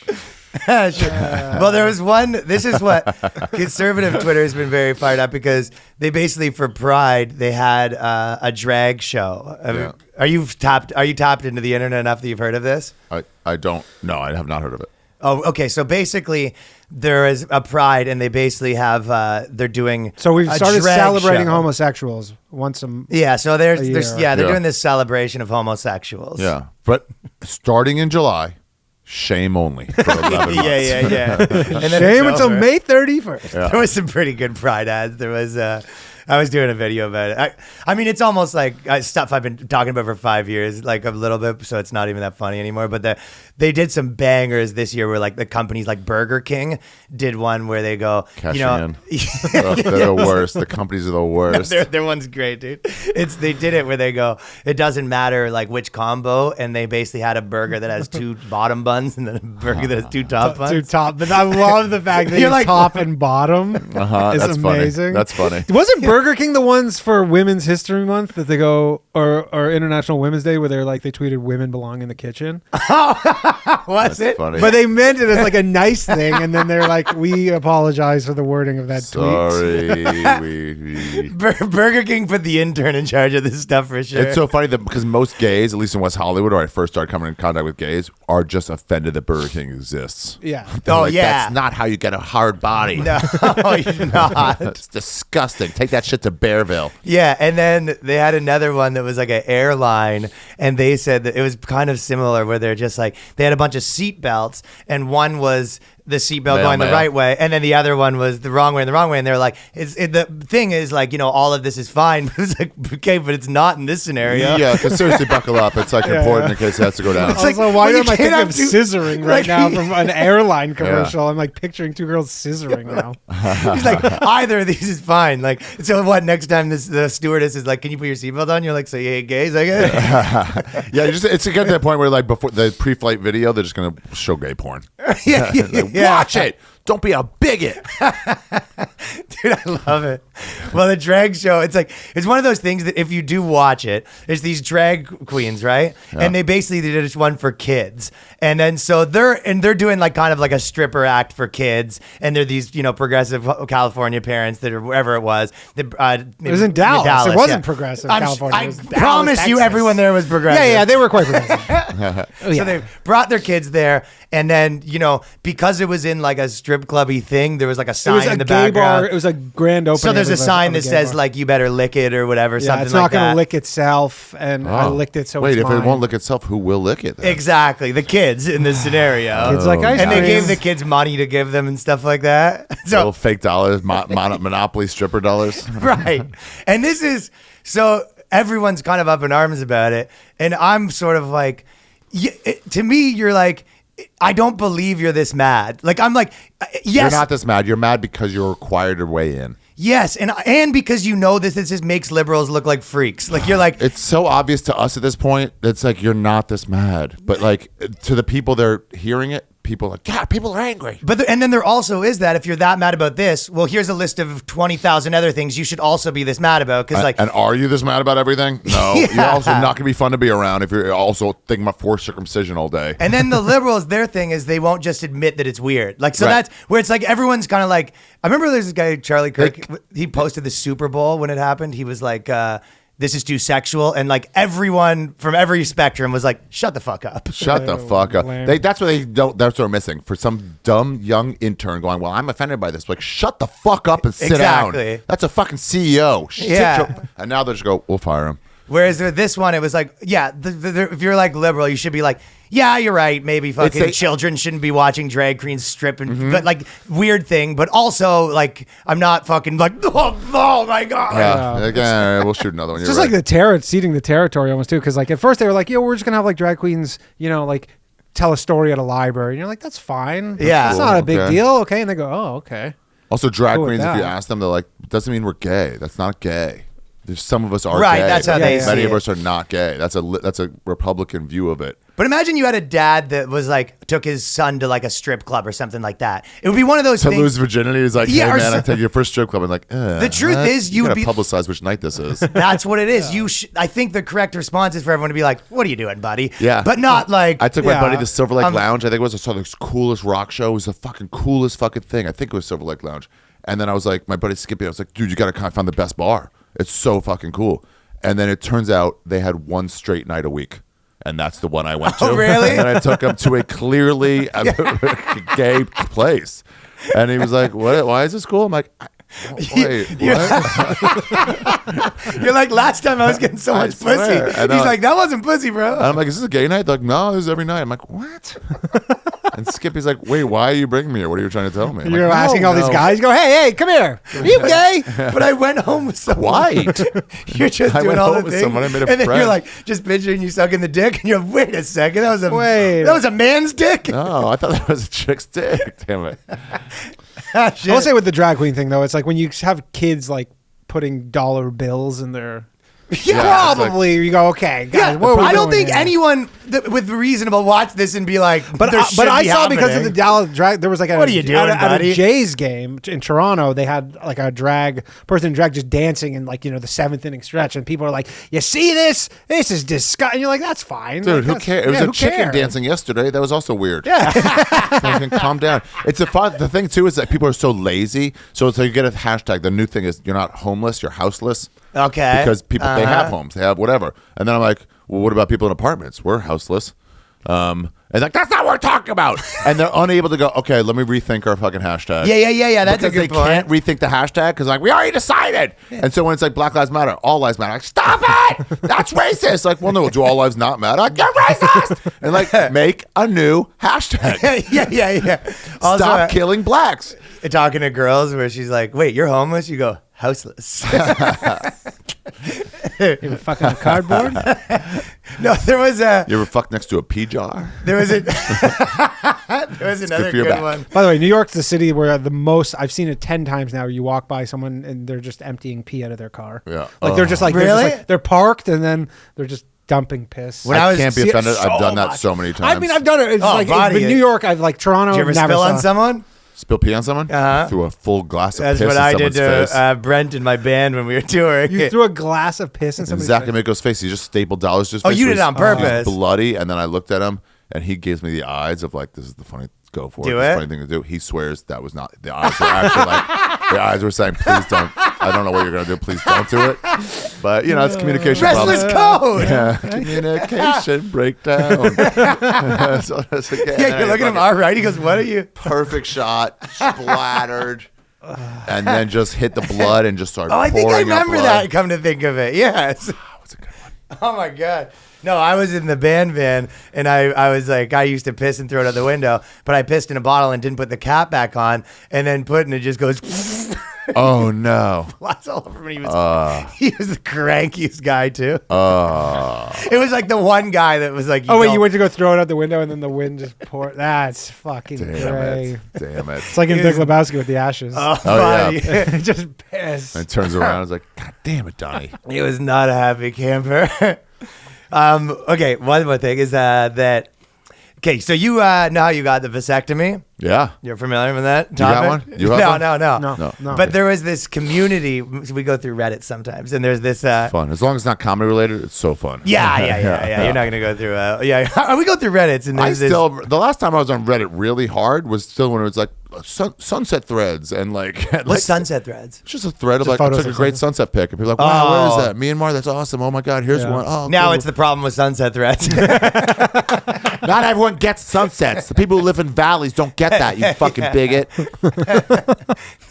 Sure. Well, there was one. This is what conservative Twitter has been very fired up because they basically, for Pride, they had a drag show. Yeah. Are you tapped into the internet enough that you've heard of this? I don't. No, I have not heard of it. Oh, okay. So basically, there is a Pride, and they basically have they're doing. So we've started drag celebrating show. homosexuals once a Yeah. So they're year. doing this celebration of homosexuals. Yeah, but starting in July, shame only for 11 months. yeah. And then shame it's until over. May 31st. Yeah. There was some pretty good Pride ads. There was. I was doing a video about it. I mean, it's almost like stuff I've been talking about for 5 years, like a little bit, so it's not even that funny anymore. But they did some bangers this year where like the companies like Burger King did one where they go, Cashing you know, in. They're the worst. The companies are the worst. their one's great, dude. They did it where they go, it doesn't matter like which combo, and they basically had a burger that has 2 bottom buns and then a burger that has 2 top buns. 2 top, but I love the fact that You're you're like, top and bottom. Is That's amazing. funny. That's funny. Wasn't Burger King the ones for Women's History Month that they go or International Women's Day where they're like they tweeted women belong in the kitchen? Was it? Funny. But they meant it as like a nice thing, and then they're like, "We apologize for the wording of that tweet." Sorry. Burger King put the intern in charge of this stuff for sure. It's so funny that because most gays, at least in West Hollywood, where I first started coming in contact with gays, are just offended that Burger King exists. Yeah. They're like, yeah. That's not how you get a hard body. No, you're not. It's disgusting. Take that shit to Bearville. Yeah, and then they had another one that was like an airline, and they said that it was kind of similar where they're just like, they had a bunch of seat belts, and one was the seatbelt going the right way, and then the other one was the wrong way, and they're like, the thing is like, you know, all of this is fine, but it's like, okay, but it's not in this scenario. Yeah, because seriously, buckle up. It's like important in case it has to go down. It's like, Also, why well, am I you can't thinking of have two- scissoring like- right now from an airline commercial? I'm like picturing 2 girls scissoring now. He's like, either of these is fine. Like, so what? Next time the stewardess is like, can you put your seatbelt on? You're like, so you hate gays? I guess. Yeah, it's to get to that point where like before the pre-flight video, they're just gonna show gay porn. yeah. Watch it. Don't be a bigot. Dude, I love it. Well, the drag show, it's one of those things that if you do watch it, it's these drag queens, right? Yeah. And they basically did this one for kids. And then so they're doing like kind of like a stripper act for kids. And they're these, you know, progressive California parents that are wherever it was. It was in Dallas. It wasn't progressive California. It was I Dallas, promise you Texas. everyone there was progressive. Yeah, they were quite progressive. So they brought their kids there, and then, you know, because it was in like a strip clubby thing, there was like a It sign was a in the gay background. bar. It was a grand opening. So there's a of sign of a that gay says bar. like, you better lick it or whatever, Yeah, something it's like not that. going to lick itself, and I licked it, so Wait, it's if mine. it won't lick itself, who will lick it then? Exactly, the kids in this scenario. Kids like ice and they cream. gave the kids money to give them and stuff like that. Little So fake dollars, Monopoly stripper dollars. right, and this is so everyone's kind of up in arms about it, and I'm sort of like, to me, you're like, I don't believe you're this mad. Like, I'm like, yes. You're not this mad. You're mad because you're required to weigh in. Yes, and because you know this just makes liberals look like freaks. Like, you're like, It's so obvious to us at this point. It's like you're not this mad, but like to the people that are hearing it, people are like, God, people are angry. but and then there also is that if you're that mad about this, well, here's a list of 20,000 other things you should also be this mad about. Because like, And are you this mad about everything? No. Yeah. You're also not going to be fun to be around if you're also thinking about forced circumcision all day. and then the liberals, their thing is they won't just admit that it's weird. Like, so Right. that's where it's like everyone's kind of like, I remember there's this guy, Charlie Kirk, he posted the Super Bowl when it happened. He was like, this is too sexual. And like everyone from every spectrum was like, shut the fuck up. Shut the fuck up. Lame. That's what they don't. That's what they're missing. For some dumb young intern going, well, I'm offended by this. Like, shut the fuck up and sit Exactly. down. That's a fucking CEO. Yeah. And now they just go, we'll fire him. Whereas with this one, it was like, yeah, if you're like liberal, you should be like, yeah, you're right. Maybe fucking children shouldn't be watching drag queens strip and but like weird thing. But also like, I'm not fucking like, oh my God. Yeah. Again, we'll shoot another one. It's just like ceding the territory almost too, because like at first they were like, yo, we're just gonna have like drag queens, you know, like tell a story at a library, and you're like, that's fine. Yeah. It's not a big Okay. deal. Okay, and they go, oh, okay. Also, drag Cool with queens, if you that. ask them, they're like, doesn't mean we're gay. That's not gay. Some of us are right, gay. that's how they see Many it. of us are not gay. That's a Republican view of it. But imagine you had a dad that was like, took his son to like a strip club or something like that. It would be one of those To things. lose virginity is like, Yeah, hey or man, so- I take you first strip club. And like, The truth is, you you would gotta be. publicize which night this is. That's what it is. I think the correct response is for everyone to be like, "What are you doing, buddy?" Yeah. But not like. I took my Yeah. buddy to Silver Lake Lounge. I think it was. I saw the coolest rock show. It was the fucking coolest fucking thing. I think it was Silver Lake Lounge. And then I was like, my buddy Skippy, I was like, dude, you got to find the best bar. It's so fucking cool. And then it turns out they had one straight night a week. And that's the one I went to. Oh, really? And I took him to a clearly gay place. And he was like, "What? Why is this cool?" I'm like, "Wait, what?" You're like, last time I was getting so much pussy. swear. He's And I'm like, that wasn't pussy, bro. And I'm like, "Is this a gay night?" They're like, "No, this is every night." I'm like, "What?" And Skippy's like, "Wait, why are you bringing me here? What are you trying to tell me?" I'm You're like, asking "No, all these no." guys. Go, hey, come here. Are you gay? But I went home with someone. White. You're just I doing went all home the with things. someone, I made a and then friend. you're like, just picturing you sucking the dick. And you're like, wait a second. That was a man's dick? No, I thought that was a chick's dick. Damn it. Ah, I shit. will say with the drag queen thing though, it's like when you have kids like putting dollar bills in their. Yeah, Probably you go, okay, guys. Yeah, what are we I don't doing think here? anyone with reasonable watch this and be like, But there should I be saw because of the happening. Dallas drag. There was like What are you doing, at buddy? a Jays game in Toronto. They had like a drag person in drag just dancing in like the 7th inning stretch, and people are like, "You see this? This is disgusting." And you're like, "That's fine, Dude, like, who that's- cares? It was yeah, a who chicken cares? dancing yesterday. That was also weird. Yeah, Fucking calm down. It's the thing too is that people are so lazy. So you get a hashtag. The new thing is you're not homeless, you're houseless. Okay. Because people they have homes, they have whatever. And then I'm like, well, what about people in apartments? We're houseless. And like, that's not what we're talking about. And they're unable to go, okay, let me rethink our fucking hashtag. Yeah. That's a Because they good point. can't rethink the hashtag because like we already decided. And so when it's like Black Lives Matter, all lives matter, like stop it, that's racist. Like, well, no, do all lives not matter? Like, you're racist. And like make a new hashtag. yeah. Also, Stop killing blacks. talking to girls where she's like, wait, you're homeless? You go, houseless. you ever fucking a cardboard. No, there was You ever fuck next to a pea jar? there was another for your good back. one. By the way, New York's the city where the most I've seen it 10 times now. You walk by someone and they're just emptying pee out of their car. Yeah. like they're just like Really? they're parked and then they're just dumping piss. When I I was- can't be see, offended. so I've done that much. so many times. I mean, I've done it. It's Oh, like body. but New York. I've like Toronto. Did you ever never spill on saw. someone? Spill pee on someone? Uh-huh. Threw a full glass of That's piss what in I did someone's face. to Brent in my band when we were touring. You threw a glass of piss in And somebody's Zach face. Amico's face. He just stapled dollars to his Oh, face. you so did it on he was purpose. bloody, and then I looked at him, and he gives me the eyes of like, this is the funny, go for Do it. This is it? the funny thing to do. He swears that was not, the eyes were actually like, the eyes were saying, please don't, I don't know what you're going to do. Please don't do it. But, it's communication Wrestler's problems. code. Yeah, communication breakdown. So that's like, Yeah, you're looking at him all right. He goes, what are you? perfect shot, splattered, and then just hit the blood and just started Oh, I think I pouring out remember blood. that, come to think of it. Yes. What's a good one? Oh, my God. No, I was in the band van, and I was like, I used to piss and throw it out the window, but I pissed in a bottle and didn't put the cap back on, and then it just goes, Oh, no. flies all over me. He was the crankiest guy, too. It was like the one guy that was like, Oh wait, don't- you went to go throw it out the window and then the wind just poured. That's fucking Damn great. it. Damn it. It's like in It Big was- Lebowski with the ashes. Oh, Oh, buddy. just piss. And it turns around and is like, God damn it, Donnie. He was not a happy camper. Okay, one more thing is that. Okay, so you know how you got the vasectomy? Yeah. You're familiar with that got topic? one? You have one? No. No. But there was this community. We go through Reddit sometimes, and there's this. Fun. As long as it's not comedy related, it's so fun. Yeah. You're not gonna go through. We go through Reddits, and I there's this. the last time I was on Reddit really hard was still when it was like sunset threads and like. What's sunset threads? It's just a thread of Just like, I photos took a of great sunset pic. And people are like, wow, Oh. where is that? Myanmar? That's awesome. Oh my God, here's Yeah. one. Oh, Now cool. it's the problem with sunset threads. Not everyone gets sunsets. The people who live in valleys don't get that, you fucking bigot.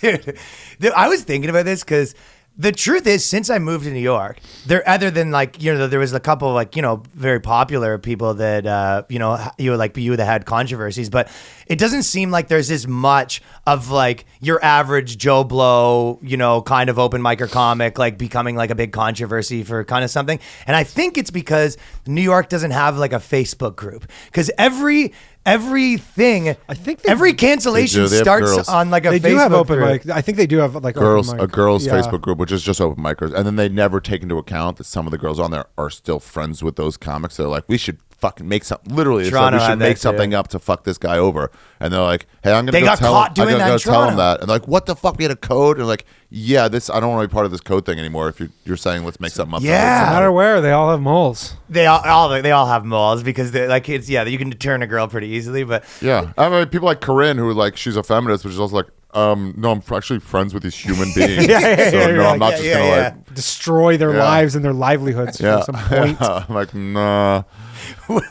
Dude, I was thinking about this because the truth is, since I moved to New York, other than like, there was a couple of like, very popular people that, you that had controversies, but it doesn't seem like there's as much of like your average Joe Blow, kind of open micer comic, like becoming like a big controversy for kind of something. And I think it's because New York doesn't have like a Facebook group, because every everything. I think every cancellation starts on like a they Facebook do have open group. mic. I think they do have like girls open mic. a girls Facebook group, which is just open micers, and then they never take into account that some of the girls on there are still friends with those comics. They're like, we should fucking make something. Literally, it's like, we should make something up to fuck this guy over. And they're like, hey, I'm gonna go tell him that. And like, what the fuck? We had a code, and like, yeah, this I don't want to be part of this code thing anymore. If you're saying let's make something up. Yeah, no matter where, they all have moles. They all have moles because they're like it's you can turn a girl pretty easily. But yeah, I mean, people like Corinne who like she's a feminist, but she's also like. No, I'm actually friends with these human beings. I'm not just gonna like destroy their lives and their livelihoods for some point. I'm like, nah.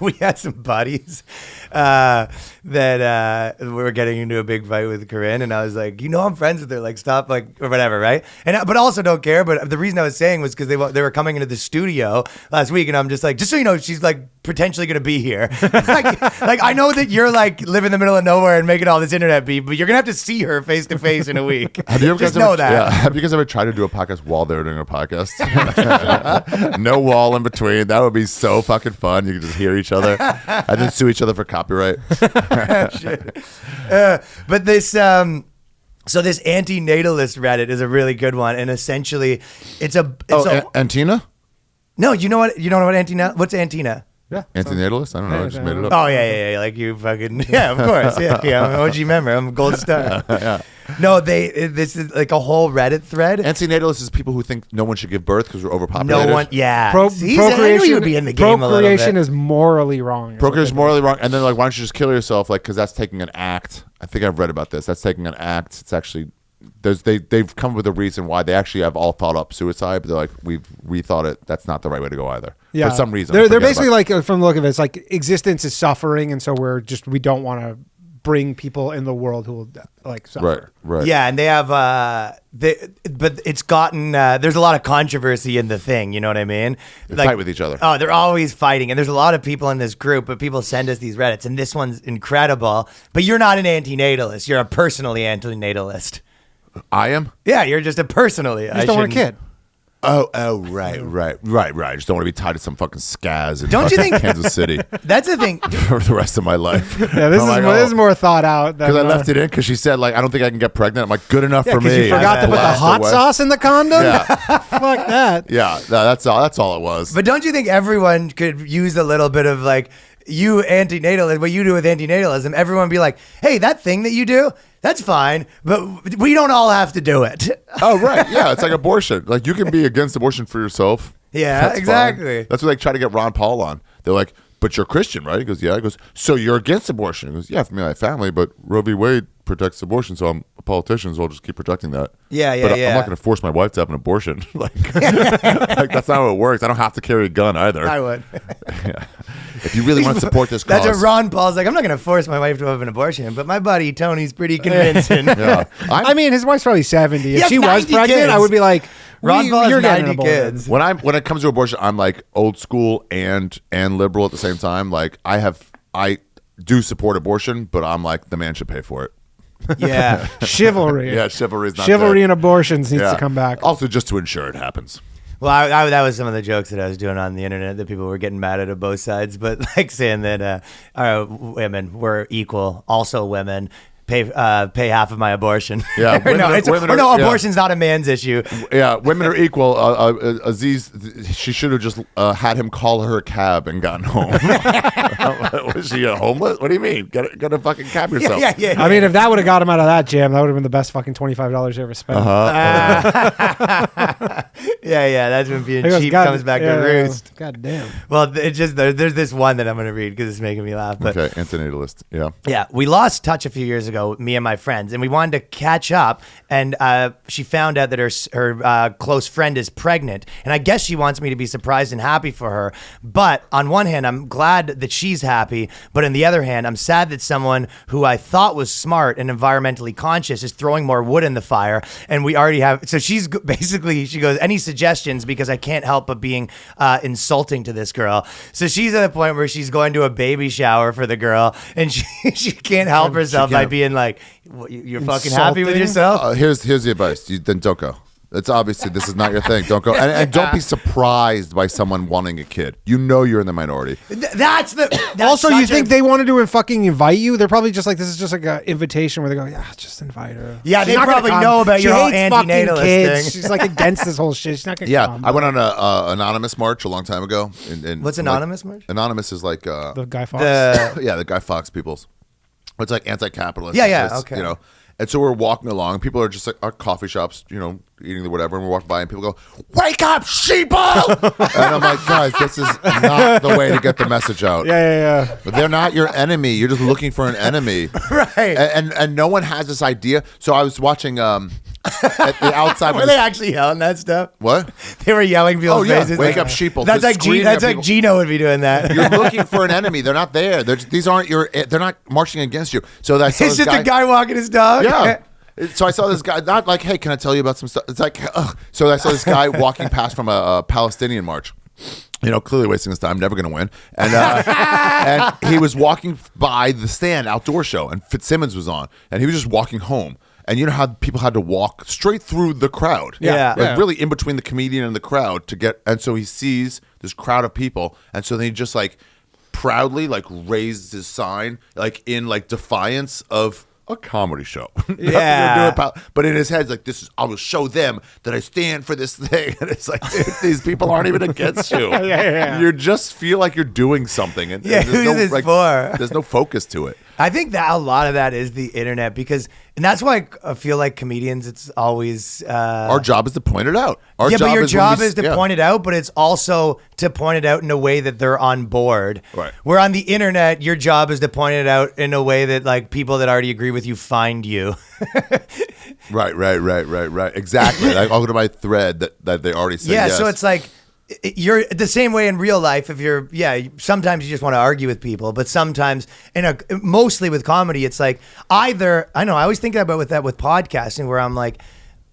We had some buddies that we were getting into a big fight with Corinne, and I was like, I'm friends with her, like stop, like or whatever, right? And but also don't care. But the reason I was saying was because they were coming into the studio last week, and I'm just like, just so you know, she's like potentially gonna be here. like I know that you're like live in the middle of nowhere and making all this internet beef, but you're gonna have to see her face to face in a week. Have you just know that? Yeah. Have you guys ever tried to do a podcast while they're doing a podcast? No wall in between. That would be so fucking fun. You could just hear each other and then sue each other for copyright. But this so this antinatalist Reddit is a really good one, and essentially it's Antina? No, you know what Antina? What's Antina? Yeah, antinatalist? I don't know. I just made it up. Oh yeah. Like you fucking of course. Yeah. OG member. I'm a gold star. Yeah. No, this is like a whole Reddit thread. Antinatalists is people who think no one should give birth because we're overpopulated. No one, yeah. Procreation would be in the game procreation is morally wrong. Procreation is morally wrong, and then like, why don't you just kill yourself? Like, because that's taking an act. I think I've read about this. That's taking an act. It's actually they've come up with a reason why they actually have all thought up suicide, but they're like, we've rethought it. That's not the right way to go either. Yeah. For some reason, they're basically like, from the look of it, it's like existence is suffering, and so we don't want to bring people in the world who will like suffer. Right. Yeah, and they have but it's gotten there's a lot of controversy in the thing, you know what I mean? They fight with each other. Oh, they're always fighting, and there's a lot of people in this group, but people send us these Reddits, and this one's incredible. But you're not an antinatalist, you're a personally antinatalist. I am? Yeah, you're just a personally. You just don't want a kid. Oh, right. I just don't want to be tied to some fucking scaz in Don't you think Kansas City that's the thing for the rest of my life? Yeah, this is more thought out. Because I left it in because she said like I don't think I can get pregnant. I'm like, good enough for me. You forgot to put the hot sauce in the condom. Yeah, fuck that. Yeah, that's all it was. But don't you think everyone could use a little bit of like you antinatalist, what you do with antinatalism? Everyone be like, hey, that thing that you do. That's fine, but we don't all have to do it. Oh, right. Yeah, it's like abortion. Like, you can be against abortion for yourself. Yeah, that's exactly. Fine. That's what they try to get Ron Paul on. They're like, but you're Christian, right? He goes, yeah. He goes, so you're against abortion? He goes, yeah, for me, my family, but Roe v. Wade protects abortion, so I'm a politician, so I'll just keep protecting that. Yeah. But I'm not going to force my wife to have an abortion. like that's not how it works. I don't have to carry a gun either. I would. Yeah. If you really want to support this cause. That's what Ron Paul's like, I'm not going to force my wife to have an abortion, but my buddy Tony's pretty convincing. Yeah. I mean, his wife's probably 70. If she was pregnant, kids. I would be like, Ron Paul you're has getting 90 kids. When it comes to abortion, I'm like old school and liberal at the same time. Like I do support abortion, but I'm like the man should pay for it. Yeah. Chivalry. Yeah, chivalry is not Chivalry dead. and abortions needs to come back. Also, just to ensure it happens. Well, that was some of the jokes that I was doing on the internet that people were getting mad at both sides, but like saying that women were equal, also women. Pay half of my abortion. Yeah, abortion's not a man's issue. Yeah, women are equal. Aziz, she should have just had him call her a cab and gotten home. Was she homeless? What do you mean? Get a fucking cab yourself. Yeah. I mean, if that would have got him out of that jam, that would have been the best fucking $25 you ever spent. Yeah. That's when being cheap comes back to roost. God damn. Well, it's just there's this one that I'm going to read because it's making me laugh. But okay, antinatalist. Yeah. Yeah, we lost touch a few years ago, me and my friends, and we wanted to catch up, and she found out that her close friend is pregnant, and I guess she wants me to be surprised and happy for her. But on one hand, I'm glad that she's happy, but on the other hand, I'm sad that someone who I thought was smart and environmentally conscious is throwing more wood in the fire, and we already have. So she goes, any suggestions, because I can't help but being insulting to this girl. So she's at a point where she's going to a baby shower for the girl, and she can't help herself by being like, you're fucking happy with yourself? Here's the advice. Then don't go. It's obviously this is not your thing. Don't go and don't be surprised by someone wanting a kid. You know you're in the minority. That's also, you think they wanted to fucking invite you? They're probably just like, this is just like an invitation where they go, yeah, just invite her. Yeah, they probably know about your whole antinatalist thing. She's like against this whole shit. She's not gonna come. I went on a anonymous march a long time ago. What's anonymous march? Anonymous is like the Guy Fawkes. The Guy Fawkes peoples. It's like anti-capitalist. Yeah, okay. You know. And so we're walking along, and people are just like at coffee shops, you know, eating the whatever, and we're walking by, and people go, "Wake up, sheeple!" And I'm like, guys, this is not the way to get the message out. Yeah. But they're not your enemy. You're just looking for an enemy, right? And no one has this idea. So I was watching at the outside. Were they actually yelling that stuff? What? They were yelling people's faces. Wake up, sheeple. That's like Gino would be doing that. You're looking for an enemy. They're not there. These aren't your. They're not marching against you. So I saw it's just a guy walking his dog. Yeah. So I saw this guy, not like, hey, can I tell you about some stuff? It's like, ugh. So I saw this guy walking past from a Palestinian march. You know, clearly wasting his time, never going to win. And and he was walking by the stand outdoor show, and Fitzsimmons was on, and he was just walking home. And you know how people had to walk straight through the crowd, really in between the comedian and the crowd to get. And so he sees this crowd of people, and so then he just like proudly like raised his sign, like in like defiance of a comedy show. But in his head, it's like, I will show them that I stand for this thing. And it's like, dude, these people aren't even against you. You just feel like you're doing something. And who's this for? There's no focus to it. I think that a lot of that is the internet and that's why I feel like comedians, it's always... our job is to point it out. But your job is to point it out, but it's also to point it out in a way that they're on board. Right. Where on the internet, your job is to point it out in a way that like people that already agree with you find you. Right. Exactly. I'll go to my thread that they already said yes. So it's like... You're the same way in real life. If you're, sometimes you just want to argue with people, but sometimes, mostly with comedy, it's like I always think about with podcasting, where I'm like,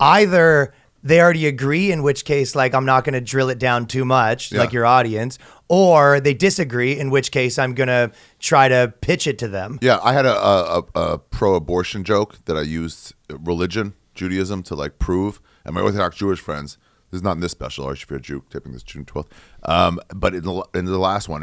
either they already agree, in which case, like, I'm not going to drill it down too much, like your audience, or they disagree, in which case I'm going to try to pitch it to them. Yeah, I had a pro-abortion joke that I used religion, Judaism, to like prove, and my Orthodox Jewish friends. This is not in this special. Ari Shaffir, Jew, taping this June 12th. But in the last one,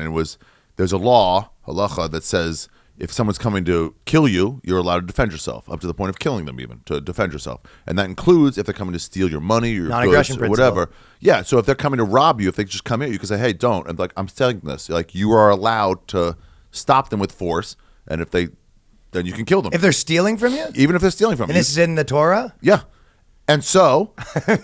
there's a law, halacha, that says if someone's coming to kill you, you're allowed to defend yourself, up to the point of killing them even, to defend yourself. And that includes if they're coming to steal your money, your goods, or whatever. Yeah, so if they're coming to rob you, if they just come at you, you can say, hey, don't. And like, I'm telling this. Like, you are allowed to stop them with force, and then you can kill them. If they're stealing from you? Even if they're stealing from you. And this is in the Torah? Yeah. And so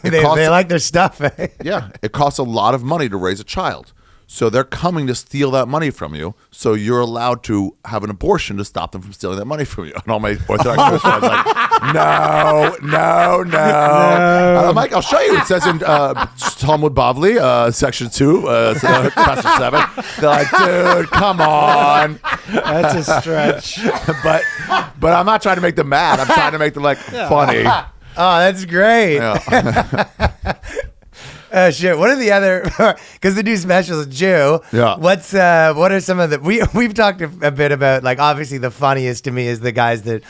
they like their stuff. Yeah, it costs a lot of money to raise a child. So they're coming to steal that money from you. So you're allowed to have an abortion to stop them from stealing that money from you. And all my Orthodox friends are like, no. And I'm like, I'll show you. It says in Talmud Bavli, section 2, chapter 7. They're like, dude, come on. That's a stretch. But I'm not trying to make them mad. I'm trying to make them like funny. Oh, that's great. Yeah. Shit. What are the other? Because the new special is Jew. Yeah. What are some of the? We've talked a bit about, like, obviously the funniest to me is the guys that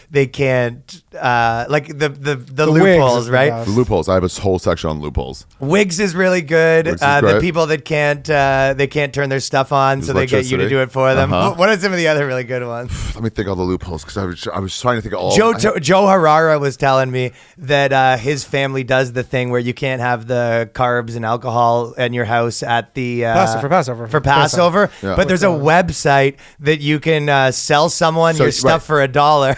they can't like the loopholes, right? The loopholes. I have a whole section on loopholes. Wigs is really good. The people that can't turn their stuff on, so they get you to do it for them. What are some of the other really good ones? Let me think of the loopholes, because I was trying to think of all. Joe Harara was telling me that his family does the thing where you can't have the carbs and alcohol in your house at the for Passover. Yeah. But there's a website that you can sell someone your stuff for $1.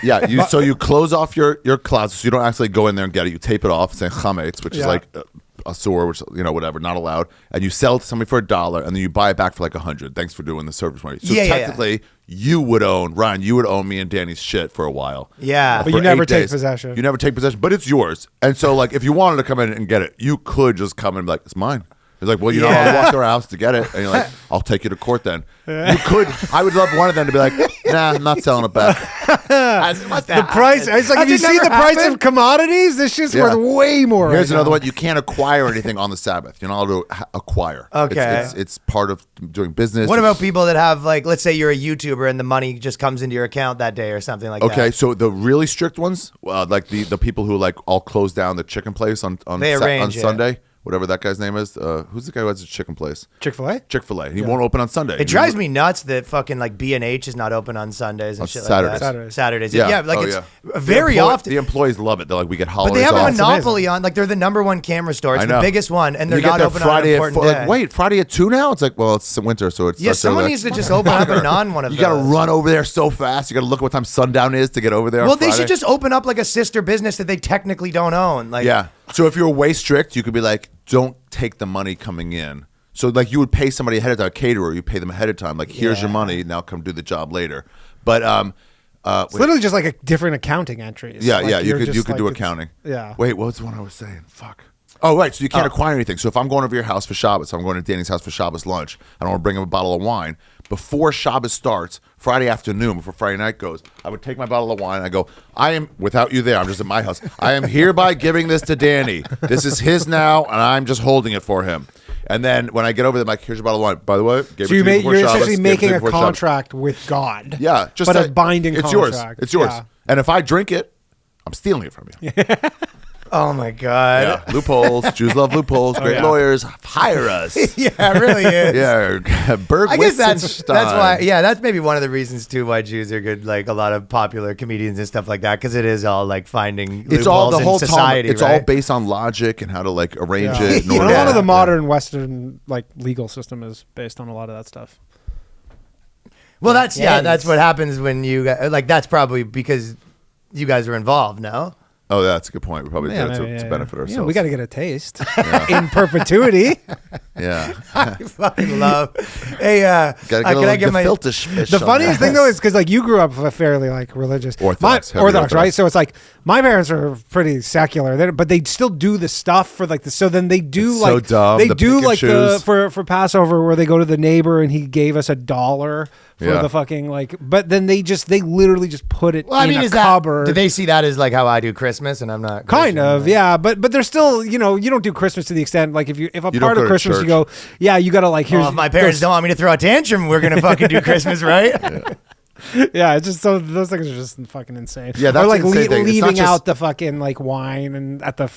Yeah, so you close off your closet, so you don't actually go in there and get it. You tape it off, saying chametz, which is like a sore, which, whatever, not allowed, and you sell it to somebody for $1, and then you buy it back for like $100. Thanks for doing the service money. So technically, you would own me and Danny's shit for a while. Yeah, but you never take possession. You never take possession, but it's yours. And so, like, if you wanted to come in and get it, you could just come in and be like, it's mine. He's like, well, you know, I'll walk to our house to get it. And you're like, I'll take you to court then. You could. I would love one of them to be like, nah, I'm not selling it back. The price. It's like, if you see the price of commodities, this shit's worth way more. Here's another one. You can't acquire anything on the Sabbath. You're not allowed to acquire. Okay. It's part of doing business. What about people that have, like, let's say you're a YouTuber and the money just comes into your account that day or something like that? Okay, so the really strict ones, like the people who like all close down the chicken place on Sunday. Whatever that guy's name is. Who's the guy who has a chicken place? Chick-fil-A? Chick-fil-A. He won't open on Sunday. It drives me nuts that fucking like B&H is not open on Sundays and shit like that. Saturdays. Yeah, like it's very often. The employees love it. They're like, we get holidays But they have off. a monopoly on, like they're the #1 camera store. It's the biggest one, and they're not open Friday on an important day. Like, wait, Friday at 2 now? It's like, well, it's winter, so it's... Yeah, someone needs to just open up a non-one of those. You got to run over there so fast. You got to look at what time sundown is to get over there. Well, they should just open up like a sister business that they technically don't own. Like, yeah. So if you're way strict, you could be like, don't take the money coming in. So like you would pay somebody ahead of time, a caterer, you pay them ahead of time. Like, here's your money, now come do the job later. But it's literally just like a different accounting entries. Yeah, like you could do accounting. Yeah. Wait, what was the one I was saying? Fuck. Oh, right. So you can't acquire anything. So if I'm going over your house for Shabbos, I'm going to Danny's house for Shabbos lunch, I don't want to bring him a bottle of wine. Before Shabbos starts, Friday afternoon, before Friday night goes, I would take my bottle of wine and I go, I am, without you there, I'm just at my house, I am hereby giving this to Danny. This is his now, and I'm just holding it for him. And then when I get over there, I'm like, here's your bottle of wine. By the way, you're essentially making a contract with God. Yeah. But a binding contract. It's yours. Yeah. And if I drink it, I'm stealing it from you. Oh my God. Yeah. Loopholes. Jews love loopholes. Great lawyers. Hire us. Yeah, it really is. Yeah. Berg I guess that's why. Yeah, that's maybe one of the reasons too why Jews are good. Like a lot of popular comedians and stuff like that, because it is all like finding loopholes in society. It's all based on logic and how to like arrange it. And a lot of the modern Western like legal system is based on a lot of that stuff. Well, that's what happens when you like. That's probably because you guys are involved. No. Oh, that's a good point. We probably did it to benefit ourselves. Yeah, we got to get a taste in perpetuity. Yeah. I fucking love. Hey, can I get my filtish fish? The funniest thing though is because like you grew up fairly like religious, Orthodox, right? So it's like my parents are pretty secular, but they still do the stuff for like the. So then they do so dumb. They do like for Passover where they go to the neighbor and he gave us $1 for the fucking like. But then they literally just put it in a cupboard. Do they see that as like how I do Christmas and I'm not Christian, kind of, yeah, but they're still, you don't do Christmas to the extent like if a part of Christmas you go, yeah, you gotta like here's. If my parents don't want me to throw a tantrum, we're gonna fucking do Christmas, right? Yeah, it's just so those things are just fucking insane. Yeah, that's or like leaving out the fucking like wine and at the.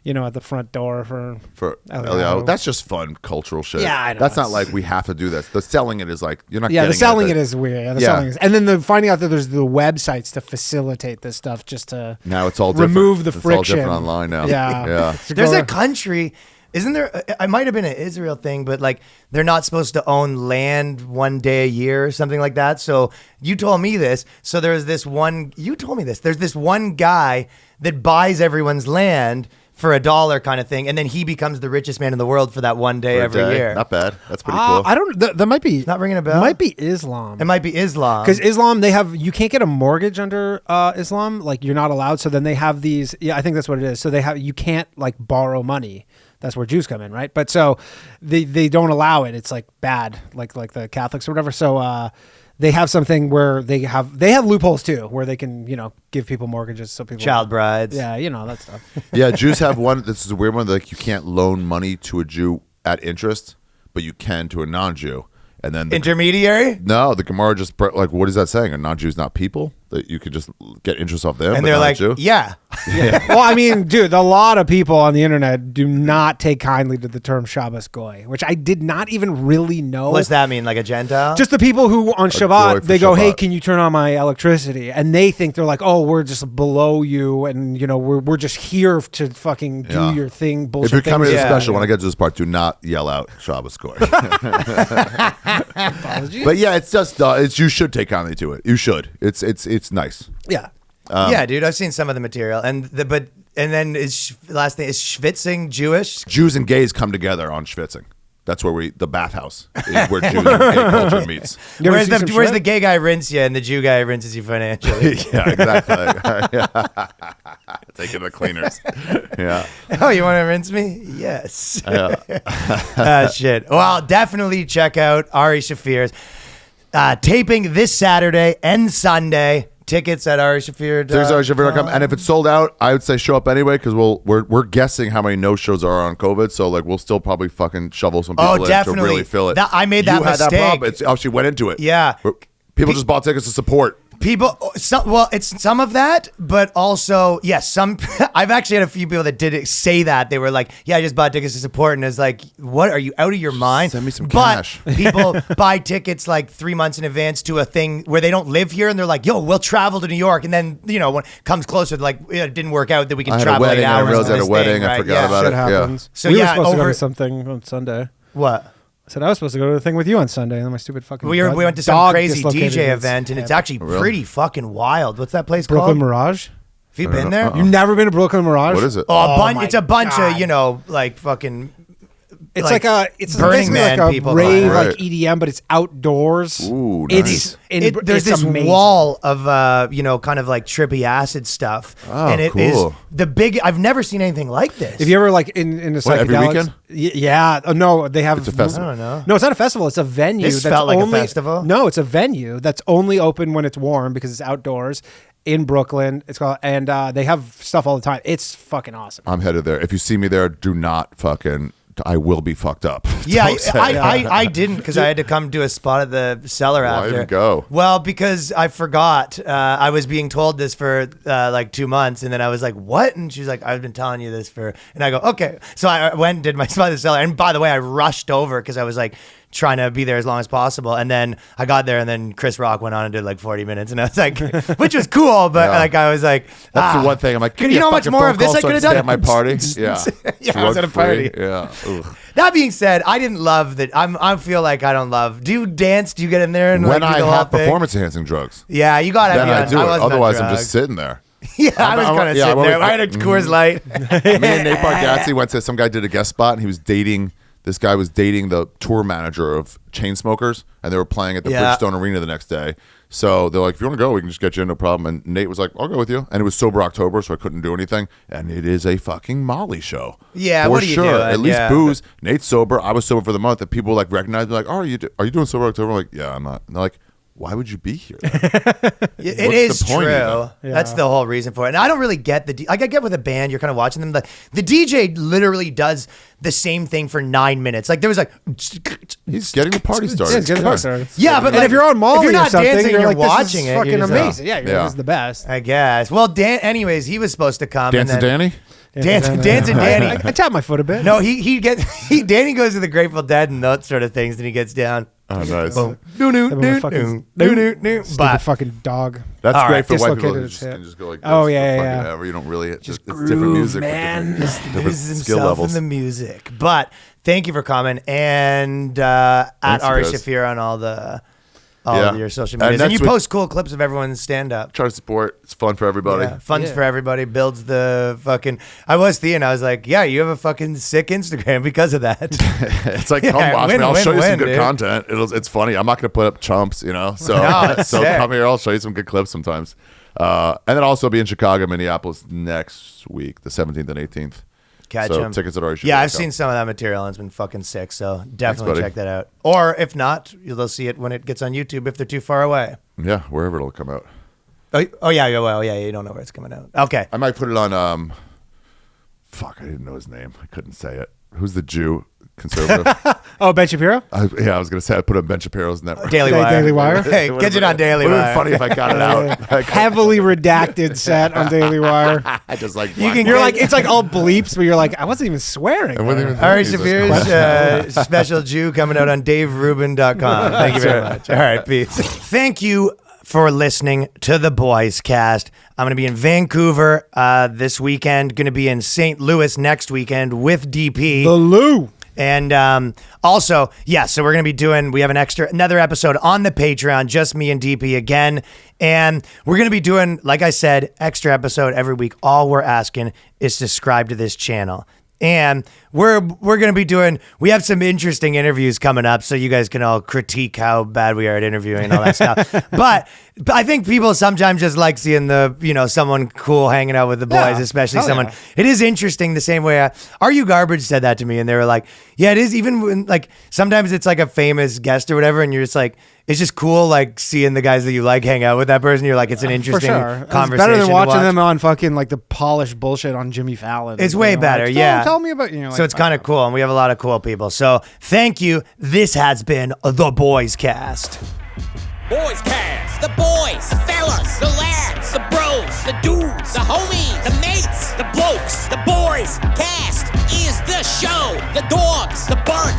At the front door for Eliyahu. That's just fun cultural shit. Yeah, I know. That's not like we have to do this. The selling it is like you're not. Yeah, getting the selling it is weird. Yeah, the selling is, and then the finding out that there's the websites to facilitate this stuff just to now it's all remove the it's friction. All different online now. Yeah. There's a country. Isn't there? It might have been an Israel thing, but like they're not supposed to own land one day a year or something like that. So you told me this. So there's this one. You told me this. There's this one guy that buys everyone's land for $1 kind of thing, and then he becomes the richest man in the world for that one day every year. Not bad. That's pretty cool. I don't. That might be not ringing a bell. It might be Islam. It might be Islam because Islam you can't get a mortgage under Islam. Like you're not allowed. So then they have these. Yeah, I think that's what it is. So you can't like borrow money. That's where Jews come in, right? But so they don't allow it. It's like bad, like the Catholics or whatever. So they have something where they have loopholes too, where they can give people mortgages so people child brides. Yeah, that stuff. Yeah, Jews have one. This is a weird one. Like you can't loan money to a Jew at interest, but you can to a non-Jew. And then intermediary? No, the Gemara just like, what is that saying? A non-Jew's not people? That you could just get interest off them? And they're like, yeah. Well, I mean, dude, a lot of people on the internet do not take kindly to the term Shabbos Goy, which I did not even really know. What's that mean? Like a Gentile? Just the people who on Shabbat, they go, hey, can you turn on my electricity? And they think they're like, oh, we're just below you. And, we're just here to fucking do your thing. Bullshit. If you're coming to the special, when I get to this part, do not yell out Shabbos Goy. But yeah, it's just you should take kindly to it. You should. It's nice. Yeah. Yeah, dude. I've seen some of the material, and then last thing is schwitzing Jewish. Jews and gays come together on schwitzing. That's where the bathhouse is where Jews and gay culture meets. Where's the gay guy rinse you and the Jew guy rinses you financially? Yeah, exactly. Taking the cleaners. Yeah. Oh, you want to rinse me? Yes. Yeah. Shit. Well, definitely check out Ari Shaffir's taping this Saturday and Sunday. Tickets at Ari Shaffir. AriShaffir.com. And if it's sold out, I would say show up anyway because we're guessing how many no shows are on COVID. So like we'll still probably fucking shovel some people in definitely. to really fill it. I made that mistake. That problem. She went into it. Yeah. People just bought tickets to support. It's some of that, but also, yes, I've actually had a few people that did say that. They were like, yeah, I just bought tickets to support. And it's like, what? Are you out of your mind? Send me some cash. But people buy tickets like 3 months in advance to a thing where they don't live here. And they're like, yo, we'll travel to New York. And then, when it comes closer, like, it didn't work out that we can travel 8 hours. I realized I had a wedding. I forgot about it. Happens. So we were supposed to go to something on Sunday. What? I said I was supposed to go to the thing with you on Sunday, and then my stupid fucking we went to some crazy DJ event, and it's actually pretty fucking wild. What's that place Brooklyn called? Mirage. Have you been there? You've never been to Brooklyn Mirage? What is it? It's a bunch of like fucking. It's it's Burning Man like a people, rave, right? like EDM, but it's outdoors. Ooh, nice. There's this amazing. wall of kind of like trippy acid stuff, and it is cool. the big. I've never seen anything like this. If you ever like in a psychedelic, every weekend? Yeah. Oh, no, they have. It's a festival. I don't know. No, it's not a festival. It's a venue. This felt like a festival. No, it's a venue that's only open when it's warm because it's outdoors in Brooklyn. It's called, and they have stuff all the time. It's fucking awesome. I'm headed there. If you see me there, do not fucking. I will be fucked up. Yeah, I didn't because I had to come do a spot at the cellar after. Why didn't go? Well, because I forgot. I was being told this for like 2 months, and then I was like, "What?" And she's like, "I've been telling you this for." And I go, "Okay." So I went and did my spot at the cellar. And by the way, I rushed over because I was like trying to be there as long as possible. And then I got there, and then Chris Rock went on and did like 40 minutes, and I was like, which was cool, but like I was like, that's the one thing I'm like, you know how much more of this I could have done at my party? Yeah, yeah, I was at a party. Yeah. Ugh. That being said, I didn't love that. I feel like I don't love. Do you dance? Do you get in there and when like, do I the have whole thing? performance enhancing drugs? Yeah, you got to. Then I do it. wasn't Otherwise, on I'm just sitting there. Yeah, I was kind of sitting there. I had a Coors Light. Me and Nate Bargatze went to some guy did a guest spot, and he was dating. This guy was dating the tour manager of Chainsmokers, and they were playing at the Bridgestone Arena the next day. So they're like, if you want to go, we can just get you in, no problem. And Nate was like, I'll go with you. And it was sober October, so I couldn't do anything. And it is a fucking Molly show. Yeah, for what are you sure. doing? At least booze. Nate's sober. I was sober for the month. And people like recognized me, like, oh, are you doing sober October? I'm like, yeah, I'm not. And they're like, why would you be here? It is true. Yeah. That's the whole reason for it. And I don't really get I get with a band, you're kind of watching them. The DJ literally does the same thing for 9 minutes. Like there was like he's getting the party started. Yeah, he's getting the party started. Yeah, but like, if you're on Molly if you're not or something, dancing, you're like, watching this is it. fucking amazing. Yeah, this is the best. I guess. Well, anyways, he was supposed to come. Dance and Danny? Dance and Danny. I tap my foot a bit. No, Danny goes to the Grateful Dead and those sort of things, and he gets down. Oh, nice. Stupid fucking dog. That's great for white people. Dislocated You his hip. can just go like this. Oh, yeah. Ever. You don't really. Just it's groove, different music. Man. Different Loses skill himself levels. in the music. But thank you for coming. And at Ari Shaffir on all of your social medias. And you post cool clips of everyone's stand-up. Try to support. It's fun for everybody. Yeah, fun's for everybody. Builds the fucking... I was like, yeah, you have a fucking sick Instagram because of that. It's like, come watch me. I'll show you some good content. It's funny. I'm not going to put up chumps, So, come here. I'll show you some good clips sometimes. And then also be in Chicago, Minneapolis next week, the 17th and 18th. Catch so him. Tickets at Ari Shaffir. Yeah, I've seen some of that material and it's been fucking sick. So definitely check that out. Or if not, you'll see it when it gets on YouTube if they're too far away. Yeah, wherever it'll come out. Oh yeah. Well, yeah. You don't know where it's coming out. Okay. I might put it on. Fuck, I didn't know his name. I couldn't say it. Who's the Jew conservative? Ben Shapiro? I was gonna say I put on Ben Shapiro's network. Daily Wire. Hey, get it on Daily Wire. It would have been funny if I got it out. Heavily redacted set on Daily Wire. I just like you're like it's like all bleeps, but you're like I wasn't even swearing. Ari Shaffir's special Jew coming out on DaveRubin.com. Thank you very much. All right, peace. Thank you for listening to the BOYSCAST. I'm going to be in Vancouver this weekend. Going to be in St. Louis next weekend with DP. The Lou. And also, so we're going to be we have another episode on the Patreon, just me and DP again. And we're going to be doing, like I said, extra episode every week. All we're asking is subscribe to this channel. And we're going to be we have some interesting interviews coming up, so you guys can all critique how bad we are at interviewing and all that stuff. But I think people sometimes just like seeing someone cool hanging out with the boys, especially someone. Yeah. It is interesting the same way. Are You Garbage said that to me, and they were like, yeah, it is, even when, like, sometimes it's like a famous guest or whatever, and you're just like, it's just cool, like, seeing the guys that you like hang out with that person. You're like, it's an interesting conversation. It's better than watching them on fucking, like, the polished bullshit on Jimmy Fallon. It's way better, like, tell me about, like, so it's kind of cool, and we have a lot of cool people. So thank you. This has been the BOYSCAST. BOYSCAST. The boys, the fellas, the lads, the bros, the dudes, the homies, the mates, the blokes. The BOYSCAST is the show. The dogs, the burns.